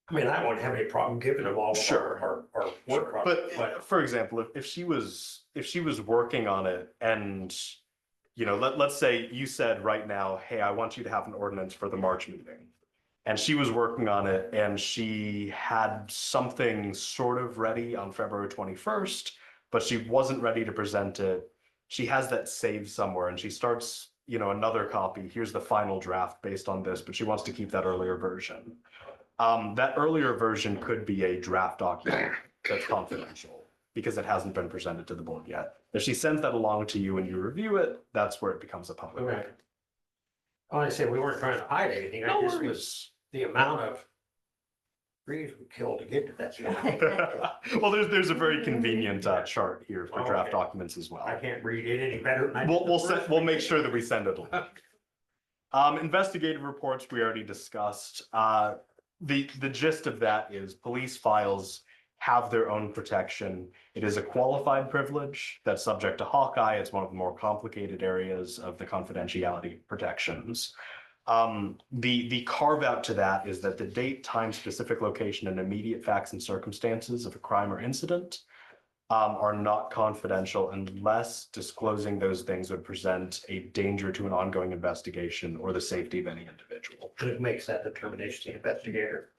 Speaker 1: I mean, I wouldn't have any problem giving them all of
Speaker 18: Sure.
Speaker 1: our work product,
Speaker 18: But for example, if she was working on it and, you know, let's say you said right now, hey, I want you to have an ordinance for the March meeting. And she was working on it and she had something sort of ready on February 21st, but she wasn't ready to present it. She has that saved somewhere and she starts, you know, another copy. Here's the final draft based on this, but she wants to keep that earlier version. That earlier version could be a draft document that's confidential because it hasn't been presented to the board yet. If she sends that along to you and you review it, that's where it becomes a public
Speaker 1: Right.
Speaker 18: record.
Speaker 1: I say we weren't trying to hide anything.
Speaker 18: No
Speaker 1: I just
Speaker 18: worries.
Speaker 1: was the amount of trees we killed to get to that.
Speaker 18: Well, there's a very convenient chart here for draft
Speaker 1: Okay.
Speaker 18: documents as well.
Speaker 1: I can't read it any better than I did the first
Speaker 18: We'll
Speaker 1: one.
Speaker 18: make sure that we send it along. Investigative reports we already discussed. The gist of that is police files have their own protection. It is a qualified privilege that's subject to Hawkeye. It's one of the more complicated areas of the confidentiality protections. The carve out to that is that the date, time, specific location, and immediate facts and circumstances of a crime or incident are not confidential unless disclosing those things would present a danger to an ongoing investigation or the safety of any individual.
Speaker 1: Who makes that determination, the investigator?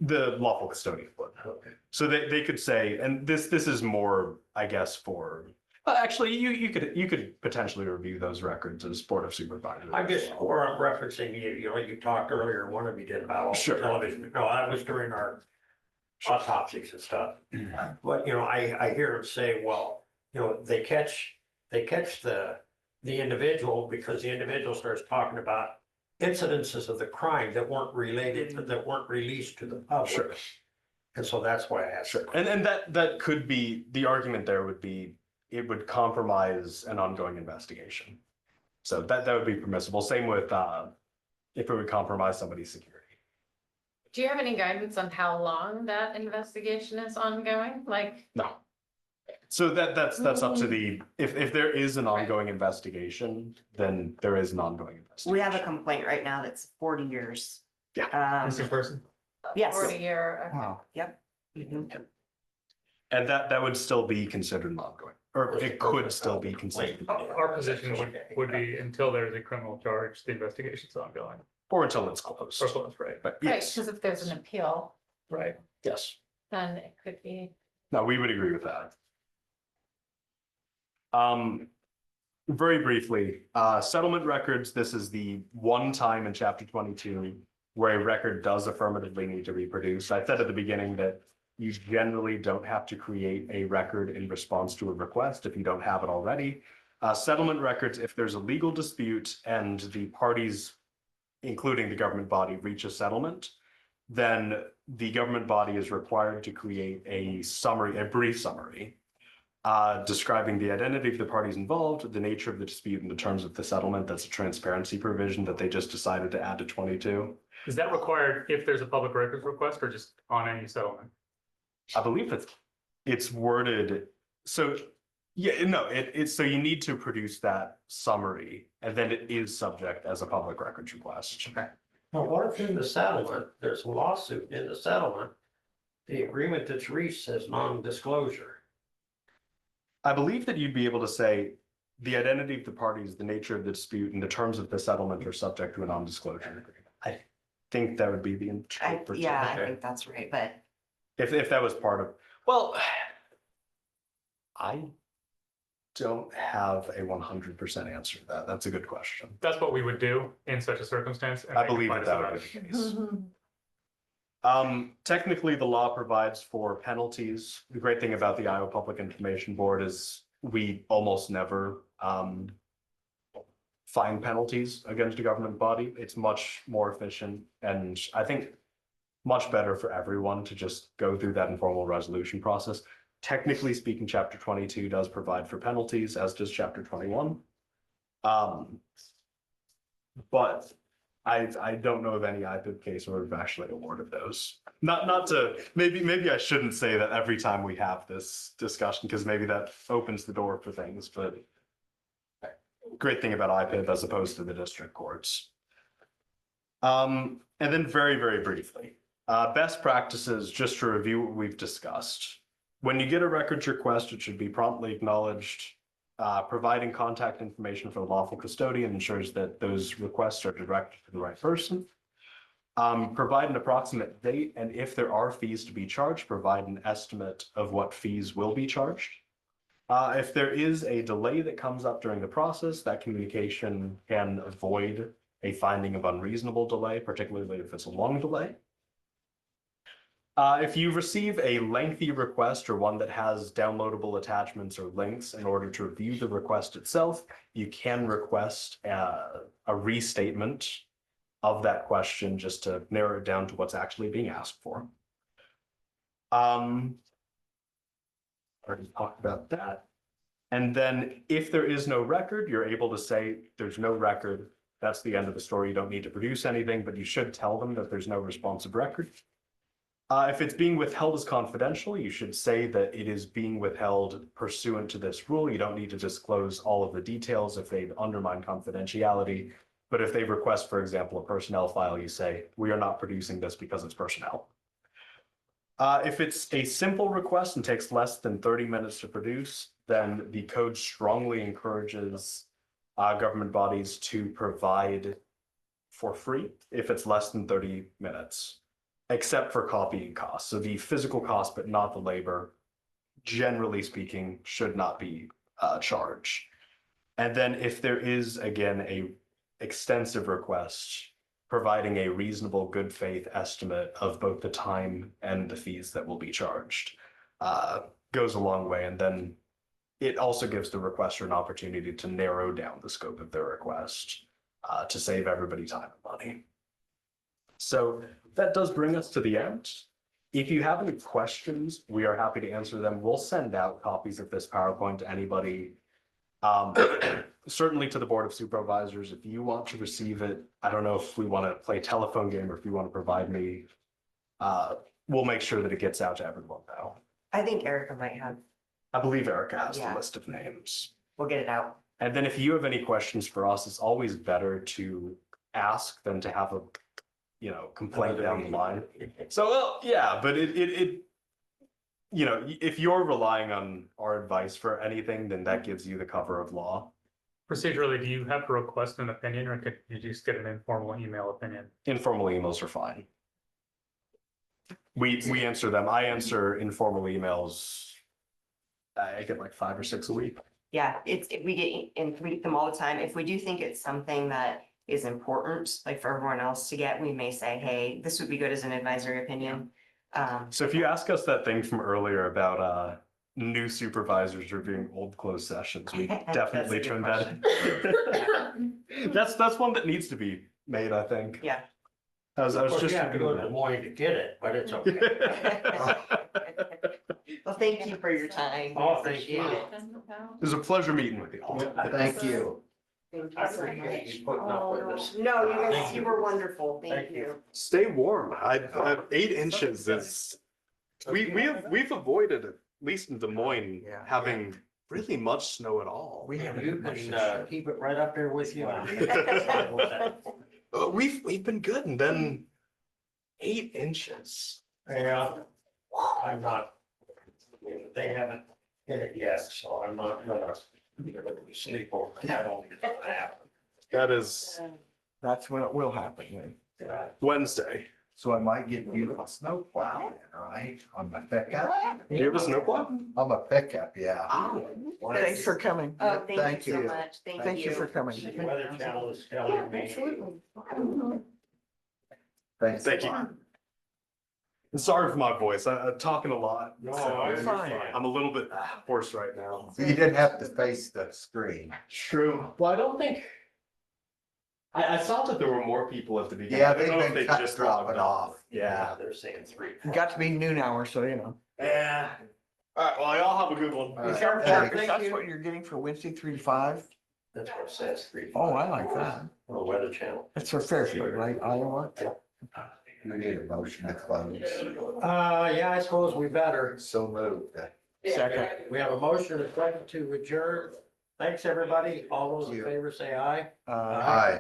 Speaker 18: The lawful custodian would.
Speaker 1: Okay.
Speaker 18: So they could say, and this is more, I guess, for actually you could potentially review those records as Board of Supervisors.
Speaker 1: I'm just, or I'm referencing you know, you talked earlier, one of you did about all the
Speaker 18: Sure.
Speaker 1: television. No, that was during our autopsies and stuff. But, you know, I hear them say, well, you know, they catch the individual because the individual starts talking about incidences of the crime that weren't related, that weren't released to the public.
Speaker 18: Sure.
Speaker 1: And so that's why I asked.
Speaker 18: Sure. And that could be, the argument there would be, it would compromise an ongoing investigation. So that would be permissible. Same with if it would compromise somebody's security.
Speaker 20: Do you have any guidance on how long that investigation is ongoing? Like,
Speaker 18: No. So that's up to the, if there is an ongoing investigation, then there is an ongoing investigation.
Speaker 17: We have a complaint right now that's 40 years.
Speaker 18: Yeah.
Speaker 19: Missing person?
Speaker 17: Yes.
Speaker 20: 40-year, okay.
Speaker 17: Yep. Mhm.
Speaker 18: And that would still be considered an ongoing, or it could still be considered.
Speaker 19: Our position would be until there's a criminal charge, the investigation's ongoing.
Speaker 18: Or until it's closed.
Speaker 19: Or close, right?
Speaker 18: But
Speaker 20: Right,
Speaker 18: yes,
Speaker 20: because if there's an appeal,
Speaker 19: Right.
Speaker 18: yes.
Speaker 20: then it could be.
Speaker 18: No, we would agree with that. Very briefly, settlement records, this is the one time in chapter 22 where a record does affirmatively need to be produced. I said at the beginning that you generally don't have to create a record in response to a request if you don't have it already. Settlement records, if there's a legal dispute and the parties, including the government body, reach a settlement, then the government body is required to create a summary, a brief summary, describing the identity of the parties involved, the nature of the dispute, and the terms of the settlement. That's a transparency provision that they just decided to add to 22.
Speaker 19: Is that required if there's a public records request or just on any settlement?
Speaker 18: I believe it's worded, so, yeah, no, it's, so you need to produce that summary, and then it is subject as a public records request.
Speaker 19: Okay.
Speaker 1: Now, what if in the settlement, there's a lawsuit in the settlement, the agreement that's reached says non-disclosure?
Speaker 18: I believe that you'd be able to say the identity of the parties, the nature of the dispute, and the terms of the settlement are subject to a non-disclosure agreement. I think that would be the interpretation.
Speaker 17: Yeah, I think that's right, but
Speaker 18: If that was part of, well, I don't have a 100% answer to that. That's a good question.
Speaker 19: That's what we would do in such a circumstance. and
Speaker 18: I
Speaker 19: they can
Speaker 18: believe
Speaker 19: find
Speaker 18: that
Speaker 19: us
Speaker 18: would
Speaker 19: out.
Speaker 18: be the case. Technically, the law provides for penalties. The great thing about the Iowa Public Information Board is we almost never fine penalties against a government body. It's much more efficient and I think much better for everyone to just go through that informal resolution process. Technically speaking, chapter 22 does provide for penalties, as does chapter 21. But I don't know of any IPIP case where we've actually awarded those. Not to, maybe I shouldn't say that every time we have this discussion, because maybe that opens the door for things, but great thing about IPIP as opposed to the district courts. And then very briefly, best practices, just to review what we've discussed. When you get a records request, it should be promptly acknowledged. Providing contact information for the lawful custodian ensures that those requests are directed to the right person. Provide an approximate date, and if there are fees to be charged, provide an estimate of what fees will be charged. If there is a delay that comes up during the process, that communication can avoid a finding of unreasonable delay, particularly if it's a long delay. If you receive a lengthy request or one that has downloadable attachments or links, in order to review the request itself, you can request a restatement of that question just to narrow it down to what's actually being asked for. Already talked about that. And then if there is no record, you're able to say there's no record. That's the end of the story. You don't need to produce anything, but you should tell them that there's no responsive record. If it's being withheld as confidential, you should say that it is being withheld pursuant to this rule. You don't need to disclose all of the details if they undermine confidentiality. But if they request, for example, a personnel file, you say, we are not producing this because it's personnel. If it's a simple request and takes less than 30 minutes to produce, then the code strongly encourages government bodies to provide for free if it's less than 30 minutes. Except for copying costs. So the physical cost, but not the labor, generally speaking, should not be charged. And then if there is, again, a extensive request, providing a reasonable good faith estimate of both the time and the fees that will be charged goes a long way. And then it also gives the requester an opportunity to narrow down the scope of their request to save everybody time and money. So that does bring us to the end. If you have any questions, we are happy to answer them. We'll send out copies of this PowerPoint to anybody. Certainly to the Board of Supervisors, if you want to receive it. I don't know if we want to play telephone game or if you want to provide me. We'll make sure that it gets out to everyone though.
Speaker 17: I think Erica might have.
Speaker 18: I believe Erica has the
Speaker 17: Yeah.
Speaker 18: list of names.
Speaker 17: We'll get it out.
Speaker 18: And then if you have any questions for us, it's always better to ask than to have a complaint down the line. So, well, yeah, but it if you're relying on our advice for anything, then that gives you the cover of law.
Speaker 19: Procedurally, do you have to request an opinion or could you just get an informal email opinion?
Speaker 18: Informal emails are fine. We answer them. I answer informal emails. I get like 5 or 6 a week.
Speaker 17: Yeah, we get them all the time. If we do think it's something that is important, like for everyone else to get, we may say, hey, this would be good as an advisory opinion.
Speaker 18: So if you ask us that thing from earlier about new supervisors reviewing old closed sessions, we definitely turn that in. That's one that needs to be made, I think.
Speaker 17: Yeah.
Speaker 18: I was
Speaker 1: Of course,
Speaker 18: just
Speaker 1: you have to go to Des Moines to get it, but it's okay.
Speaker 17: Well, thank you for your time.
Speaker 1: Oh, thank you.
Speaker 17: Appreciate it.
Speaker 18: It was a pleasure meeting with you all.
Speaker 3: Thank you.
Speaker 17: Thank
Speaker 1: I
Speaker 17: you so
Speaker 1: appreciate
Speaker 17: much.
Speaker 1: you putting up with us.
Speaker 17: No, you guys,
Speaker 1: Thank
Speaker 17: you were wonderful. Thank
Speaker 1: Thank you.
Speaker 17: you.
Speaker 18: Stay warm. I 8 inches is we've avoided, at least in Des Moines, having really much snow at all.
Speaker 5: We have.
Speaker 1: You can keep it right up there with you.
Speaker 18: We've been good, and then 8 inches.
Speaker 1: Yeah, I'm not, they haven't hit it yet, so I'm not gonna sleep over that only if it happens.
Speaker 18: That is
Speaker 5: That's when it will happen then.
Speaker 18: Wednesday.
Speaker 3: So I might get you a snow plow, right, on my pickup?
Speaker 18: Do you have a snowplow?
Speaker 3: On my pickup, yeah.
Speaker 5: Thanks for coming.
Speaker 17: Oh, thank
Speaker 3: Thank
Speaker 17: you so
Speaker 3: you.
Speaker 17: much.
Speaker 5: Thank you for coming.
Speaker 1: The Weather Channel is telling me.
Speaker 3: Thanks.
Speaker 18: Thank you. And sorry for my voice. I'm talking a lot.
Speaker 1: No,
Speaker 18: so
Speaker 1: I'm fine.
Speaker 18: I'm a little bit hoarse right now.
Speaker 3: You didn't have to face the screen.
Speaker 18: True. Well, I don't think. I thought that there were more people at the beginning.
Speaker 3: Yeah,
Speaker 18: I don't know if
Speaker 3: they've
Speaker 18: they
Speaker 3: been
Speaker 18: just
Speaker 3: dropping
Speaker 18: logged
Speaker 3: off.
Speaker 18: Yeah.
Speaker 1: They're saying 3.
Speaker 5: It got to be noon hour, so you know.
Speaker 18: Yeah. All right. Well, y'all have a good one.
Speaker 5: Is
Speaker 3: Thanks.
Speaker 5: that- That's what you're getting for Wednesday 3 to 5?
Speaker 1: That's what it says, 3.
Speaker 5: Oh, I like that.
Speaker 1: Well, Weather Channel.
Speaker 5: That's for Fairfield, right, Iowa?
Speaker 3: We need a motion to close.
Speaker 1: Yeah, I suppose we better.
Speaker 3: So moved.
Speaker 5: Second.
Speaker 1: We have a motion and a second to adjourn. Thanks, everybody. All those in favor say aye.
Speaker 3: Aye.